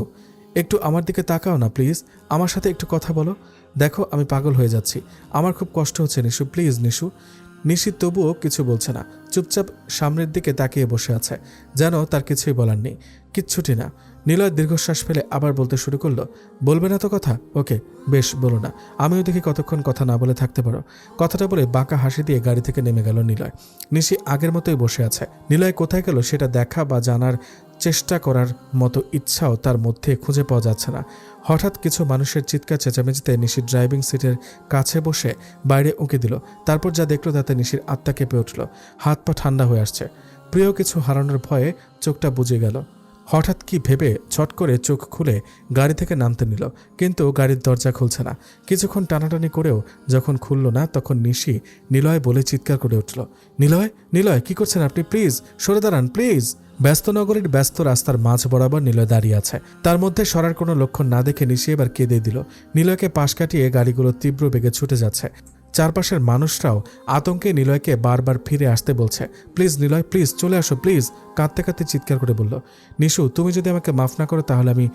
একটু আমার দিকে তাকাও না প্লিজ। আমার সাথে একটু কথা বলো। দেখো আমি পাগল হয়ে যাচ্ছি। আমার খুব কষ্ট হচ্ছে নিশু, প্লিজ নিশু। নিশি তবুও কিছু বলছে না, চুপচাপ সামনের দিকে তাকিয়ে বসে আছে, যেন তার কিছুই বলার নেই, কিচ্ছুটি না। নিলয় দীর্ঘশ্বাস ফেলে আবার বলতে শুরু করলো, বলবে না তো কথা? ওকে, বেশ, বলো না। আমিও দেখি কতক্ষণ কথা না বলে থাকতে পারো। কথাটা বলে বাঁকা হাসি দিয়ে গাড়ি থেকে নেমে গেল নিলয়। নিশি আগের মতোই বসে আছে। নিলয় কোথায় গেল সেটা দেখা বা জানার চেষ্টা করার মতো ইচ্ছাও তার মধ্যে খুঁজে পাওয়া যাচ্ছে না। হঠাৎ কিছু মানুষের চিৎকার চেঁচামেচিতে নিশির ড্রাইভিং সিটের কাছে বসে বাইরে উঁকি দিল। তারপর যা দেখলো তাতে নিশির আত্মা কেঁপে উঠল, হাত পা ঠান্ডা হয়ে আসছে। প্রিয় কিছু হারানোর ভয়ে চোখটা বুজে গেল। হঠাৎ কি ভেবে ছট করে চোখ খুলে গাড়ি থেকে নামতে নিল, কিন্তু গাড়ির দরজা খুলছে না। কিছুক্ষণ টানাটানি করেও যখন খুলল না, তখন নিশি নিলয় বলে চিৎকার করে উঠল, নিলয়, নিলয়, কি করছেন আপনি? প্লিজ সরে দাঁড়ান, প্লিজ। ব্যস্ত নগরীর ব্যস্ত রাস্তার মাঝ বরাবর নিলয় দাঁড়িয়ে আছে। তার মধ্যে সরার কোনো লক্ষণ না দেখে নিশি এবার কেঁদে দিল। নিলয়কে পাশ কাটিয়ে গাড়িগুলো তীব্র বেগে ছুটে যাচ্ছে। চারপাশের মানুষরাও আতঙ্কে নিলয়কে বারবার ফিরে আসতে বলছে, প্লিজ নিলয়, প্লিজ চলে আসো, প্লিজ। কাঁদতে কাঁদতে চিৎকার করে বলল, নিশু, তুমি যদি আমাকে মাফ না করো তাহলে আমি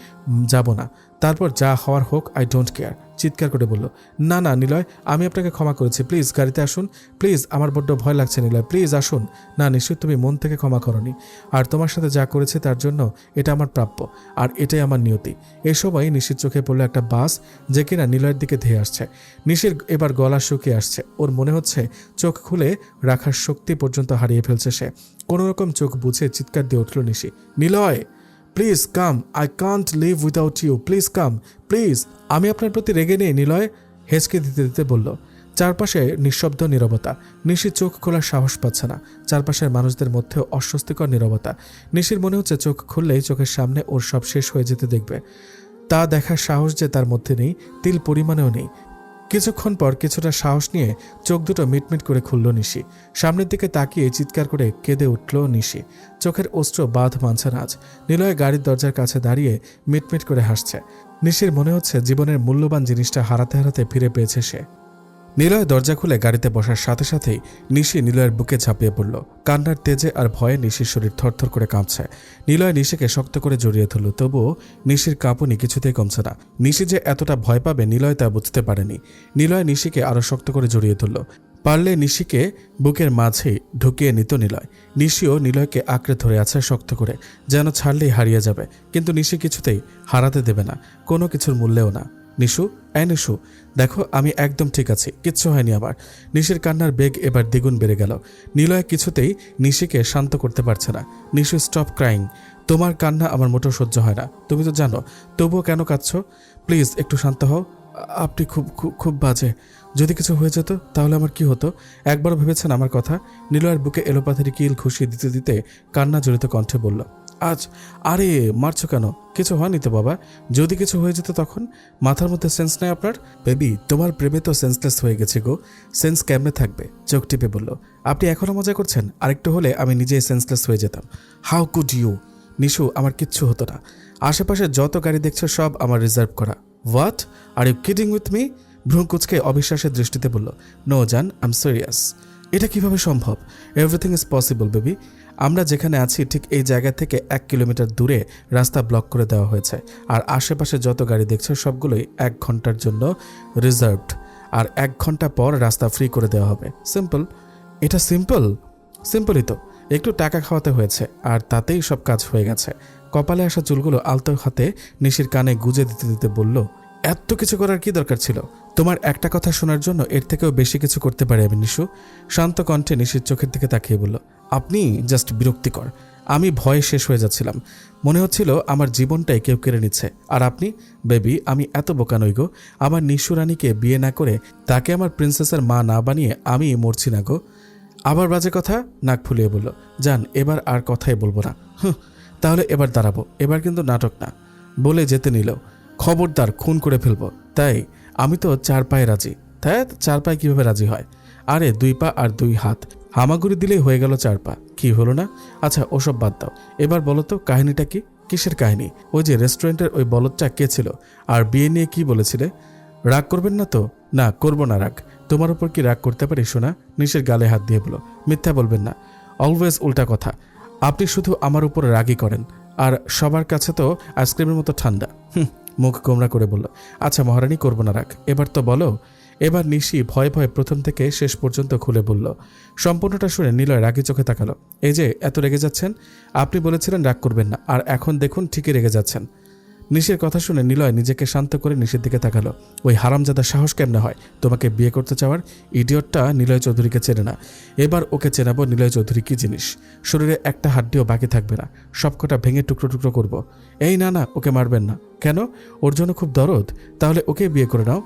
যাব না। তারপর যা হওয়ার হোক, আই ডোন্ট কেয়ার। চিৎকার করে বলল, না না নিলয়, আমি আপনাকে ক্ষমা করেছি, প্লিজ গাড়িতে আসুন, প্লিজ। আমার বড্ড ভয় লাগছে নিলয়, প্লিজ আসুন। না নিশু, তুমি মন থেকে ক্ষমা করনি, আর তোমার সাথে যা করেছে তার জন্য এটা আমার প্রাপ্য, আর এটাই আমার নিয়তি। এই সময় নিশির চোখে পড়লো একটা বাস, যে কিনা নিলয়ের দিকে ধেয়ে আসছে। নিশির এবার গলা শুকিয়ে আসছে। ওর মনে হচ্ছে চোখ খুলে রাখার শক্তি পর্যন্ত হারিয়ে ফেলছে সে। কোনোরকম চোখ বুঝে চিৎকার দিয়ে উঠল Nishi, Niloy, please come, I can't live without you, please come, please. আমি আপনার প্রতি রেগে নেই নিলয়, হেঁচকে দিতে দিতে বলল। চারপাশে নিঃশব্দ নীরবতা। নিশি চোখ খোলার সাহস পাচ্ছে না। চারপাশের মানুষদের মধ্যেও অস্বস্তিকর নীরবতা। নিশির মনে হচ্ছে চোখ খুললেই চোখের সামনে ওর সব শেষ হয়ে যেতে দেখবে। তা দেখার সাহস যে তার মধ্যে নেই, তিল পরিমাণেও নেই। কিছুক্ষণ পর কিছুটা সাহস নিয়ে চোখ দুটো মিটমিট করে খুলল নিশি। সামনের দিকে তাকিয়ে চিৎকার করে কেঁদে উঠল নিশি। চোখের অস্ত্র বাঁধ মানছে না আজ। নিলয় গাড়ির দরজার কাছে দাঁড়িয়ে মিটমিট করে হাসছে। নিশির মনে হচ্ছে জীবনের মূল্যবান জিনিসটা হারাতে হারাতে ফিরে পেয়েছে সে। নিলয় দরজা খুলে গাড়িতে বসার সাথে সাথেই নিশি নিলয়ের বুকে ঝাঁপিয়ে পড়ল। কান্নার তেজে আর ভয়ে নিশির শরীর থরথর করে কাঁপছে। নিলয় নিশিকে শক্ত করে জড়িয়ে ধরল, তবুও নিশির কাঁপুনি কিছুতেই কমছে না। নিশি যে এতটা ভয় পাবে নিলয় তা বুঝতে পারেনি। নিলয় নিশিকে আরো শক্ত করে জড়িয়ে ধরল। পারলে নিশিকে বুকের মাঝে ঢুকিয়ে নিত নিলয়। নিশিও নিলয়কে আঁকড়ে ধরে আছে শক্ত করে, যেন ছাড়লেই হারিয়ে যাবে। কিন্তু নিশি কিছুতেই হারাতে দেবে না, কোনো কিছুর মূল্যেও না। নিশু, নিশু, দেখো আমি একদম ঠিক আছি, কিচ্ছু হয়নি আমার। নিশির কান্নার বেগ এবার দ্বিগুণ বেড়ে গেল। নিলয় কিছুতেই নিশিকে শান্ত করতে পারছে না। নিশু, স্টপ ক্রাইং, তোমার কান্না আমার মোটেও সহ্য হয় না, তুমি তো জানো, তবুও কেন কাঁদছো? প্লিজ একটু শান্ত হও। আপনি খুব খুব খুব বাজে। যদি কিছু হয়ে যেত তাহলে আমার কি হতো? একবারও ভেবেছেন আমার কথা? নিলয়ের বুকে এলোপাথারি কিল ঘুষি দিতে দিতে কান্না জড়িত কণ্ঠে বলল, আজ আরে মারছো কেন? কিছু হয়নি তো বাবা, যদি কিছু হয়ে যেত তখন? মাথার মধ্যে সেন্স নাই আপনার? বেবি, তোমার প্রেমে তো সেন্সলেস হয়ে গেছে গো। সেন্স কেমনে থাকবে? চোখ টিপে বলল, আপনি এখনো মজা করছেন? আরেকটু হলে আমি নিজেই সেন্সলেস হয়ে যেতাম। How could you? নিশু, আমার কিচ্ছু হতো না। আশেপাশে যত গাড়ি দেখছো সব আমার রিজার্ভ করা। What, are you kidding with me? ভ্রু কুচকে অবিশ্বাসের দৃষ্টিতে বলল, নো জান, আই এম সিরিয়াস। এটা কিভাবে সম্ভব? Everything is possible baby. আমরা যেখানে আছি ঠিক এই জায়গা থেকে 1 কিলোমিটার দূরে রাস্তা ব্লক করে দেওয়া হয়েছে, আর আশেপাশে যত গাড়ি দেখছো সবগুলোই 1 ঘন্টার জন্য রিজার্ভড, আর 1 ঘন্টা পর রাস্তা ফ্রি করে দেওয়া হবে। সিম্পল। এটা সিম্পল? সিম্পলই তো, একটু টাকা খাওয়াতে হয়েছে আর তাতেই সব কাজ হয়ে গেছে। কপালে আসা চুলগুলো আলতো হাতে নিশির কানে গুজে দিতে দিতে বলল, এত কিছু করার কি দরকার ছিল? তোমার একটা কথা শোনার জন্য এর থেকেও বেশি কিছু করতে পারি আমি নিশু। শান্ত কণ্ঠে নিশির চোখের দিকে তাকিয়ে বলল, আপনি জাস্ট বিরক্তিকর। আমি ভয়ে শেষ হয়ে যাচ্ছিলাম, মনে হচ্ছিল আমার জীবনটাই কেউ কেড়ে নিচ্ছে। আর আপনি? বেবি, আমি এত বোকা নই গো। আমার নিশু রানীকে বিয়ে না করে তাকে আমার প্রিন্সেসের মা না বানিয়ে আমি মরছি না গো। আবার বাজে কথা? নাক ফুলিয়ে বলল, যান, এবার আর কথাই বলবো না। তাহলে এবার দাঁড়াবো, এবার কিন্তু নাটক না। বলে যেতে নিল, খবরদার, খুন করে ফেলবো। তাই আমি তো 4 পায়ে রাজি। তাই 4 পায়ে কিভাবে রাজি হয়? আরে 2 পা আর 2 হাত, হামাগুড়ি দিলেই হয়ে গেল 4 পা। কি হলো না? আচ্ছা ওসব বাদ দাও, এবার বলো তো কাহিনীটা কি? কিসের কাহিনী? ওই যে রেস্টুরেন্টের ওই বলদটা কে ছিল? আর বিয়ে নিয়ে কি বলেছিলে? রাগ করবেন না তো? না, করবো না রাগ। তোমার উপর কি রাগ করতে পারি শোনা? নিশের গালে হাত দিয়ে বলো, মিথ্যা বলবেন না। অলওয়েজ উল্টা কথা। আপনি শুধু আমার উপর রাগই করেন, আর সবার কাছে তো আইসক্রিমের মতো ঠান্ডা। মুখ গোমরা করে বলল, আচ্ছা মহারানী, করবো না রাগ। এবার তো বলো, এবার নিশি ভয়ে ভয়ে প্রথম থেকে শেষ পর্যন্ত খুলে বলল। সম্পূর্ণটা শুনে নিলয় রাগি চোখে তাকালো। এই যে এত রেগে যাচ্ছেন, আপনি বলেছিলেন রাগ করবেন না, আর এখন দেখুন ঠিকই রেগে যাচ্ছেন। নিশির কথা শুনে নিলয় নিজেকে শান্ত করে নিশির দিকে তাকালো। ওই হারামজাদার সাহস কেমনে হয় তোমাকে বিয়ে করতে চাওয়ার? ইডিয়টটা নিলয় চৌধুরীকে চেনে না। এবার ওকে চেনাবো নিলয় চৌধুরী কি জিনিস। শরীরে একটা হাড্ডিও বাকি থাকবে না, সবকটা ভেঙে টুকরো টুকরো করব। এই না না, ওকে মারবেন না। কেন? ওর জন্য খুব দরদ? তাহলে ওকে বিয়ে করে নাও।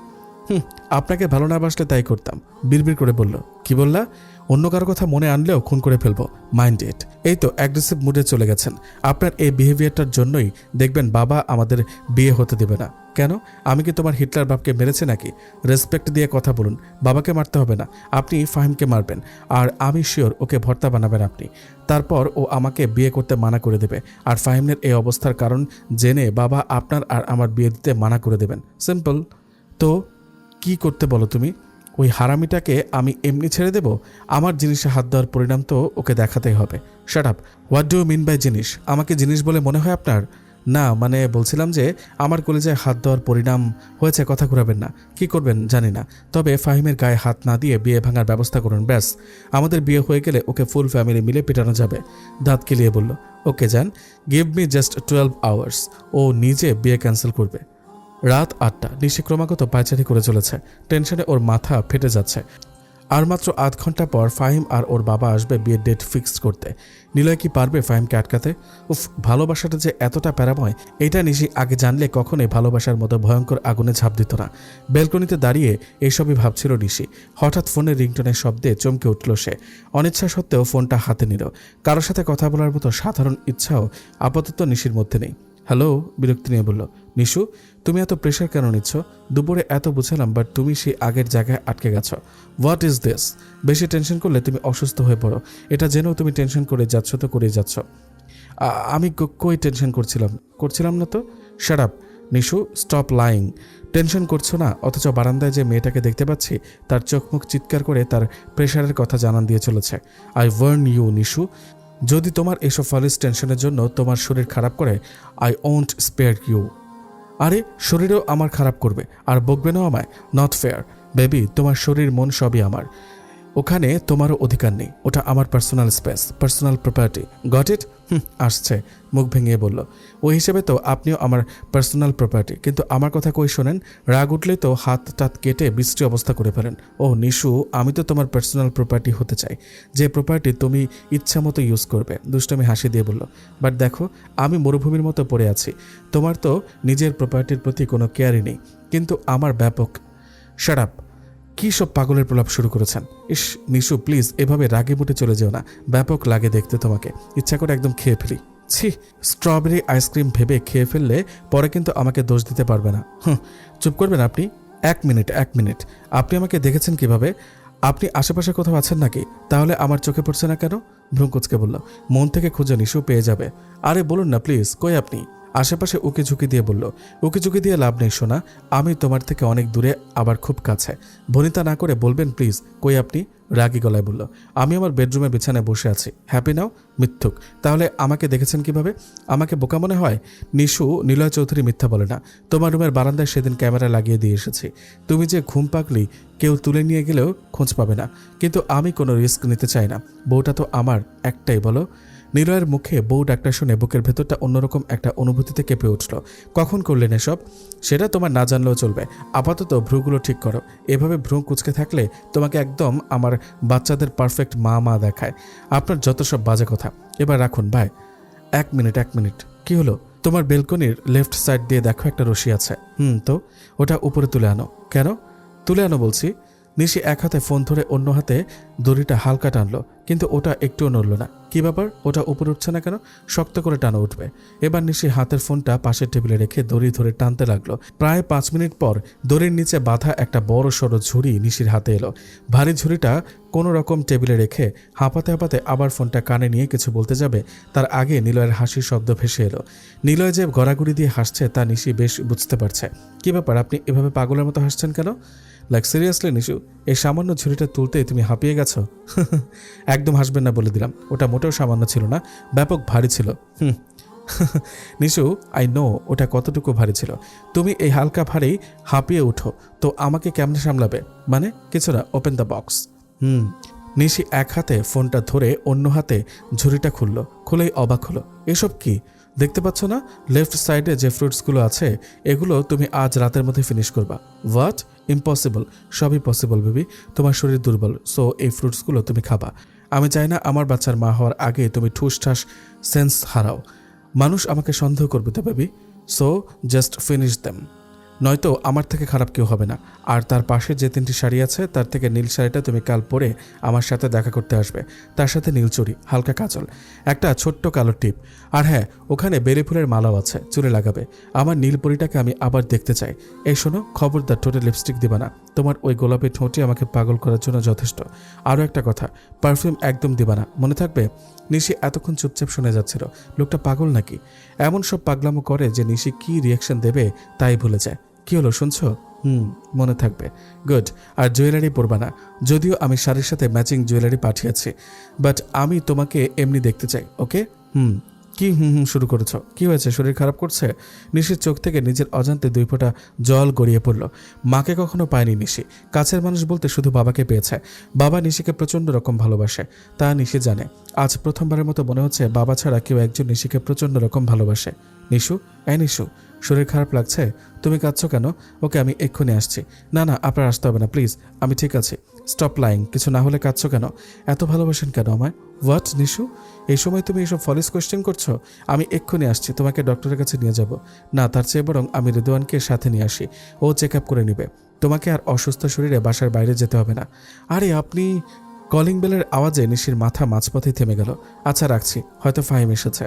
আপনাকে ভালো না বাসলে তাই করতাম, বিড়বিড় করে বলল। কি বললা? অন্য কারো কথা মনে আনলেও খুন করে ফেলবো, মাইন্ড ইট। এই তো অ্যাগ্রেসিভ মুডে চলে গেছেন। আপনার এই বিহেভিয়ারটার জন্যই দেখবেন বাবা আমাদের বিয়ে হতে দেবে না। কেন? আমি কি তোমার হিটলার বাপকে মেরেছে নাকি? রেসপেক্ট দিয়ে কথা বলুন। বাবাকে মারতে হবে না, আপনি ফাহিমকে মারবেন, আর আমি শিওর ওকে ভর্তা বানাবেন আপনি। তারপর ও আমাকে বিয়ে করতে মানা করে দেবে, আর ফাহিমের এই অবস্থার কারণ জেনে বাবা আপনার আর আমার বিয়ে দিতে মানা করে দেবেন। সিম্পল। তো কি করতে বলো তুমি? ওই হারামিটাকে আমি এমনি ছেড়ে দেব? আমার জিনিসে হাত দেওয়ার পরিণাম তো ওকে দেখাতেই হবে। Shut up. What do you mean by জিনিস? আমাকে জিনিস বলে মনে হয় আপনার? না মানে বলছিলাম যে আমার কলেজায় হাত দেওয়ার পরিণাম হয়েছে। কথা ঘুরাবেন না। কি করবেন জানি না, তবে ফাহিমের গায়ে হাত না দিয়ে বিয়ে ভাঙার ব্যবস্থা করুন ব্যাস। আমাদের বিয়ে হয়ে গেলে ওকে ফুল ফ্যামিলি মিলে পেটানো যাবে। দাঁত কেলিয়ে বলল। ওকে যান, গিভ মি জাস্ট 12 আওয়ার্স। ও নিজে বিয়ে ক্যান্সেল করবে। রাত 8টা। নিশি ক্রমাগত পায়চারি করে চলেছে। টেনশনে ওর মাথা ফেটে যাচ্ছে। আর মাত্র আধ ঘন্টা পর ফাহিম আর ওর বাবা আসবে বিয়ের ডেট ফিক্স করতে। নিলয় কি পারবে ফাহিমকে আটকাতে? উফ, ভালোবাসাটা যে এতটা প্যারাময়, এটা নিশি আগে জানলে কখনোই ভালোবাসার মতো ভয়ঙ্কর আগুনে ঝাঁপ দিত না। ব্যালকনিতে দাঁড়িয়ে এইসবই ভাবছিল নিশি। হঠাৎ ফোনের রিংটোনের শব্দে চমকে উঠল সে। অনিচ্ছা সত্ত্বেও ফোনটা হাতে নিল। কারোর সাথে কথা বলার মতো সাধারণ ইচ্ছাও আপাতত নিশির মধ্যে নেই। হ্যালো, বিরক্তি নিয়ে বলল। নিশু, তুমি এত প্রেশার কেন নিচ্ছ? দুপুরে এত বুঝালাম, বাট তুমি সেই আগের জায়গায় আটকে গেছো। What is this? বেশি টেনশন করলে তুমি অসুস্থ হয়ে পড়ো। এটা জেনেও তুমি টেনশন করে যাচ্ছ তো করেই যাচ্ছ। আমি কই টেনশন করছিলাম না তো। শাট up Nishu, stop lying. Tension করছো না, অথচ বারান্দায় যে মেয়েটাকে দেখতে পাচ্ছি তার চোখ মুখ চিৎকার করে তার প্রেশারের কথা জানান দিয়ে চলেছে। আই ওয়ার্ন ইউ নিশু, যদি তোমার এসব ফালিস টেনশনের জন্য তোমার শরীর খারাপ করে, আই ওন্ট স্পেয়ার ইউ। আরে শরীরও আমার খারাপ করবে আর বকবে না আমায়? নট ফেয়ার বেবি, তোমার শরীর মন সবই আমার। ওখানে তোমারও অধিকার নেই। ওটা আমার personal space, personal property. Got it? আসছে, মুখ ভেঙে বলল। ওই হিসেবে তো আপনিও আমার পার্সোনাল প্রপার্টি, কিন্তু আমার কথা কই শোনেন। রাগ উঠলেই তো হাত টাত কেটে বিশ্রী অবস্থা করে ফেলেন। ও নিশু, আমি তো তোমার পার্সোনাল প্রপার্টি হতে চাই, যে প্রপার্টি তুমি ইচ্ছা মতো ইউজ করবে। দুষ্টমি হাসি দিয়ে বলল। বাট দেখো, আমি মরুভূমির মতো পড়ে আছি। তোমার তো নিজের প্রপার্টির প্রতি কোনো কেয়ারই নেই, কিন্তু আমার ব্যাপক। Shut up. কী সব পাগলের প্রলাপ শুরু করেছেন? ইস নিশু, প্লিজ এভাবে রাগে মুটে চলে যেও না। ব্যাপক লাগে দেখতে তোমাকে, ইচ্ছা করে একদম খেয়ে ফেলি। ছি, স্ট্রবেরি আইসক্রিম ভেবে খেয়ে ফেললে পরে কিন্তু আমাকে দোষ দিতে পারবে না। চুপ করবেন আপনি? এক মিনিট। আপনি আমাকে দেখেছেন কিভাবে? আপনি আশেপাশে কোথাও আছেন নাকি? তাহলে আমার চোখে পড়ছে না কেন? ভ্রুকুচকে বলল। মন থেকে খুঁজে নিশু পেয়ে যাবে। আরে বলুন না প্লিজ, কই আপনি? আশেপাশে উকি ঝুঁকি দিয়ে বলল। উকি ঝুঁকি দিয়ে লাভ নেই সোনা, আমি তোমার থেকে অনেক দূরে, আবার খুব কাছে। ভনিতা না করে বলবেন প্লিজ, কই আপনি? রাগী গলায় বলল। আমি আমার বেডরুমের বিছানায় বসে আছি। Happy now? মিথ্যুক। তাহলে আমাকে দেখেছেন কিভাবে? আমাকে বোকা মনে হয়? নিশু, নিলয় চৌধুরী মিথ্যা বলে না। তোমার রুমের বারান্দায় সেদিন ক্যামেরা লাগিয়ে দিয়ে এসেছি। তুমি যে ঘুম পাকলি, কেউ তুলে নিয়ে গেলেও খোঁজ পাবে না। কিন্তু আমি কোনো রিস্ক নিতে চাই না। বউটা তো আমার একটাই, বলো। নিলয়ের মুখে বউ ডাকটা শুনে বুকের ভেতরটা অন্যরকম একটা অনুভূতিতে কেঁপে উঠল। কখন করলেন এসব? সেটা তোমার না জানলেও চলবে। আপাতত ভ্রুগুলো ঠিক করো। এভাবে ভ্রু কুচকে থাকলে তোমাকে একদম আমার বাচ্চাদের পারফেক্ট মা দেখায়। আপনার যত সব বাজে কথা। এবার রাখুন ভাই। এক মিনিট। কি হলো? তোমার বেলকনির লেফট সাইড দিয়ে দেখো একটা রশি আছে। তো ওটা উপরে তুলে আনো। কেন? তুলে আনো বলছি। নিশি এক হাতে ফোন ধরে অন্য হাতে দড়িটা হালকা টানলো, কিন্তু ওটা একটুও নড়ল না। কি ব্যাপার? ওটা উপরে উঠছে না কেন? শক্ত করে টানো উঠবে। এবার নিশি হাতের ফোনটা পাশের টেবিলে রেখে দড়ি ধরে টানতে লাগলো। প্রায় 5 মিনিট পর দড়ির নিচে বাঁধা একটা বড় সড়ো ঝুড়ি নিশির হাতে এলো। ভারী ঝুড়িটা কোনো রকম টেবিলে রেখে হাঁপাতে আবার ফোনটা কানে নিয়ে কিছু বলতে যাবে, তার আগে নিলয়ের হাসির শব্দ ভেসে এলো। নিলয় যে গড়াগড়ি দিয়ে হাসছে তা নিশি বেশ বুঝতে পারছে। কি ব্যাপার, আপনি এভাবে পাগলের মতো হাসছেন কেন? লাইক সিরিয়াসলি নিশু, এই সামান্য ঝুড়িটা তুলতেই তুমি হাঁপিয়ে গেছো? একদম হাসবেন না বলে দিলাম। ওটা মোটেও সামান্য ছিল না, ব্যাপক ভারী ছিল। নিশু, আই নো ওটা কতটুকু ভারী ছিল। তুমি এই হালকা ভারী হাঁপিয়ে উঠো তো আমাকে কেমনে সামলাবে? মানে কিছু না, ওপেন দ্য বক্স। নিশি এক হাতে ফোনটা ধরে অন্য হাতে ঝুড়িটা খুলেই অবাক হলো। এসব কি দেখতে পাচ্ছ না? লেফট সাইডে যে ফ্রুটসগুলো আছে এগুলো তুমি আজ রাতের মধ্যে ফিনিশ করবা। হোয়াট? ইম্পসিবল। সবই পসিবল বেবি, তোমার শরীর দুর্বল, সো এই ফ্রুটসগুলো তুমি খাবা। আমি চাই না আমার বাচ্চার মা হওয়ার আগে তুমি ঠুসঠাস সেন্স হারাও। মানুষ আমাকে সন্দেহ করবে তো baby, so just finish them, নয়তো আমার থেকে খারাপ কেউ হবে না। আর তার পাশে যে 3টি শাড়ি আছে তার থেকে নীল শাড়িটা তুমি কাল পরে আমার সাথে দেখা করতে আসবে। তার সাথে নীল চুড়ি, হালকা কাজল, একটা ছোট্ট কালো টিপ, আর হ্যাঁ ওখানে বেলি ফুলের মালাও আছে, চুলে লাগাবে। আমার নীল পরিটাকে আমি আবার দেখতে চাই। এই শোনো, খবরদার ঠোঁটে লিপস্টিক দিবা না, তোমার ওই গোলাপি ঠোঁটই আমাকে পাগল করার জন্য যথেষ্ট। আরও একটা কথা, পারফিউম একদম দিবা না, মনে থাকবে? নিশি এতক্ষণ চুপচাপ শুনে যাচ্ছিল। লোকটা পাগল নাকি? এমন সব পাগলামো করে যে নিশি কি রিয়াকশন দেবে তাই ভুলে যায়। কি হলো, শুনছো? মনে থাকবে। গুড। আর জুয়েলারি পরবা না, যদিও আমি শাড়ির সাথে ম্যাচিং জুয়েলারি পাঠিয়েছি, বাট আমি তোমাকে এমনি দেখতে চাই, ওকে? কি শুরু করেছ? কি হয়েছে, শরীর খারাপ করছে? নিশির চোখ থেকে নিজের অজান্তে 2 ফোঁটা জল গড়িয়ে পড়ল। মাকে কখনো পায়নি নিশি, কাছের মানুষ বলতে শুধু বাবাকে পেয়েছে। বাবা নিশিকে প্রচণ্ড রকম ভালোবাসে, তা নিশি জানে। আজ প্রথমবারের মতো মনে হচ্ছে বাবা ছাড়া কেউ একজন নিশিকে প্রচণ্ড রকম ভালোবাসে। নিশু, নিশু, শরীর খারাপ লাগছে? তুমি কাঁদছো কেন? ওকে, আমি এক্ষুনি আসছি। না না, আপনার আসতে হবে না প্লিজ, আমি ঠিক আছি। স্টপ লাইং, কিছু না হলে কাঁদছো কেন? এত ভালোবাসেন কেন আমায়? হোয়াট নিশু, এই সময় তুমি এসব ফলিস কোয়েশ্চেন করছো? আমি এক্ষুনি আসছি, তোমাকে ডক্টরের কাছে নিয়ে যাব। না, তার চেয়ে বরং আমি রিদওয়ানকে সাথে নিয়ে আসি, ও চেক আপ করে নেবে। তোমাকে আর অসুস্থ শরীরে বাসার বাইরে যেতে হবে না। আরে আপনি... কলিং বেলের আওয়াজে নিশির মাথা মাঝপথেই থেমে গেল। আচ্ছা রাখছি, হয়তো ফাহিম এসেছে।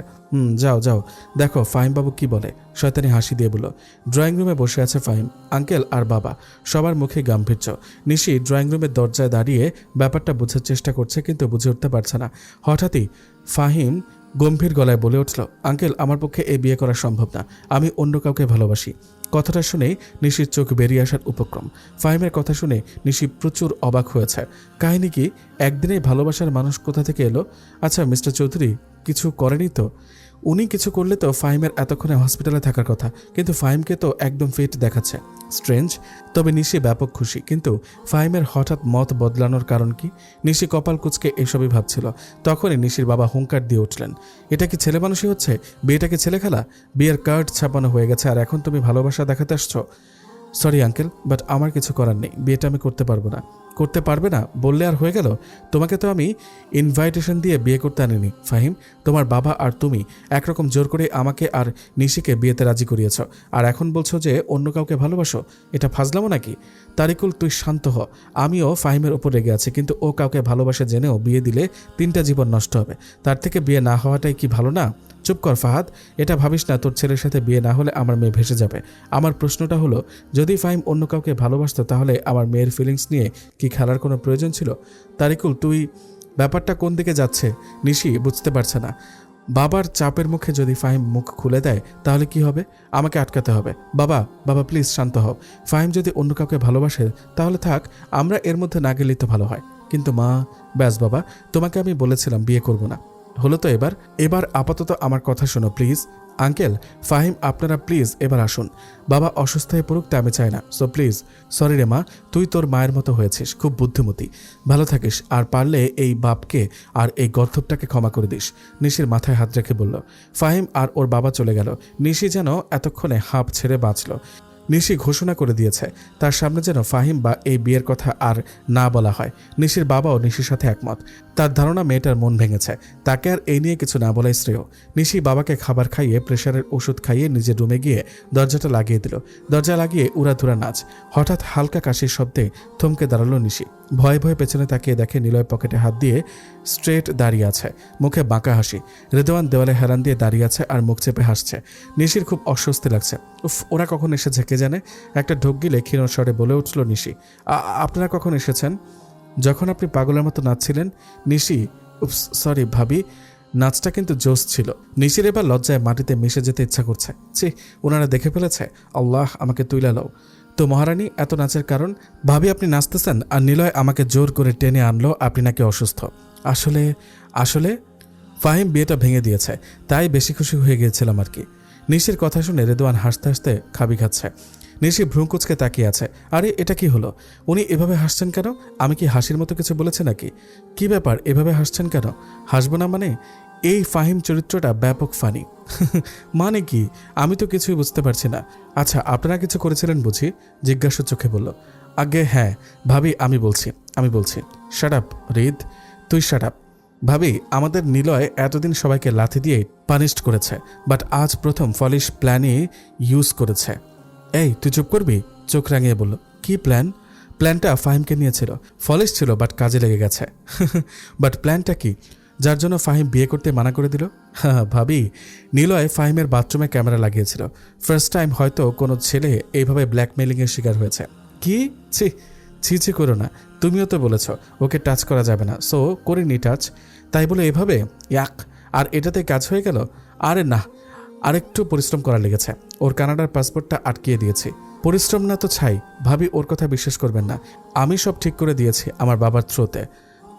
যাও যাও, দেখো ফাহিম বাবু কি বলে। শয়তানি হাসি দিয়ে বলল। ড্রয়িং রুমে বসে আছে ফাহিম, আঙ্কেল আর বাবা, সবার মুখে গাম্ভীর্য। নিশি ড্রয়িং রুমের দরজায় দাঁড়িয়ে ব্যাপারটা বোঝার চেষ্টা করছে, কিন্তু বুঝে উঠতে পারছে না। হঠাৎই ফাহিম গম্ভীর গলায় বলে উঠল, আঙ্কেল আমার পক্ষে এই বিয়ে করা সম্ভব না, আমি অন্য কাউকে ভালোবাসি। কথাটা শুনেই নিশির চোখ বেরিয়ে আসার উপক্রম। ফাহিমের কথা শুনে নিশি প্রচুর অবাক হয়েছে। কাহিনী কি? একদিনেই ভালোবাসার মানুষ কোথা থেকে এলো? আচ্ছা মিস্টার চৌধুরী কিছু করেনি তো? উনি কিছু করলে তো ফাহিমের এতক্ষণে হসপিটালে থাকার কথা, কিন্তু ফাহিমকে তো একদম ফিট দেখাচ্ছে। স্ট্রেঞ্জ। তবে নিশি ব্যাপক খুশি, কিন্তু ফাহিমের হঠাৎ মত বদলানোর কারণ কি? নিশি কপাল কুঁচকে এসবই ভাবছিল। তখনই নিশির বাবা হুঙ্কার দিয়ে উঠলেন, এটা কি ছেলে মানুষই হচ্ছে? বিয়েটাকে ছেলে খেলা? বিয়ের কার্ড ছাপানো হয়ে গেছে আর এখন তুমি ভালোবাসা দেখাতে আসছো? সরি আঙ্কেল, বাট আমার কিছু করার নেই, বিয়েটা আমি করতে পারবো না। করতে পারবে না বললে আর হয়ে গেল? তোমাকে তো আমি ইনভাইটেশন দিয়ে বিয়ে করতে আনিনি ফাহিম। তোমার বাবা আর তুমি একরকম জোর করে আমাকে আর নিশিকে বিয়েতে রাজি করিয়েছ, আর এখন বলছো যে অন্য কাউকে ভালোবাসো। এটা ফাজলামো নাকি? তারিকুল তুই শান্ত হ। আমিও ফাহিমের ওপর রেগে আছি, কিন্তু ও কাউকে ভালোবাসে জেনেও বিয়ে দিলে 3টা জীবন নষ্ট হবে। তার থেকে বিয়ে না হওয়াটাই কি ভালো না? চুপ কর ফাহাদ, এটা ভাবিস না তোর ছেলের সাথে বিয়ে না হলে আমার মেয়ে ভেসে যাবে। আমার প্রশ্নটা হলো, যদি ফাহিম অন্য কাউকে ভালোবাসতো তাহলে আমার মেয়ের ফিলিংস নিয়ে কি খেলার কোনো প্রয়োজন ছিল? তারিকুল তুই ব্যাপারটা কোন দিকে যাচ্ছে নিশি বুঝতে পারছে না। বাবার চাপের মুখে যদি ফাহিম মুখ খুলে দেয় তাহলে কি হবে? আমাকে আটকাতে হবে। বাবা বাবা প্লিজ শান্ত হও। ফাহিম যদি অন্য কাউকে ভালোবাসে তাহলে থাক, আমরা এর মধ্যে না গেলেই তো ভালো হয়। কিন্তু মা... ব্যাস বাবা, তোমাকে আমি বলেছিলাম বিয়ে করব না, হলো তো এবার আপাতত আমার কথা শোনো প্লিজ। আঙ্কেল, ফাহিম আপনারা প্লিজ এবার আসুন। বাবা অসুস্থ হয়ে পড়ুক তা আমি চাই না, সো প্লিজ। সরি রে মা, তুই তোর মায়ের মতো হয়েছিস, খুব বুদ্ধিমতী, ভালো থাকিস, আর পারলে এই বাপকে আর এই গর্ধবটাকে ক্ষমা করে দিস। নিশির মাথায় হাত রেখে বলল। ফাহিম আর ওর বাবা চলে গেল। নিশি যেন এতক্ষণে হাঁপ ছেড়ে বাঁচল। নিশি ঘোষণা করে দিয়েছে তার সামনে যেন ফাহিম বা এই বিয়ের কথা আর না বলা হয়। নিশির বাবাও নিশির সাথে একমত। তার ধারণা মেয়েটার মন ভেঙেছে, তাকে আর এই নিয়ে কিছু না বলাই শ্রেয়। নিশি বাবাকে খাবার খাইয়ে প্রেশারের ওষুধ খাইয়ে নিজের রুমে গিয়ে দরজাটা লাগিয়ে দিল। দরজা লাগিয়ে উড়াধুরা নাচ। হঠাৎ হালকা কাশির শব্দে থমকে দাঁড়ালো নিশি। ভয়ে ভয়ে পেছনে তাকিয়ে দেখে নিলয় পকেটে হাত দিয়ে স্ট্রেট দাঁড়িয়ে আছে, মুখে বাঁকা হাসি। রিদওয়ান দেওয়ালে হেলান দিয়ে দাঁড়িয়ে আছে আর মুখ চেপে হাসছে। নিশির খুব অস্বস্তি লাগছে। উফ, ওরা কখন এসেছে কে জানে। একটা ঢোক গিলে ক্ষীণ স্বরে বলে উঠল নিশি, আপনারা কখন এসেছেন? যখন আপনি পাগলের মতো নাচছিলেন। নিশি, উপস সরি ভাবি, নাচটা কিন্তু জোশ ছিল। নিশির এবার লজ্জায় মাটিতে মিশে যেতে ইচ্ছা করছে। ছি, ওনারা দেখে ফেলেছে। আল্লাহ আমাকে তুইলা লও। তো মহারানী, এত নাচের কারণ? ভাবি আপনি নাচতেছেন আর নিলয় আমাকে জোর করে টেনে আনলো আপনি নাকি অসুস্থ। আসলে আসলে ফাহিম বিয়েটা ভেঙে দিয়েছে, তাই বেশি খুশি হয়ে গিয়েছিলাম আর কি। নিশির কথা শুনে রেদওয়ান হাসতে হাসতে খাবি খাচ্ছে। নিশি ভ্রুকুচকে তাকিয়ে আছে। আরে এটা কি হলো? উনি এভাবে হাসছেন কেন? আমি কি হাসির মতো কিছু বলেছে নাকি? কি ব্যাপার, এভাবে হাসছেন কেন? হাসবো না মানে? এই ফাহিম চরিত্রটা ব্যাপক ফানি। মানে কি? আমি তো কিছুই বুঝতে পারছি না। আচ্ছা, আপনারা কিছু করেছিলেন বুঝি? জিজ্ঞাসু চোখে বলল। আগে হ্যাঁ ভাবি, আমি বলছি। শাট আপ রিদ, তুই শাট আপ। ভাবি, আমাদের নিলয় এতদিন সবাইকে লাথি দিয়ে পানিশড করেছে, বাট আজ প্রথম ফলিশ প্ল্যানই ইউজ করেছে। এই তুই চুপ করবি? চোখ রাঙিয়ে বলল। কি প্ল্যান? প্ল্যানটা ফাহিমকে নিয়েছিল, ফলিশ ছিল বাট কাজে লেগে গেছে। বাট প্ল্যানটা কি? যার জন্য ফাহিম বিয়ে করতে মানা করে দিল? হ্যাঁ ভাবি, নিলয় ফাহিমের বাথরুমে ক্যামেরা লাগিয়েছিল। ফার্স্ট টাইম হয়তো কোনো ছেলে এইভাবে ব্ল্যাকমেলিংয়ের শিকার হয়েছে। কি? ছি করো না, তুমিও তো বলেছ ওকে টাচ করা যাবে না, সো করিনি টাচ। তাই বলে এভাবে ইয়াক, আর এটাতে কাজ হয়ে গেল? আরে না, আরেকটু পরিশ্রম করা লেগেছে। ওর কানাডার পাসপোর্টটা আটকিয়ে দিয়েছি। পরিশ্রম না তো ছাই। ভাবি, ওর কথা বিশ্বাস করবেন না, আমি সব ঠিক করে দিয়েছি আমার বাবার থ্রুতে।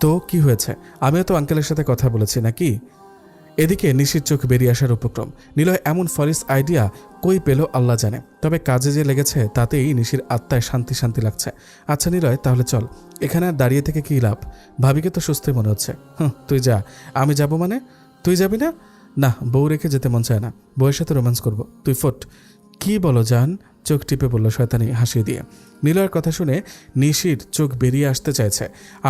তো কি হয়েছে? আমিও তো আঙ্কেলের সাথে কথা বলেছি নাকি? এদিকে নিশির চোখ বেরিয়ে আসার উপক্রম। নিলয় এমন ফলিস আইডিয়া কই পেল আল্লাহ জানে, তবে কাজে যে লেগেছে তাতেই নিশির আত্মায় শান্তি শান্তি লাগছে। আচ্ছা নিলয়, তাহলে চল, এখানে আর দাঁড়িয়ে থেকে কী লাভ? ভাবিকে তো সুস্থ মনে হচ্ছে। তুই যা। আমি যাব মানে? তুই যাবি না? না, বউ রেখে যেতে মন চায় না, বউয়ের সাথে রোম্যান্স করবো। তুই ফোট। কি বলো জান? চোখ টিপে বলল শয়তানি হাসি দিয়ে। নিলয়ের কথা শুনে নিশির চোখ বেরিয়ে আসতে চাইছে,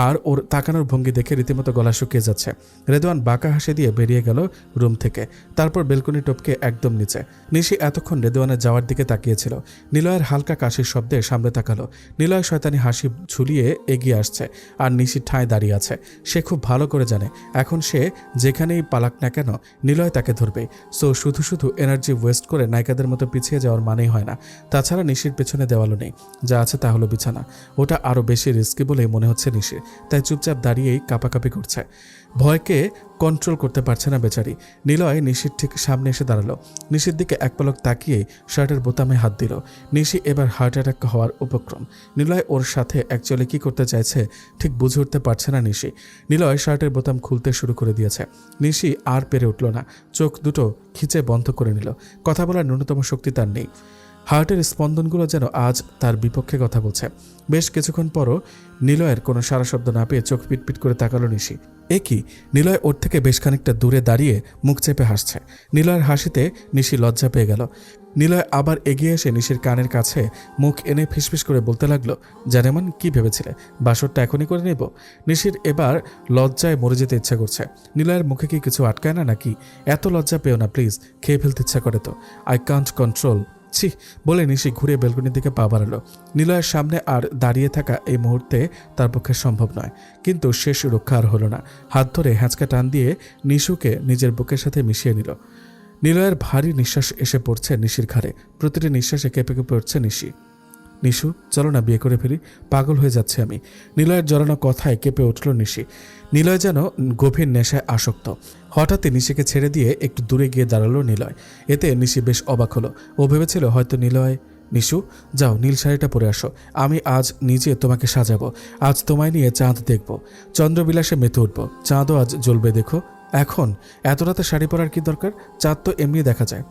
আর ওর তাকানোর ভঙ্গি দেখে রীতিমতো গলা শুকিয়ে যাচ্ছে। রেদওয়ান বাঁকা হাসি দিয়ে বেরিয়ে গেল রুম থেকে, তারপর বেলকনি টপকে একদম নিচে। নিশি এতক্ষণ রেদওয়ানের যাওয়ার দিকে তাকিয়েছিল। নিলয়ের হালকা কাশির শব্দে সামনে তাকালো। নিলয় শয়তানি হাসি ঝুলিয়ে এগিয়ে আসছে, আর নিশি ঠাঁই দাঁড়িয়ে আছে। সে খুব ভালো করে জানে এখন সে যেখানেই পালাক না কেন নিলয় তাকে ধরবে। সো শুধু শুধু এনার্জি ওয়েস্ট করে নায়িকাদের মতো পিছিয়ে যাওয়ার মানেই হয় না। তাছাড়া নিশির পেছনে দেওয়ালও নেই, যা আছে তা হলো বিছানা। ওটা আরও বেশি রিস্কি বলেই মনে হচ্ছে নিশির, তাই চুপচাপ দাঁড়িয়েই কাঁপাকাঁপি করছে। ভয়কে কন্ট্রোল করতে পারছে না বেচারি। নিলয় নিশির ঠিক সামনে এসে দাঁড়ালো। নিশির দিকে এক পলক তাকিয়েই শার্টের বোতামে হাত দিল। নিশি এবার হার্ট অ্যাটাক হওয়ার উপক্রম। নিলয় ওর সাথে অ্যাকচুয়ালি কি করতে চাইছে ঠিক বুঝে উঠতে পারছে না নিশি। নিলয় শার্টের বোতাম খুলতে শুরু করে দিয়েছে। নিশি আর পেরে উঠল না, চোখ দুটো খিচে বন্ধ করে নিল। কথা বলার ন্যূনতম শক্তি তার নেই। হার্টের স্পন্দনগুলো যেন আজ তার বিপক্ষে কথা বলছে। বেশ কিছুক্ষণ পরও নিলয়ের কোনো সারা শব্দ না পেয়ে চোখ পিটপিট করে তাকালো নিশি। এ কি? নিলয় ওর থেকে বেশ খানিকটা দূরে দাঁড়িয়ে মুখ চেপে হাসছে। নিলয়ের হাসিতে নিশি লজ্জা পেয়ে গেল। নিলয় আবার এগিয়ে এসে নিশির কানের কাছে মুখ এনে ফিসফিস করে বলতে লাগলো, জানেমান কি ভেবেছিলে বাসরটা এখনই করে নেব? নিশির এবার লজ্জায় মরে যেতে ইচ্ছা করছে। নিলয়ের মুখে কি কিছু আটকায় না নাকি? এত লজ্জা পেও না প্লিজ, খেয়ে ফেলতে ইচ্ছা করে তো। I can't control. ছি বলে নিশি ঘুরে বেলকনির দিকে পা বাড়ালো। নিলয়ের সামনে আর দাঁড়িয়ে থাকা এই মুহূর্তে তার পক্ষে সম্ভব নয়, কিন্তু শেষ রক্ষা আর হলো না। হাত ধরে হ্যাঁচকা টান দিয়ে নিশুকে নিজের বুকের সাথে মিশিয়ে নিল। নিলয়ের ভারী নিঃশ্বাস এসে পড়ছে নিশির ঘাড়ে। প্রতিটি নিঃশ্বাসে কেঁপে কেঁপে উঠছে নিশি। নিশু, চলো না বিয়ে করে ফেলি, পাগল হয়ে যাচ্ছে আমি। নিলয়ের জড়ানো কথায় কেঁপে উঠল নিশি। নিলয় যেন গভীর নেশায় আসক্ত। হঠাৎই নিশিকে ছেড়ে দিয়ে একটু দূরে গিয়ে দাঁড়ালো নিলয়। এতে নিশি বেশ অবাক হলো। ও ভেবেছিল হয়তো নিলয়। নিশু, যাও নীল শাড়িটা পরে আসো, আমি আজ নিজে তোমাকে সাজাবো। আজ তোমায় নিয়ে চাঁদ দেখব, চন্দ্রবিলাসে মেতে উঠব। চাঁদও আজ জ্বলবে দেখো। এখন এত রাতে শাড়ি পরার কি দরকার? চাঁদ তো এমনি দেখা যায়।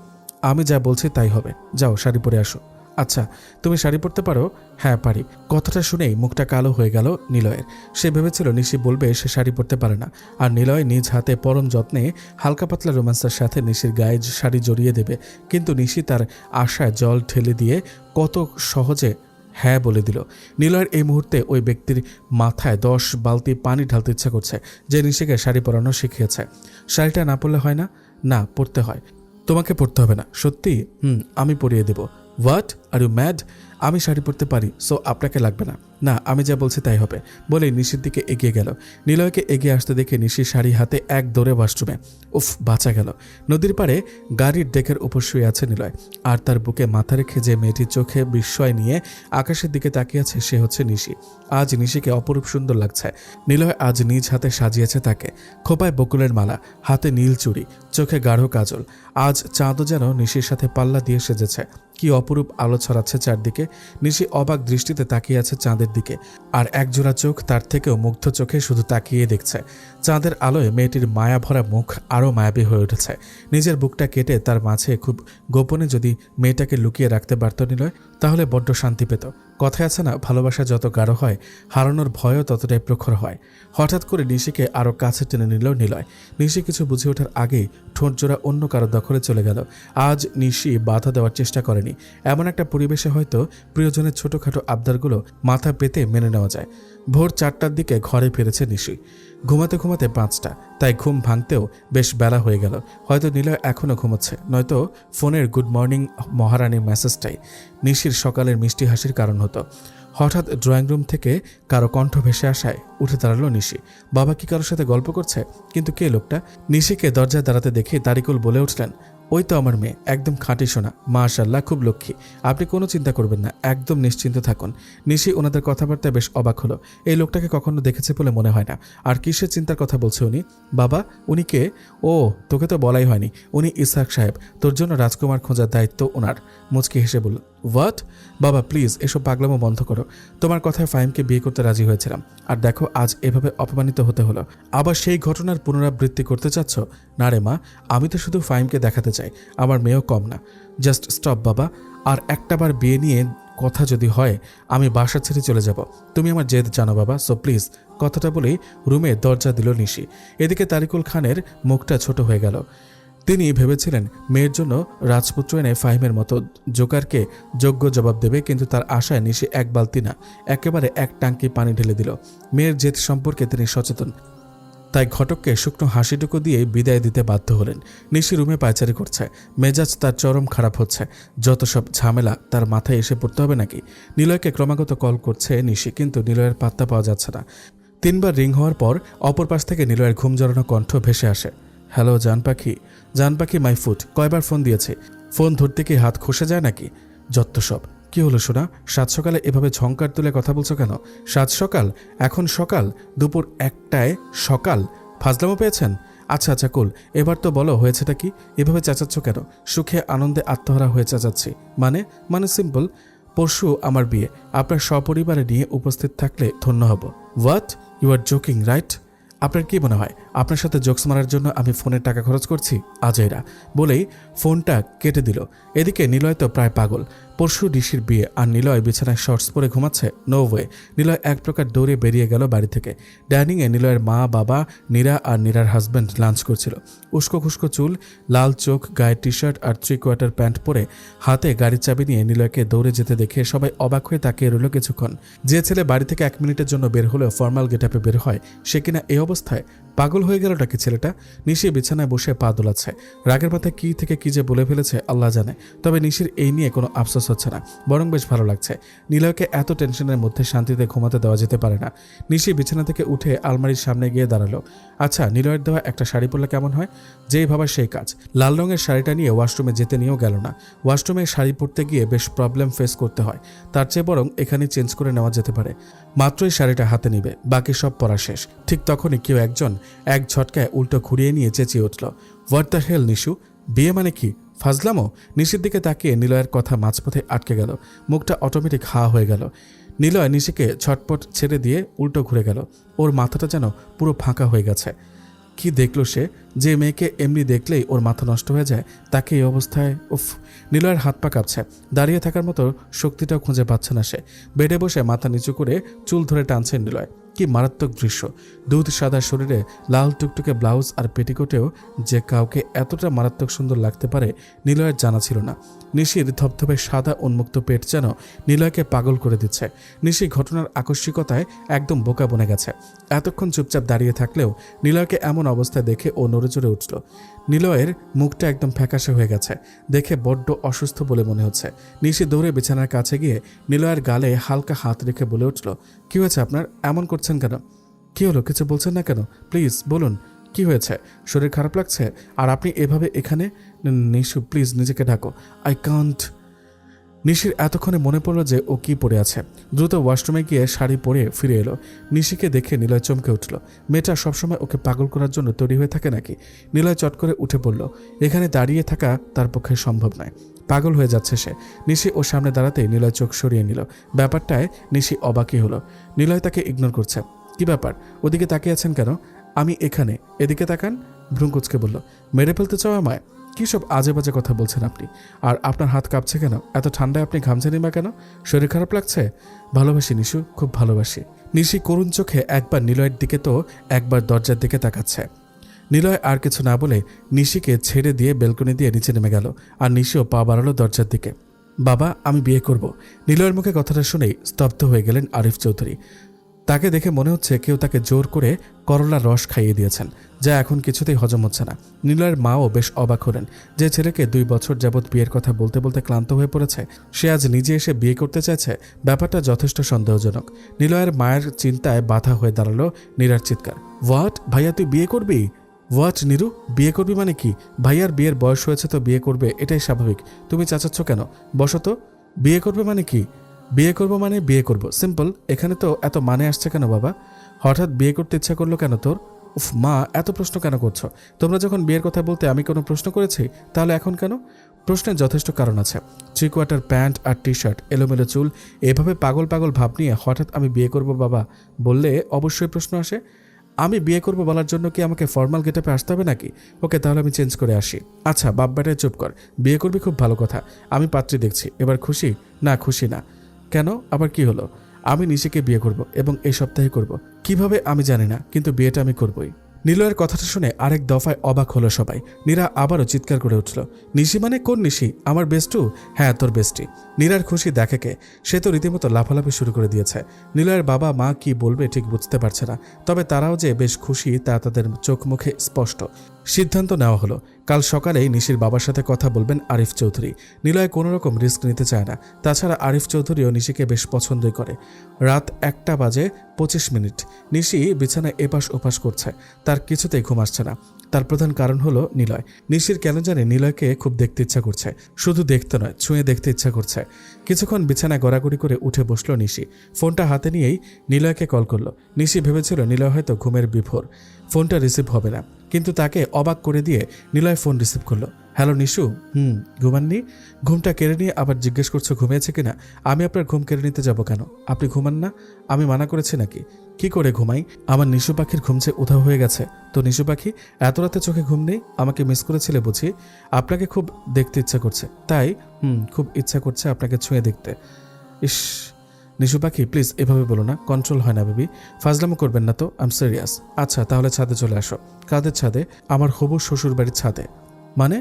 আমি যা বলছি তাই হবে, যাও শাড়ি পরে আসো। আচ্ছা, তুমি শাড়ি পরতে পারো? হ্যাঁ পারি। কথাটা শুনেই মুখটা কালো হয়ে গেল নিলয়ের। সে ভেবেছিল নিশি বলবে সে শাড়ি পরতে পারে না, আর নিলয় নিজ হাতে পরম যত্নে হালকা পাতলা রোম্যান্সের সাথে নিশির গায়ে শাড়ি জড়িয়ে দেবে। কিন্তু নিশি তার আশায় জল ঢেলে দিয়ে কত সহজে হ্যাঁ বলে দিল। নিলয়ের এই মুহূর্তে ওই ব্যক্তির মাথায় 10 বালতি পানি ঢালতে ইচ্ছা করছে, যে নিশিকে শাড়ি পরানো শিখিয়েছে। শাড়িটা না পরলে হয় না? না, পরতে হয়। তোমাকে পরতে হবে না। সত্যি? আমি পরিয়ে দেব। What, are you mad? আমি শাড়ি পরতে পারি, সো আপনাকে লাগবে না। না, আমি যা বলছি তাই হবে বলে নিশির দিকে এগিয়ে গেল। নিলয়কে এগিয়ে আসতে দেখে নিশি শাড়ি হাতে এক দৌড়ে ওয়াশরুমে। উফ, বাঁচা গেল। নদীর পাড়ে গাড়ির ডেকের উপর শুয়ে আছে নিলয়, আর তার বুকে মাথা রেখে যে মেয়েটির চোখে বিস্ময় নিয়ে আকাশের দিকে তাকিয়ে আছে সে হচ্ছে নিশি। আজ নিশিকে অপরূপ সুন্দর লাগছে। নিলয় আজ নিজ হাতে সাজিয়েছে তাকে। খোপায় বকুলের মালা, হাতে নীল চুড়ি, চোখে গাঢ় কাজল। আজ চাঁদও যেন নিশির সাথে পাল্লা দিয়ে সেজেছে। কি অপরূপ আলো ছড়াচ্ছে চারদিকে। নিশি অবাক দৃষ্টিতে তাকিয়ে আছে চাঁদের দিকে, আর একজোড়া চোখ তার থেকেও মুগ্ধ চোখে শুধু তাকিয়ে দেখছে। চাঁদের আলোয় মেয়েটির মায়া ভরা মুখ আরও মায়াবী হয়ে উঠেছে। নিজের বুকটা কেটে তার মাঝে খুব গোপনে যদি মেয়েটাকে লুকিয়ে রাখতে পারত নিলয়, তাহলে বড্ড শান্তি পেত। কথায় আছে না, ভালোবাসা যত গাঢ় হয় হারানোর ভয়ও ততটাই প্রখর হয়। হঠাৎ করে নিশিকে আরও কাছে টেনে নিল নিলয়। নিশি কিছু বুঝে ওঠার আগেই ঠোঁট জোড়া অন্য কারো দখলে চলে গেল। আজ নিশি বাধা দেওয়ার চেষ্টা করেনি। এমন একটা পরিবেশে হয়তো প্রিয়জনের ছোটোখাটো আবদারগুলো মাথা পেতে মেনে নেওয়া যায়। ভোর 4টার দিকে ঘরে ফিরেছে নিশি। ঘুমাতে ঘুমাতে 5টা, তাই ঘুম ভাঙতেও বেশ বেলা হয়ে গেল। হয়তো নিলয় এখনও ঘুমোচ্ছে, নয়তো ফোনের গুড মর্নিং মহারানীর মেসেজটাই নিশির সকালের মিষ্টি হাসির কারণ হতো। হঠাৎ ড্রয়িং রুম থেকে কারো কণ্ঠ ভেসে আসায় উঠে দাঁড়ালো নিশি। বাবা কি কারোর সাথে গল্প করছে? কিন্তু কে লোকটা? নিশিকে দরজায় দাঁড়াতে দেখে তারিকুল বলে উঠলেন, ওই তো আমার মেয়ে, একদম খাঁটি সোনা, মাশাআল্লাহ, খুব লক্ষ্মী। আপনি কোনো চিন্তা করবেন না, একদম নিশ্চিন্ত থাকুন। নিশি ওনাদের কথাবার্তায় বেশ অবাক হলো। এই লোকটাকে কখনো দেখেছে বলে মনে হয় না। আর কিসের চিন্তার কথা বলছে উনি? বাবা, উনি কে? ও, তোকে তো বলাই হয়নি, উনি ইসহাক সাহেব। তোর জন্য রাজকুমার খোঁজার দায়িত্ব ওনার। মুচকি হেসে বলল, হোয়াট? বাবা প্লিজ এসব পাগলামো বন্ধ করো। তোমার কথায় ফাহিমকে বিয়ে করতে রাজি হয়েছিলাম, আর দেখো আজ এভাবে অপমানিত হতে হলো। আবার সেই ঘটনার পুনরাবৃত্তি করতে চাচ্ছ? না রে মা, আমি তো শুধু ফাহিমকে দেখাতে চাই, আমার মেয়েও কম না। জাস্ট স্টপ বাবা, আর একটাবার বিয়ে নিয়ে কথা যদি হয় আমি বাসা ছেড়ে চলে যাব। তুমি আমার জেদ জানো বাবা, সো প্লিজ। কথাটা বলেই রুমে দরজা দিল নিশি। এদিকে তারিকুল খানের মুখটা ছোট হয়ে গেল। তিনি ভেবেছিলেন মেয়ের জন্য রাজপুত্র এনে ফাহিমের মতো জোকারকে যোগ্য জবাব দেবে, কিন্তু তার আশায় নিশি এক বালতি না, একেবারে এক টাঙ্কি পানি ঢেলে দিল। মেয়ের জেদ সম্পর্কে তিনি সচেতন, তাই ঘটককে শুকনো হাসিটুকু দিয়ে বিদায় দিতে বাধ্য হলেন। নিশি রুমে পায়চারি করছে, মেজাজ তার চরম খারাপ হচ্ছে। যত সব ঝামেলা তার মাথায় এসে পড়তে হবে নাকি? নিলয়কে ক্রমাগত কল করছে নিশি, কিন্তু নিলয়ের পাত্তা পাওয়া যাচ্ছে না। 3বার রিং হওয়ার পর অপর পাশ থেকে নিলয়ের ঘুম জড়ানো কণ্ঠ ভেসে আসে, হ্যালো জান পাখি, জান পাখি মাই ফুট। কয়বার ফোন দিয়েছে? ফোন ধরতে কি হাত খসে যায় নাকি? যত সব। কি হলো সোনা, সাত সকালে এভাবে ঝংকার তুলে কথা বলছো কেন? সাত সকাল? এখন সকাল, দুপুর 1টায় সকাল? ফাজলামো পেয়েছেন? আচ্ছা আচ্ছা কুল, এবার তো বলো হয়েছেটা কি? এভাবে চেঁচাচ্ছ কেন? সুখে আনন্দে আত্মহারা হয়ে চেঁচাচ্ছি মানে সিম্পল, পরশু আমার বিয়ে, আপনার সপরিবারে নিয়ে উপস্থিত থাকলে ধন্য হব। What? You are joking right? আপনার কি মনে হয় আপনার সাথে জোকস মারার জন্য আমি ফোনের টাকা খরচ করছি? আজেরা বলেই ফোনটা কেটে দিল। এদিকে নিলয় তো প্রায় পাগল। পরশু ঋষির বিয়ে, আর নিলয় বিছানায় শর্টস পরে ঘুমাচ্ছে? No way. নিলয় এক প্রকার দৌড়ে বেরিয়ে গেল বাড়ি থেকে। ডাইনিংয়ে নিলয়ের মা, বাবা, নীরা আর নীরার হাজব্যান্ড লাঞ্চ করছিল। উস্কো খুস্কো চুল, লাল চোখ, গায়ে টি শার্ট আর 3/4 প্যান্ট পরে হাতে গাড়ির চাবি নিয়ে নিলয়কে দৌড়ে যেতে দেখে সবাই অবাক হয়ে তাকিয়ে রইল কিছুক্ষণ। যে ছেলে বাড়ি থেকে 1 মিনিটের জন্য বের হলেও ফর্মাল গেটআপে বের হয়, সে কিনা এই অবস্থায়? পাগল হয়ে গেলটা কি ছেলেটা? নিশি বিছানায় বসে পা দোলাচ্ছে। রাগের মাথায় কি থেকে কি যে বলে ফেলেছে আল্লাহ জানে। তবে নিশির এই নিয়ে কোনো আফসোস হচ্ছে না, বরং বেশ ভালো লাগছে। নিলয়কে এত টেনশনের মধ্যে শান্তিতে ঘুমাতে দেওয়া যেতে পারে না। নিশি বিছানা থেকে উঠে আলমারির সামনে গিয়ে দাঁড়ালো। আচ্ছা, নিলয়ের দেওয়া একটা শাড়ি পরলে কেমন হয়? যেই ভাবা সেই কাজ। লাল রঙের শাড়িটা নিয়ে ওয়াশরুমে যেতে নিয়েও গেল না। ওয়াশরুমে শাড়ি পরতে গিয়ে বেশ প্রবলেম ফেস করতে হয়, তার চেয়ে বরং এখানে চেঞ্জ করে নেওয়া যেতে পারে। মাত্রই শাড়িটা হাতে নিবে, বাকি সব পরা শেষ। ঠিক তখনই কেউ একজন এক ঝটকায় উল্টো ঘুরিয়ে নিয়ে চেঁচিয়ে উঠল, হোয়াট দ্য হেল নিশু, বিয়ে মানে কি? ফাজলামো? নিশির দিকে তাকিয়ে নিলয়ের কথা মাঝপথে আটকে গেল। মুখটা অটোমেটিক হাঁ হয়ে গেল। নিলয় নিশিকে ছটপট ছেড়ে দিয়ে উল্টো ঘুরে গেল। ওর মাথাটা যেন পুরো ফাঁকা হয়ে গেছে। কি দেখলো সে? যে মেয়েকে এমনি দেখলেই ওর মাথা নষ্ট হয়ে যায়, তাকে এই অবস্থায়? উফ! নিলয়ের হাত পা কাঁপছে। দাঁড়িয়ে থাকার মতো শক্তিটাও খুঁজে পাচ্ছে না সে। বেডে বসে মাথা নিচু করে চুল ধরে টানছে নিলয়। কি মারাত্মক দৃশ্য! দুধ সাদা শরীরে লাল টুকটুকে ব্লাউজ আর পেটিকোটেও যে কাউকে এতটা মারাত্মক সুন্দর লাগতে পারে নিলয়ের জানা ছিল না। নিশির ধবধবে সাদা উন্মুক্ত পেট যেন নিলয়কে পাগল করে দিচ্ছে। নিশি ঘটনার আকস্মিকতায় একদম বোকা বনে গেছে। এতক্ষণ চুপচাপ দাঁড়িয়ে থাকলেও নিলয়কে এমন অবস্থায় দেখে ও নড়েচড়ে উঠল। নিলয়ের মুখটা একদম ফ্যাকাশে হয়ে গেছে, দেখে বড্ড অসুস্থ বলে মনে হচ্ছে। নিশি দৌড়ে বিছানার কাছে গিয়ে নিলয়ের গালে হালকা হাত রেখে বলে উঠল, কি হয়েছে আপনার? এমন করছেন কেন? কি হলো? কিছু বলছেন না কেন? প্লিজ বলুন, কি হয়েছে? শরীর খারাপ লাগছে? আর আপনি এভাবে এখানে? নিশু প্লিজ নিজেকে ঢাকো, আই কান্ট। নিশির এতক্ষণে মনে পড়লো যে ও কি পরে আছে। দ্রুত ওয়াশরুমে গিয়ে শাড়ি পরে ফিরে এলো। নিশিকে দেখে নিলয় চমকে উঠল। মেয়েটা সবসময় ওকে পাগল করার জন্য তৈরি হয়ে থাকে নাকি? নিলয় চট করে উঠে পড়ল। এখানে দাঁড়িয়ে থাকা তার পক্ষে সম্ভব নয়। পাগল হয়ে যাচ্ছে সে। নিশি ওর সামনে দাঁড়াতেই নিলয় চোখ সরিয়ে নিল। ব্যাপারটায় নিশি অবাকই হলো। নিলয় তাকে ইগনোর করছে। কি ব্যাপার, ওদিকে তাকিয়ে আছেন কেন? আমি এখানে, এদিকে তাকান। ভ্রুকুচকে বলল, মেরে ফেলতে চাও আমায়? কী সব আজে বাজে কথা বলছেন আপনি? আর আপনার হাত কাঁপছে কেন? এত ঠান্ডায় আপনি ঘামছেনই বা কেন? শরীর খারাপ লাগছে? ভালোবাসি নিশু, খুব ভালোবাসি। নিশি করুণ চোখে একবার নিলয়ের দিকে তো একবার দরজার দিকে তাকাচ্ছে। নিলয় আর কিছু না বলে নিশিকে ছেড়ে দিয়ে বেলকনি দিয়ে নিচে নেমে গেল। আর নিশিও পা বাড়ালো দরজার দিকে। বাবা, আমি বিয়ে করব। নিলয়ের মুখে কথাটা শুনেই স্তব্ধ হয়ে গেলেন আরিফ চৌধুরী। তাকে দেখে মনে হচ্ছে কেউ তাকে জোর করে করলার রস খাইয়ে দিয়েছেন, যা এখন কিছুতেই হজম হচ্ছে না। নিলয়ের মাও বেশ অবাক হলেন। যে ছেলেকে 2 বছর যাবৎ বিয়ের কথা বলতে বলতে ক্লান্ত হয়ে পড়েছে, সে আজ নিজে এসে বিয়ে করতে চাইছে, ব্যাপারটা যথেষ্ট সন্দেহজনক। নিলয়ের মায়ের চিন্তায় বাধা হয়ে দাঁড়ালো নীরার চিৎকার। হোয়াট? ভাইয়া তুই বিয়ে করবি? হোয়াট নীরু, বিয়ে করবি মানে কি? ভাইয়ার বিয়ের বয়স হয়েছে তো বিয়ে করবে, এটাই স্বাভাবিক। তুমি চাচাচ্ছ কেন? বসো তো। বিয়ে করবে মানে কি? বিয়ে করবো মানে বিয়ে করব, সিম্পল। এখানে তো এত মানে আসছে কেন বাবা? হঠাৎ বিয়ে করতে ইচ্ছা করলো কেন তোর? উফ মা, এত প্রশ্ন কেন করছো? তোমরা যখন বিয়ের কথা বলতে আমি কোনো প্রশ্ন করেছি, তাহলে এখন কেন? প্রশ্নের যথেষ্ট কারণ আছে। 3/4 প্যান্ট আর টি-শার্ট, এলোমেলো চুল, এভাবে পাগল পাগল ভাব নিয়ে হঠাৎ আমি বিয়ে করব বাবা বললে অবশ্যই প্রশ্ন আসে। আমি বিয়ে করব বলার জন্য কি আমাকে ফর্মাল গেটআপে আসতে হবে নাকি? ওকে, তাহলে আমি চেঞ্জ করে আসি। আচ্ছা বাপ বেটায় চুপ কর। বিয়ে করবি, খুব ভালো কথা। আমি পাত্রী দেখছি, এবার খুশি? না খুশি না। কেন, আবার কি হলো? আমি নিশিকে বিয়ে করব এবং এই সপ্তাহে করব। কিভাবে আমি জানি না, কিন্তু বিয়েটা আমি করবই। নিলয়ের কথাটা শুনে আরেক দফায় অবাক হলো সবাই। নীরা আবারও চিৎকার করে উঠল, নিশি মানে কোন নিশি? আমার বেস্টু? হ্যাঁ, তোর বেস্টি। নীরার খুশি দেখে কে? সে তো রীতিমতো লাফালাফি শুরু করে দিয়েছে। নিলয়ের বাবা মা কি বলবে ঠিক বুঝতে পারছে না, তবে তারাও যে বেশ খুশি তা তাদের চোখ মুখে স্পষ্ট। সিদ্ধান্ত নেওয়া হলো, কাল সকালেই নিশির বাবার সাথে কথা বলবেন আরিফ চৌধুরী। নিলয় কোনো রকম রিস্ক নিতে চায় না। তাছাড়া আরিফ চৌধুরীও নিশিকে বেশ পছন্দই করে। রাত 1টা বাজে 25 মিনিট। নিশি বিছানায় এপাশ ওপাশ করছে, তার কিছুতেই ঘুম আসছে না। তার প্রধান কারণ হলো নিলয়। নিশির কেন জানে নিলয়কে খুব দেখতে ইচ্ছা করছে, শুধু দেখতে নয়, ছুঁয়ে দেখতে ইচ্ছা করছে। কিছুক্ষণ বিছানায় গড়াগড়ি করে উঠে বসলো নিশি। ফোনটা হাতে নিয়েই নিলয়কে কল করলো। নিশি ভেবেছিল নিলয় হয়তো ঘুমের বিভোর, ফোনটা রিসিভ হবে না, কিন্তু তাকে অবাক করে দিয়ে নিলয় ফোন রিসিভ করলো। হ্যালো নিশু। ঘুমাননি? ঘুমটা কেড়ে নিয়ে আবার জিজ্ঞেস করছো ঘুমিয়েছে কিনা? আমি আপনার ঘুম কেড়ে নিতে যাব কেন? আপনি ঘুমান না? আমি মানা করেছি নাকি? কি করে ঘুমাই? আমার নিশু পাখির ঘুম যে উধাও হয়ে গেছে। তো নিশু পাখি, এত রাতে চোখে ঘুম নেই? আমাকে মিস করেছিলে বুঝি? আপনাকে খুব দেখতে ইচ্ছা করছে তাই? খুব ইচ্ছা করছে আপনাকে ছুঁয়ে দেখতে। ইস নিশু পাখি, প্লিজ এভাবে বলো না, কন্ট্রোল হয় না বেবি। ফাজলামো করবেন না তো, আই এম সিরিয়াস। আচ্ছা তাহলে ছাদে চলে আসো। কাদের ছাদে? আমার হবু শ্বশুর বাড়ির ছাদে। মানে?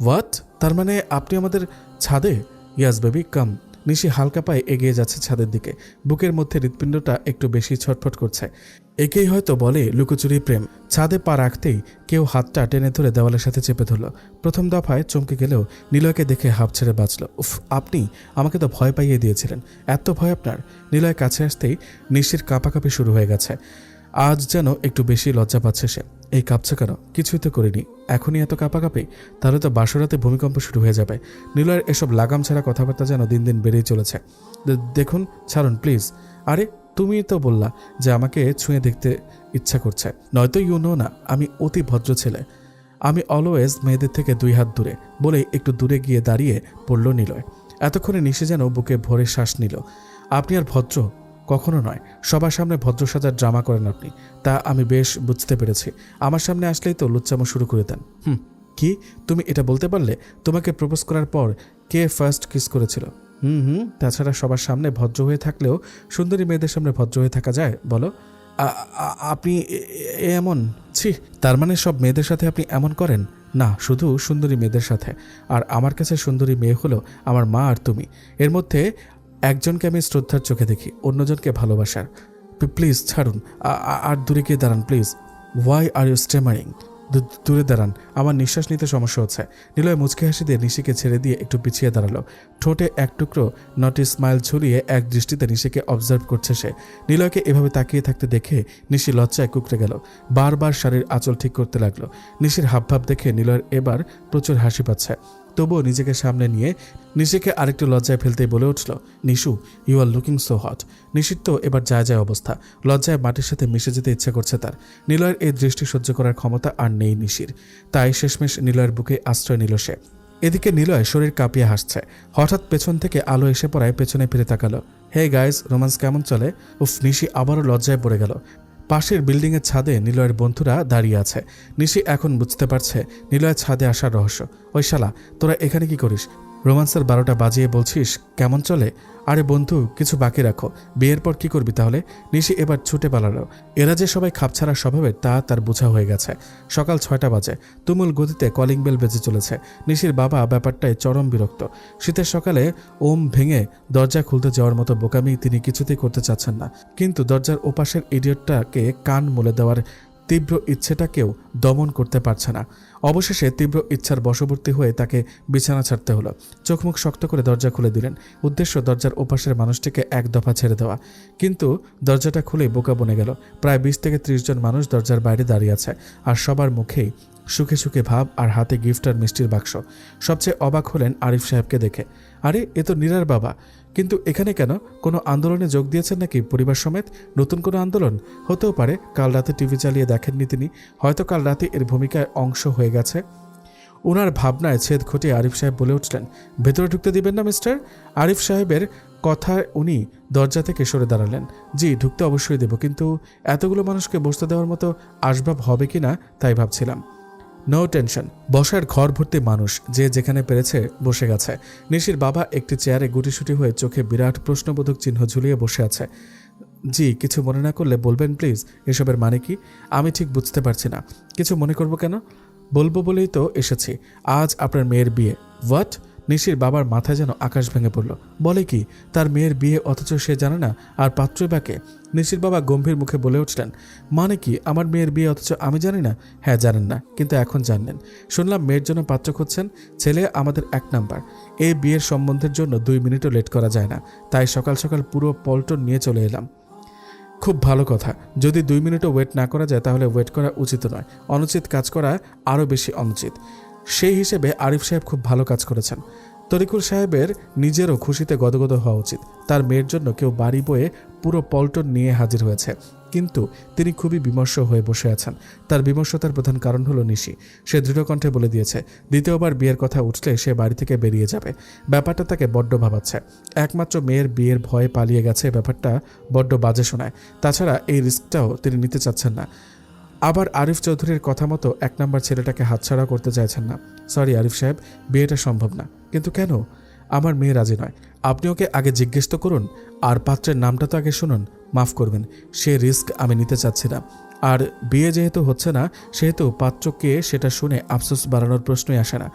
হোয়াট? তার মানে আপনি আমাদের ছাদে? ইয়াস বেবি, কাম। নিশি হালকা পায়ে এগিয়ে যাচ্ছে ছাদের দিকে। বুকের মধ্যে হৃৎপিণ্ডটা একটু বেশি ছটফট করছে। একেই হয়তো বলে লুকোচুরি প্রেম। ছাদে পা রাখতেই কেউ হাতটা টেনে ধরে দেওয়ালের সাথে চেপে ধরল। প্রথম দফায় চমকে গেলেও নিলয়কে দেখে হাঁপ ছেড়ে বাঁচল। উফ, আপনি আমাকে তো ভয় পাইয়ে দিয়েছিলেন। এত ভয় আপনার? নিলয় কাছে আসতেই নিশির কাঁপাকাঁপি শুরু হয়ে গেছে। আজ যেন একটু বেশি লজ্জা পাচ্ছে সে। এই কাঁপছে কেন? কিছুই তো করিনি, এখনই এত কাঁপাকাঁপি? তাহলে তো বাসরাতে ভূমিকম্প শুরু হয়ে যাবে। নিলয়ের এসব লাগাম ছাড়া কথাবার্তা যেন দিন দিন বেড়েই চলেছে। দেখুন, ছাড়ুন প্লিজ। আরে তুমি তো বললা যে আমাকে ছুঁয়ে দেখতে ইচ্ছা করছে। নয়তো ইউ নো না, আমি অতি ভদ্র ছেলে। আমি অলওয়েজ মেয়েদের থেকে 2 হাত দূরে। বলেই একটু দূরে গিয়ে দাঁড়িয়ে পড়ল নিলয়। এতক্ষণে নিশে যেন বুকে ভরে শ্বাস নিল। আপনি আর ভদ্র কখনো নয়। সবার সামনে ভদ্র সাজার ড্রামা করেন আপনি, তা আমি বেশ বুঝতে পেরেছি। আমার সামনে আসলেই তো লুচ্চামো শুরু করে দেন। কি? তুমি এটা বলতে পারলে? তোমাকে প্রপোজ করার পর কে ফার্স্ট কিস করেছিল? তাছাড়া সবার সামনে ভদ্র হয়ে থাকলেও সুন্দরী মেয়েদের সামনে ভদ্র হয়ে থাকা যায় বলো? আপনি এমন? ছি, তার মানে সব মেয়েদের সাথে আপনি এমন করেন? না, শুধু সুন্দরী মেয়েদের সাথে। আর আমার কাছে সুন্দরী মেয়ে হলো আমার মা আর তুমি। এর মধ্যে একজনকে আমি শ্রদ্ধার চোখে দেখি, অন্যজনকে ভালোবাসার। প্লিজ ছাড়ুন, আর দূরে গিয়ে দাঁড়ান please. Why are you stammering? দূরে দাঁড়ান, আমার নিঃশ্বাস নিতে সমস্যা হচ্ছে। নিলয় মুচকি হাসি দিয়ে নিশিকে ছেড়ে দিয়ে একটু পিছিয়ে দাঁড়ালো। ঠোঁটে এক টুকরো নটি স্মাইল ঝুলিয়ে এক দৃষ্টিতে নিশিকে অবজার্ভ করছে সে। নিলয়কে এভাবে তাকিয়ে থাকতে দেখে নিশি লজ্জায় কুঁকড়ে গেল। বারবার শাড়ির আঁচল ঠিক করতে লাগলো। নিশির হাবভাব দেখে নিলয়ের এবার প্রচুর হাসি পাচ্ছে। তবুও নিজেকে সামনে নিয়ে নিশিকে আরেকটু লজ্জায় ফেলতেই বলে উঠল, Nishu, you are looking so hot. নিশির তো এবার যায় যায় অবস্থা। লজ্জায় মাটির সাথে মিশে যেতে ইচ্ছে করছে তার। নিলয়ের এই দৃষ্টি সহ্য করার ক্ষমতা আর নেই নিশির। তাই শেষমেশ নিলয়ের বুকে আশ্রয় নিল সে। এদিকে নিলয় শরীর কাঁপিয়ে হাসছে। হঠাৎ পেছন থেকে আলো এসে পড়ায় পেছনে ফিরে তাকালো। হে গাইজ, রোমান্স কেমন চলে? উফ, নিশি আবারও লজ্জায় পড়ে গেল। পাশের বিল্ডিংয়ের ছাদে নিলয়ের বন্ধুরা দাঁড়িয়ে আছে। নিশি এখন বুঝতে পারছে নিলয়ের ছাদে আসার রহস্য। ওই শালা, তোরা এখানে কি করিস? রোমান্সের 12টা বাজিয়ে বলছিস কেমন চলে? আরে বন্ধু, কিছু বাকি রাখো, বিয়ের পর কি করবি তাহলে? নিশি এবার ছুটে পালালো। এরা যে সবাই খাপছাড়া স্বভাবের তা তার বোঝা হয়ে গেছে। সকাল 6টা বাজে, তুমুল গতিতে কলিং বেল বেজে চলেছে। নিশির বাবা ব্যাপারটায় চরম বিরক্ত। শীতের সকালে ওম ভেঙে দরজা খুলতে যাওয়ার মতো বোকামি তিনি কিছুতেই করতে চাচ্ছেন না, কিন্তু দরজার ওপাশের ইডিয়টটাকে কান মুলে দেওয়ার তীব্র ইচ্ছেটাকেও দমন করতে পারছে না। অবশেষে তীব্র ইচ্ছার বশবর্তী হয়ে তাকে বিছানা ছাড়তে হলো। চোখ মুখ শক্ত করে দরজা খুলে দিলেন। উদ্দেশ্য দরজার ওপাশের মানুষটিকে এক দফা ছেড়ে দেওয়া, কিন্তু দরজাটা খুলে বোকা বনে গেল। প্রায় 20 থেকে 30 জন মানুষ দরজার বাইরে দাঁড়িয়ে আছে, আর সবার মুখেই সুখে সুখে ভাব আর হাতে গিফট আর মিষ্টির বাক্স। সবচেয়ে অবাক হলেন আরিফ সাহেবকে দেখে। আরে, এ তো নীরার বাবা, কিন্তু এখানে কেন? কোনো আন্দোলনে যোগ দিয়েছেন নাকি পরিবার সমেত? নতুন কোনো আন্দোলন হতেও পারে। কাল রাতে টিভি চালিয়ে দেখেননি তিনি, হয়তো কাল রাতে এর ভূমিকায় অংশ হয়ে গেছে। ওনার ভাবনায় ছেদ ঘটিয়ে আরিফ সাহেব বলে উঠলেন, ভেতরে ঢুকতে দিবেন না মিস্টার? আরিফ সাহেবের কথায় উনি দরজা থেকে সরে দাঁড়ালেন। জি, ঢুকতে অবশ্যই দেব, কিন্তু এতগুলো মানুষকে বসতে দেওয়ার মতো আসবাব হবে কি না তাই ভাবছিলাম। No tension. বসার ঘর ভর্তি মানুষ, যে যেখানে পেরেছে বসে গেছে। নিশির বাবা একটি চেয়ারে গুটিসুটি হয়ে চোখে বিরাট প্রশ্নবোধক চিহ্ন ঝুলিয়ে বসে আছে। জি, কিছু মনে না করলে বলবেন প্লিজ, এসবের মানে কি? আমি ঠিক বুঝতে পারছি না। কিছু মনে করব কেন? বলবো বলেই তো এসেছি। আজ আপনার মেয়ের বিয়ে। হোয়াট? নিশির বাবার মাথায় যেন আকাশ ভেঙে পড়ল। বলে কি, তার মেয়ের বিয়ে অথচ সে জানে না, আর পাত্রই বাকে? নিশির বাবা গম্ভীর মুখে বলে উঠলেন, মানে কি আমার মেয়ের বিয়ে অথচ আমি জানি না? হ্যাঁ, জানেন না, কিন্তু এখন জানলেন। শুনলাম মেয়ের জন্য পাত্র খুঁজছেন। ছেলে আমাদের 1 নাম্বার। এই বিয়ের সম্বন্ধের জন্য 2 মিনিটও লেট করা যায় না, তাই সকাল সকাল পুরো পল্টন নিয়ে চলে এলাম। খুব ভালো কথা। যদি 2 মিনিটও ওয়েট না করা যায় তাহলে ওয়েট করা উচিত নয়, অনুচিত কাজ করা আরও বেশি অনুচিত। সেই হিসেবে আরিফ সাহেব খুব ভালো কাজ করেছেন। তরিকুল সাহেবের নিজেরও খুশিতে গদগদ হওয়া উচিত। তার মেয়ের জন্য কেউ বাড়ি বয়ে পুরো পল্টন নিয়ে হাজির হয়েছে, কিন্তু তিনি খুবই বিমর্ষ হয়ে বসে আছেন। তার বিমর্ষতার প্রধান কারণ হলো নিশি। সে দৃঢ়কণ্ঠে বলে দিয়েছে দ্বিতীয়বার বিয়ের কথা উঠলে সে বাড়ি থেকে বেরিয়ে যাবে। ব্যাপারটা তাকে বড্ড ভাবাচ্ছে। একমাত্র মেয়ের বিয়ের ভয়ে পালিয়ে গেছে, ব্যাপারটা বড্ড বাজে শোনায়। তাছাড়া এই রিস্কটাও তিনি নিতে চাচ্ছেন না। আবার আরিফ চৌধুরীর কথা মতো 1 নাম্বার ছেলেটাকে হাতছাড়া করতে চাইছেন না। সরি আরিফ সাহেব, বিয়েটা সম্ভব না। কিন্তু কেন? আমার মেয়ে রাজি নয়। আপনি ওকে আগে জিজ্ঞেস তো করুন, আর পাত্রের নামটা তো আগে শুনুন। মাফ করবেন, সে রিস্ক আমি নিতে চাচ্ছি না। আর বিয়ে যেহেতু হচ্ছে না, সেহেতু পাত্রকে সেটা শুনে আফসোস বাড়ানোর প্রশ্নই আসে না।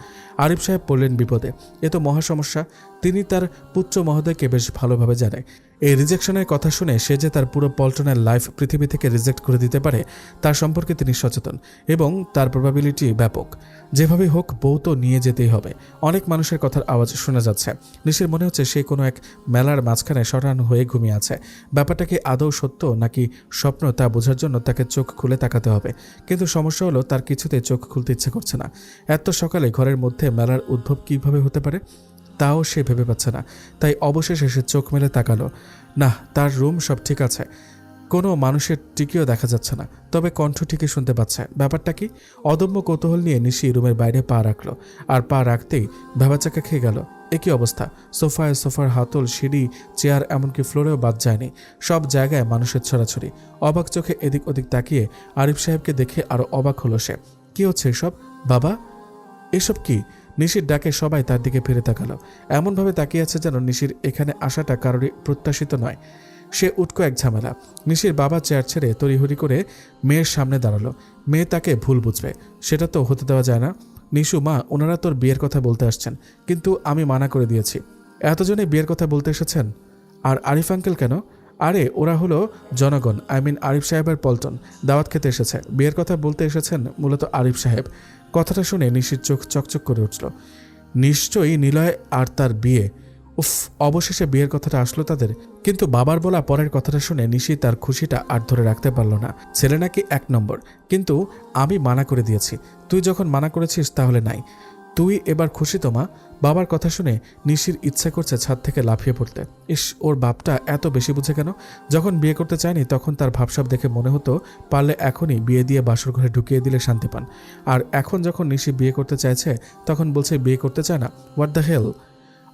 আরিফ সাহেব পড়লেন বিপদে। এ তো মহা সমস্যা। তিনি তার পুত্র মহোদয়কে বেশ ভালোভাবে জানে। এই রিজেকশনের কথা শুনে সে যে তার পুরো পল্টনের লাইফ পৃথিবী থেকে রিজেক্ট করে দিতে পারে তার সম্পর্কে তিনি সচেতন, এবং তার প্রবাবিলিটি ব্যাপক। যেভাবেই হোক বউ তো নিয়ে যেতেই হবে। অনেক মানুষের কথার আওয়াজ শোনা যাচ্ছে। নিশির মনে হচ্ছে সে কোনো এক মেলার মাঝখানে শটান হয়ে ঘুমিয়ে আছে। ব্যাপারটা কি আদৌ সত্য নাকি স্বপ্ন তা বোঝার জন্য তাকে চোখ খুলে তাকাতে হবে। কিন্তু সমস্যা হলো তার কিছুতে চোখ খুলতে ইচ্ছে করছে না। এত সকালে ঘরের মধ্যে মেলার উদ্ভব কিভাবে হতে পারে তাও সে ভেবে পাচ্ছে না। তাই অবশেষে সে চোখ মেলে তাকালো। না, তার রুম সব ঠিক আছে, কোনো মানুষের টিকিও দেখা যাচ্ছে না, তবে কণ্ঠ ঠিকই শুনতে পাচ্ছে। ব্যাপারটা কি? অদম্য কৌতূহল নিয়ে নিশি রুমের বাইরে পা রাখলো, আর পা রাখতেই ভেবাচাকা খেয়ে গেল। একই অবস্থা। সোফার হাতল, সিঁড়ি, চেয়ার, এমনকি ফ্লোরেও বাদ যায়নি। সব জায়গায় মানুষের ছড়াছড়ি। অবাক চোখে এদিক ওদিক তাকিয়ে আরিফ সাহেবকে দেখে আরো অবাক হলো সে। কি হচ্ছে এসব? বাবা, এসব কি? নিশির ডাকে সবাই তার দিকে ফিরে তাকালো। এমনভাবে তাকিয়ে আছে যেন নিশির এখানে আসাটা কারোরই প্রত্যাশিত নয়। সে উটকো এক ঝামেলা। নিশির বাবা চেয়ার ছেড়ে তড়িহড়ি করে মেয়ের সামনে দাঁড়ালো। মেয়ে তাকে ভুল বুঝবে, সেটা তো হতে দেওয়া যায় না। নিশু, মা, ওনারা তোর বিয়ের কথা বলতে আসছেন, কিন্তু আমি মানা করে দিয়েছি। এতজনে বিয়ের কথা বলতে এসেছেন, আর আরিফ আঙ্কেল কেন? আরে ওরা হলো জনগণ, আরিফ সাহেবের পল্টন। দাওয়াত খেতে এসেছে, বিয়ের কথা বলতে এসেছেন মূলত আরিফ সাহেব। কথাটা শুনে নিশির চোখ চকচক করে উঠল। নিশ্চয়ই নিলয় আর তার বিয়ে। উফ, অবশেষে বিয়ের কথাটা আসলো তাদের। কিন্তু বাবার বলা পরের কথাটা শুনে নিশি তার খুশিটা আর ধরে রাখতে পারল না। ছেলে নাকি 1 নম্বর, কিন্তু আমি মানা করে দিয়েছি। তুই যখন মানা করেছিস তাহলে নাই। তুই এবার খুশি তো মা? বাবার কথা শুনে নিশির ইচ্ছা করছে ছাদ থেকে লাফিয়ে পড়তে। ইস, ওর বাপটা এত বেশি বুঝে কেন? যখন বিয়ে করতে চায়নি তখন তার ভাবসাব দেখে মনে হতো পারলে এখনই বিয়ে দিয়ে বাসর ঘরে ঢুকিয়ে দিলে শান্তি পান। আর এখন যখন নিশি বিয়ে করতে চাইছে তখন বলছে বিয়ে করতে চায় না। হোয়াট দ্য হেল!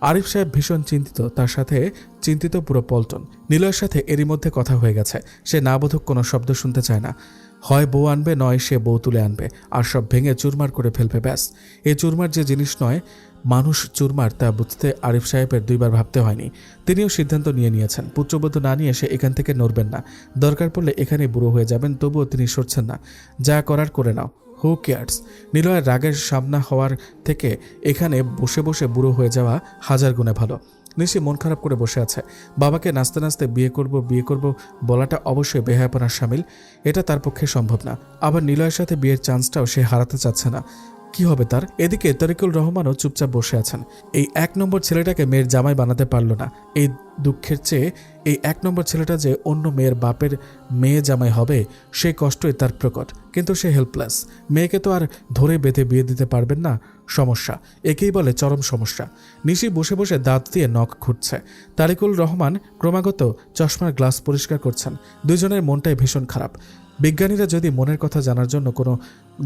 আরিফ সাহেব ভীষণ চিন্তিত, তার সাথে চিন্তিত পুরো পল্টন। নিলয়ের সাথে এরই মধ্যে কথা হয়ে গেছে, সে না বোধক কোনো শব্দ শুনতে চায় না। হয় বউ আনবে, নয় সে বউ তুলে আনবে, আর সব ভেঙে চুরমার করে ফেলবে। ব্যাস। এই চুরমার যে জিনিস নয়, মানুষ চুরমার, তা বুঝতে আরিফ সাহেবের দুইবার ভাবতে হয়নি। তিনিও সিদ্ধান্ত নিয়েছেন পুত্রবধূ না নিয়ে সে এখান থেকে নড়বেন না। দরকার পড়লে এখানে বুড়ো হয়ে যাবেন, তবুও তিনি সরছেন না। যা করার করে নাও, হু কেয়ার্স। নিলয়ের রাগের সামনা হওয়ার থেকে এখানে বসে বসে বুড়ো হয়ে যাওয়া হাজার গুণে ভালো। নিশি মন খারাপ করে বসে আছে। বাবাকে নাচতে নাচতে বিয়ে করব বলাটা অবশ্যই বেহায়াপনার শামিল। এটা তার পক্ষে সম্ভব না। আবার নিলয়ের সাথে বিয়ের চান্সটাও সে হারাতে চাচ্ছে না। কি হবে তার? এদিকে তরিকুল রহমানও চুপচাপ বসে আছেন। এই 1 নম্বর ছেলেটাকে মেয়ের জামাই বানাতে পারল না। এই দুঃখের চেয়ে এই 1 নম্বর ছেলেটা যে অন্য মেয়ের বাপের মেয়ে জামাই হবে, সেই কষ্টই তার প্রকট। কিন্তু সে হেল্পলেস। মেয়েকে তো আর ধরে বেঁধে বিয়ে দিতে পারবেন না। সমস্যা, একেই বলে চরম সমস্যা। নিশি বসে বসে দাঁত দিয়ে নখ খুঁটছে। তারিকুল রহমান ক্রমাগত চশমার গ্লাস পরিষ্কার করছেন। দুজনের মনটাই ভীষণ খারাপ। বিজ্ঞানীরা যদি মনের কথা জানার জন্য কোনো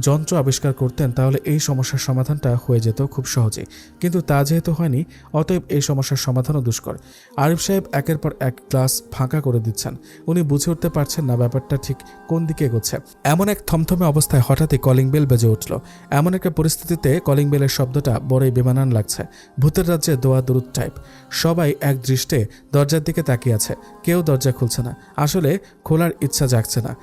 যন্ত্র আবিষ্কার করতেন তাহলে এই সমস্যার সমাধানটা হয়ে যেত খুব সহজেই, কিন্তু তা যেহেতু হয়নি, অতএব এই সমস্যার সমাধানও দুষ্কর। আরিফ সাহেব একের পর এক গ্লাস ফাঁকা করে দিচ্ছেন। উনি বুঝে উঠতে পারছেন না ব্যাপারটা ঠিক কোন দিকে এগোচ্ছে। এমন এক থমথমে অবস্থায় হঠাৎই কলিং বেল বেজে উঠল। এমন একটা পরিস্থিতিতে কলিং বেলের শব্দটা বড়ই বেমানান লাগছে। ভূতের রাজ্যে দোয়া দরুদ টাইপ। সবাই এক দৃষ্টে দরজার দিকে তাকিয়ে আছে। কেউ দরজা খুলছে না। আসলে খোলার ইচ্ছা জাগছে না।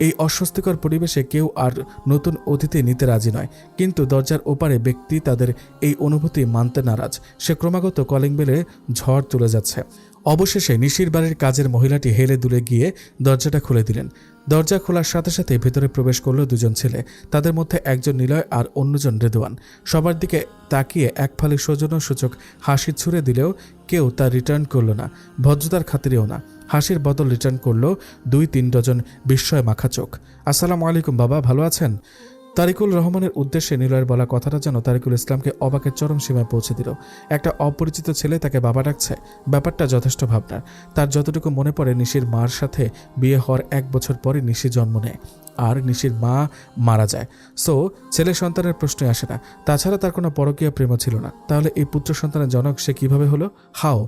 এই অস্বস্তিকর পরিবেশে কেউ আর নতুন অতিথি নিতে রাজি নয়, কিন্তু দরজার ওপারে ব্যক্তি তাদের এই অনুভূতি মানতে নারাজ। সে ক্রমাগত কলিং বেলে ঝড় তুলে যাচ্ছে। অবশেষে নিশির বাড়ির কাজের মহিলাটি হেলে দুলে গিয়ে দরজাটা খুলে দিলেন। দরজা খোলার সাথে সাথে ভেতরে প্রবেশ করল দুজন ছেলে। তাদের মধ্যে একজন নিলয় আর অন্যজন রেদওয়ান। সবার দিকে তাকিয়ে এক ফালি সৌজন্যসূচক হাসি ছুড়ে দিলেও কেউ তা রিটার্ন করল না, ভদ্রতার খাতিরেও না। হাসির বদল রিটার্ন করল 2-3 ডজন বিস্ময় মাখা চোখ। আসসালামু আলাইকুম বাবা, ভালো আছেন? তারিকুল রহমানের উদ্দেশ্যে নিলয়ের বলা কথাটা যেন তারিকুল ইসলামকে অবাকের চরম সীমায় পৌঁছে দিল। একটা অপরিচিত ছেলে তাকে বাবা ডাকছে, ব্যাপারটা যথেষ্ট ভাবনার। তার যতটুকু মনে পড়ে, নিশির মার সাথে বিয়ে হওয়ার 1 বছর পরে নিশি জন্ম নেয় আর নিশির মা মারা যায়। সো ছেলে সন্তানের প্রশ্নই আসে না। তাছাড়া তার কোনো পরকীয়া প্রেমও ছিল না। তাহলে এই পুত্র সন্তানের জনক সে কিভাবে হলো? হাও?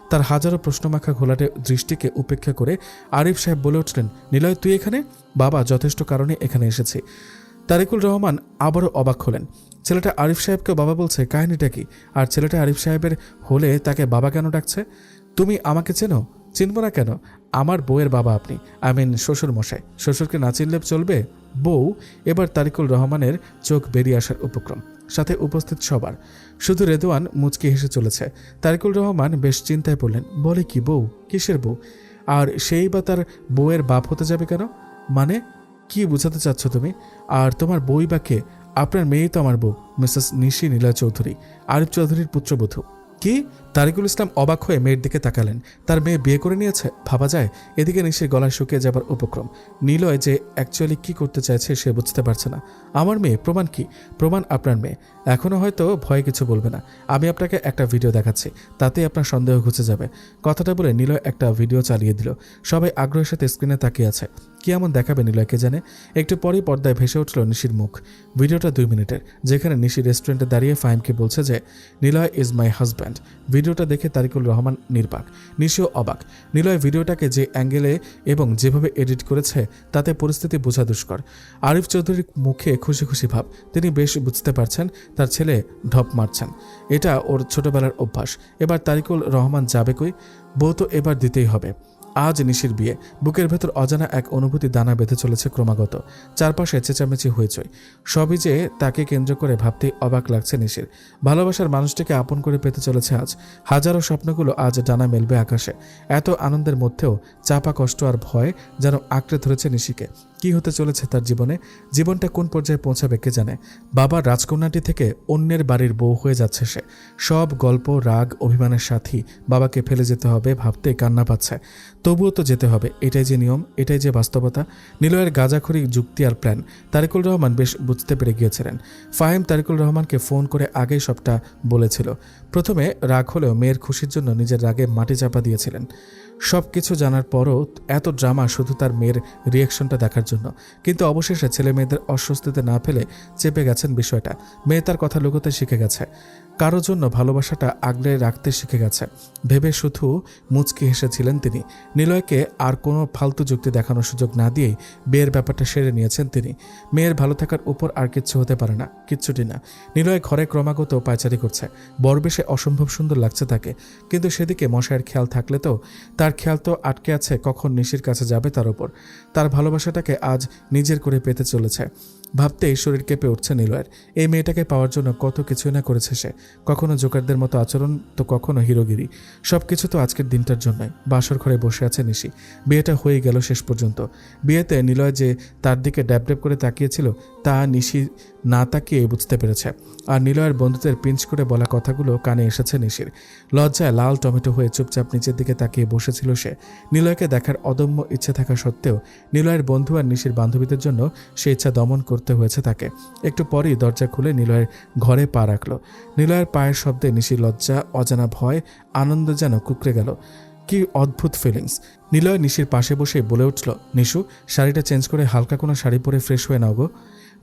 তার হাজারো প্রশ্নমাখা ঘোলাটে দৃষ্টিকে উপেক্ষা করে আরিফ সাহেব বলে উঠলেন, নিলয় তুই এখানে? বাবা, যথেষ্ট কারণে এখানে এসেছি। তারিকুল রহমান আবারও অবাক হলেন। ছেলেটা আরিফ সাহেবকে বাবা বলছে, কাহিনীটা কি? আর ছেলেটা আরিফ সাহেবের হলে তাকে বাবা কেন ডাকছে? তুমি আমাকে চেনো? চিনব না কেন? আমার বউয়ের বাবা আপনি, শ্বশুর মশাই। শ্বশুরকে না চিনলে চলবে? বউ? এবার তারিকুল রহমানের চোখ বেরিয়ে আসার উপক্রম, সাথে উপস্থিত সবার। শুধু রেদওয়ান মুচকি হেসে চলেছে। তারিকুল রহমান বেশ চিন্তায় পড়লেন। বলে কি বউ? কিসের বউ? আর সেই বা তার বউয়ের বাপ হতে যাবে কেন? মানে কি বোঝাতে চাচ্ছ তুমি? আর তোমার বই বা কে? আপনার মেয়েই তো আমার বউ, মিসেস নিশি নিলয় চৌধুরী, আরিফ চৌধুরীর পুত্রবধূ। কি? তারিকুল ইসলাম অবাক হয়ে মেয়ের দিকে তাকালেন। তার মেয়ে বিয়ে করে নিয়েছে? ভাবা যায়? এদিকে নিশির গলায় শুকিয়ে যাবার উপক্রম। নিলয় যে অ্যাকচুয়ালি কি করতে চাইছে সে বুঝতে পারছে না। আমার মেয়ে? প্রমাণ কি? প্রমাণ আপনার মেয়ে। এখনও হয়তো ভয়ে কিছু বলবে না। আমি আপনাকে একটা ভিডিও দেখাচ্ছি, তাতেই আপনার সন্দেহ ঘুচে যাবে। কথাটা বলে নিলয় একটা ভিডিও চালিয়ে দিল। সবাই আগ্রহের সাথে স্ক্রিনে তাকিয়ে আছে। কি এমন দেখাবে নিলয়কে জানে। একটু পরেই পর্দায় ভেসে উঠল নিশির মুখ। ভিডিওটা 2 মিনিটের, যেখানে নিশি রেস্টুরেন্টে দাঁড়িয়ে ফাহিমকে বলছে যে নিলয় ইজ মাই হাজব্যান্ড। ভিডিওটা দেখে তারিকুল রহমান নির্বাক, নিশিও অবাক। নিলয় ভিডিওটাকে যে অ্যাঙ্গেলে এবং যেভাবে এডিট করেছে তাতে পরিস্থিতি বোঝা দুষ্কর। আরিফ চৌধুরীর মুখে খুশি খুশি ভাব। তিনি বেশ বুঝতে পারছেন তার ছেলে ঢপ মারছেন। এটা ওর ছোটবেলার অভ্যাস। এবার তারিকুল রহমান যাবে কই? বউ তো এবার দিতেই হবে। আজ নিশির বিয়ে। বুকের ভেতর অজানা এক অনুভূতি দানা বেঁধে চলেছে ক্রমাগত। চারপাশে চেঁচামেচি হইচই। সবই যে তাকে কেন্দ্র করে ভাবতেই অবাক লাগছে নিশির। ভালোবাসার মানুষটিকে আপন করে পেতে চলেছে আজ। হাজারো স্বপ্নগুলো আজ ডানা মেলবে আকাশে। এত আনন্দের মধ্যেও চাপা কষ্ট আর ভয় যেন আঁকড়ে ধরেছে নিশিকে। কি হতে চলেছে তার জীবনে, জীবনটা কোন পর্যায়ে পৌঁছাবে কে জানে। বাবার রাজকন্যাটি থেকে অন্যের বাড়ির বউ হয়ে যাচ্ছে সে। সব গল্প, রাগ, অভিমানের সাথী বাবাকে ফেলে যেতে হবে ভাবতে কান্না পাচ্ছে। তবুও তো যেতে হবে, এটাই যে নিয়ম, এটাই যে বাস্তবতা। নিলয়ের গাঁজাখড়ি যুক্তি আর প্ল্যান তারিকুল রহমান বেশ বুঝতে পেরে গিয়েছিলেন। ফাহিম তারিকুল রহমানকে ফোন করে আগেই সবটা বলেছিল। প্রথমে রাগ হলেও মেয়ের খুশির জন্য নিজের রাগে মাটি চাপা দিয়েছিলেন। সব কিছু জানার পরও এত ড্রামা শুধু তার মেয়ের রিয়াকশনটা দেখার জন্য। কিন্তু অবশেষে ছেলে মেয়েদের অস্বস্তিতে না ফেলে চেপে গেছেন বিষয়টা। মেয়ে তার কথা লুকোতে শিখে গেছে, কারো জন্য ভালোবাসাটা আগলে রাখতে শিখে গেছে ভেবে শুধু মুচকি হেসেছিলেন তিনি। নিলয়কে আর কোনো ফালতু যুক্তি দেখানোর সুযোগ না দিয়েই বিয়ের ব্যাপারটা সেরে নিয়েছেন তিনি। মেয়ের ভালো থাকার উপর আর কিচ্ছু হতে পারে না, কিচ্ছুটি না। নিলয় ঘরে ক্রমাগত পায়চারি করছে, বরবেশে অসম্ভব সুন্দর লাগছে তাকে। কিন্তু সেদিকে মশাইয়ের খেয়াল থাকলে তো, তার খেয়াল তো আটকে আছে কখন নিশির কাছে যাবে তার উপর। তার ভালোবাসাটাকে আজ নিজের করে পেতে চলেছে ভাবতেই শরীর কেঁপে উঠছে নিলয়ের। এই মেয়েটাকে পাওয়ার জন্য কত কিছুই না করেছে সে, কখনো জোকারদের মতো আচরণ তো কখনো হিরোগিরি। সব কিছু তো আজকের দিনটার জন্যই। বাসর ঘরে বসে আছে নিশি। বিয়েটা হয়ে গেল শেষ পর্যন্ত। বিয়েতে নিলয় যে তার দিকে ড্যাব ড্যাব করে তাকিয়েছিল তা নিশি না তাকিয়ে বুঝতে পেরেছে। আর নিলয়ের বন্ধুদের পিঞ্চ করে বলা কথাগুলো কানে এসেছে নিশির। লজ্জায় লাল টমেটো হয়ে চুপচাপ নিচের দিকে তাকিয়ে বসেছিল সে। নিলয়কে দেখার অদম্য ইচ্ছে থাকা সত্ত্বেও নিলয়ের বন্ধু আর নিশির বান্ধবীদের জন্য সে ইচ্ছা দমন করতে হয়েছে তাকে। একটু পরেই দরজা খুলে নিলয়ের ঘরে পা রাখল। নিলয়ের পায়ের শব্দে নিশির লজ্জা, অজানা ভয়, আনন্দ যেন কুকড়ে গেল। কি অদ্ভুত ফিলিংস। নিলয় নিশির পাশে বসে বলে উঠল, নিশু, শাড়িটা চেঞ্জ করে হালকা কোনো শাড়ি পরে ফ্রেশ হয়ে নাও গো।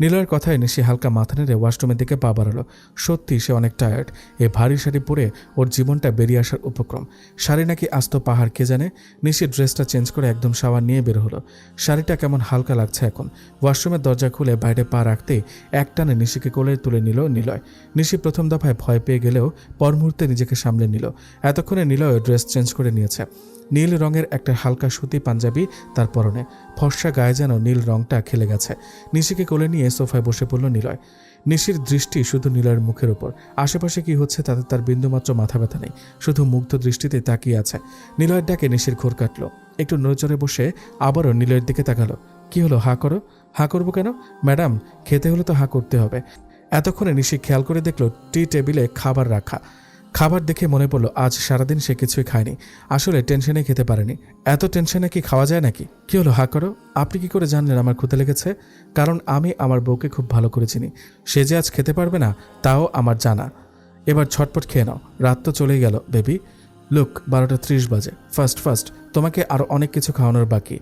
নিলয়ের কথায় নিশি হালকা মাথা নেড়ে ওয়াশরুমের দিকে পা বাড়ালো। সত্যি সে অনেক টায়ার্ড। এই ভারী শাড়ি পরে ওর জীবনটা বেরিয়ে আসার উপক্রম। শাড়ি নাকি আস্ত পাহাড় কে জানে। নিশি ড্রেসটা চেঞ্জ করে একদম শাওয়ার নিয়ে বের হলো। শাড়িটা কেমন হালকা লাগছে এখন। ওয়াশরুমের দরজা খুলে বাইরে পা রাখতেই একটানে নিশিকে কোলে তুলে নিল নিলয়। নিশি প্রথম দফায় ভয় পেয়ে গেলেও পর মুহূর্তে নিজেকে সামলে নিল। এতক্ষণে নিলয় ড্রেস চেঞ্জ করে নিয়েছে। নীল রঙের একটা হালকা সুতি পাঞ্জাবি তার পরনে, ফর্সা গায়ে যেন নীল রংটা খেলে গেছে। নিশিকে কোলে নিয়ে সোফায় বসে পড়ল নিলয়। নিশির দৃষ্টি শুধু নিলয়ের মুখের উপর। আশেপাশে কি হচ্ছে তাতে তার বিন্দুমাত্র মাথা ব্যথা নেই, শুধু মুগ্ধ দৃষ্টিতে তাকিয়ে আছে। নিলয়ের ডাকে নিশির ঘোর কাটল। একটু নড়চড়ে বসে আবারও নিলয়ের দিকে তাকালো। কি হলো, হা করো। হা করবো কেন ম্যাডাম? খেতে হলে তো হা করতে হবে। এতক্ষণে নিশি খেয়াল করে দেখল টি টেবিলে খাবার রাখা। খাবার দেখে মনে পড়লো আজ সারাদিন সে কিছুই খায়নি। আসলে টেনশনে খেতে পারেনি। এত টেনশনে কি খাওয়া যায় নাকি? কি হলো, হা করো। আপনি কি করে জানলেন আমার ক্ষুধা লেগেছে? কারণ আমি আমার বউকে খুব ভালো করে চিনি। সে যে আজ খেতে পারবে না তাও আমার জানা। এবার ছটপট খেয়ে নাও, রাত তো চলেই গেল বেবি। লুক, 12:30 বাজে। ফার্স্ট তোমাকে আরও অনেক কিছু খাওয়ানোর বাকি।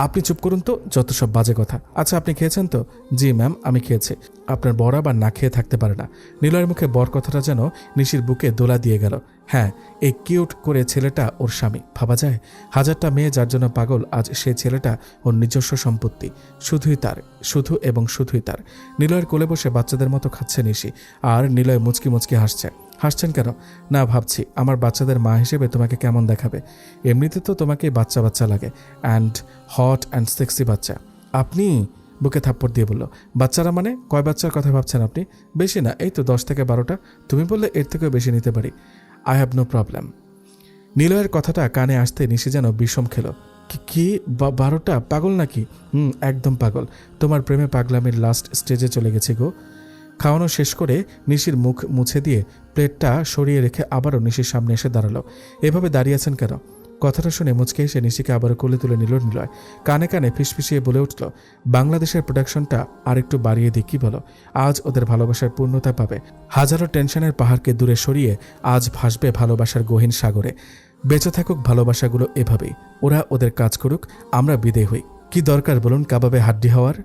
আপনি চুপ করুন তো, যত সব বাজে কথা। আচ্ছা, আপনি খেয়েছেন তো? জি ম্যাম, আমি খেয়েছি। আপনার বর আবার না খেয়ে থাকতে পারে না। নিলয়ের মুখে বর কথাটা যেন নিশির বুকে দোলা দিয়ে গেল। হ্যাঁ, এই কিউট করে ছেলেটা ওর স্বামী, ভাবা যায়? হাজারটা মেয়ে যার জন্য পাগল, আজ সে ছেলেটা ওর নিজস্ব সম্পত্তি। শুধুই তার, শুধু এবং শুধুই তার। নিলয়ের কোলে বসে বাচ্চাদের মতো খাচ্ছে নিশি, আর নিলয় মুচকি মুচকি হাসছে। হাসছেন কেন? না, ভাবছি আমার বাচ্চাদের মা হিসেবে তোমাকে কেমন দেখাবে। এমনিতে তো তোমাকে বাচ্চা বাচ্চা লাগে, অ্যান্ড হট অ্যান্ড সেক্সি বাচ্চা। আপনি? বুকে থাপ্পড় দিয়ে বলল। বাচ্চারা মানে? কয় বাচ্চার কথা ভাবছেন আপনি? বেশি না, এই তো 10 থেকে 12টা। তুমি বললে এর থেকেও বেশি নিতে পারি। I have no problem. নিলয়ের কথাটা কানে আসতে নিশি যেন বিষম খেল। কি 12টা? পাগল নাকি? একদম পাগল। তোমার প্রেমে পাগলামির লাস্ট স্টেজে চলে গেছি গো। খাওয়ানো শেষ করে নিশির মুখ মুছে দিয়ে প্লেটটা সরিয়ে রেখে আবারও নিশির সামনে এসে দাঁড়ালো। এভাবে দাঁড়িয়েছেন কেন? কথাটা শুনে মুচকে এসে নিশিকে আবারও কোলে তুলে নিল নিলয়। কানে কানে ফিসফিসিয়ে বলে উঠল, বাংলাদেশের প্রোডাকশনটা আর একটু বাড়িয়ে দিই কি বলো? আজ ওদের ভালোবাসার পূর্ণতা পাবে। হাজারো টেনশনের পাহাড়কে দূরে সরিয়ে আজ ভাসবে ভালোবাসার গহীন সাগরে। বেঁচে থাকুক ভালোবাসাগুলো এভাবেই। ওরা ওদের কাজ করুক, আমরা বিদেয় হই। কি দরকার বলুন কাবাবে হাড্ডি হওয়ার?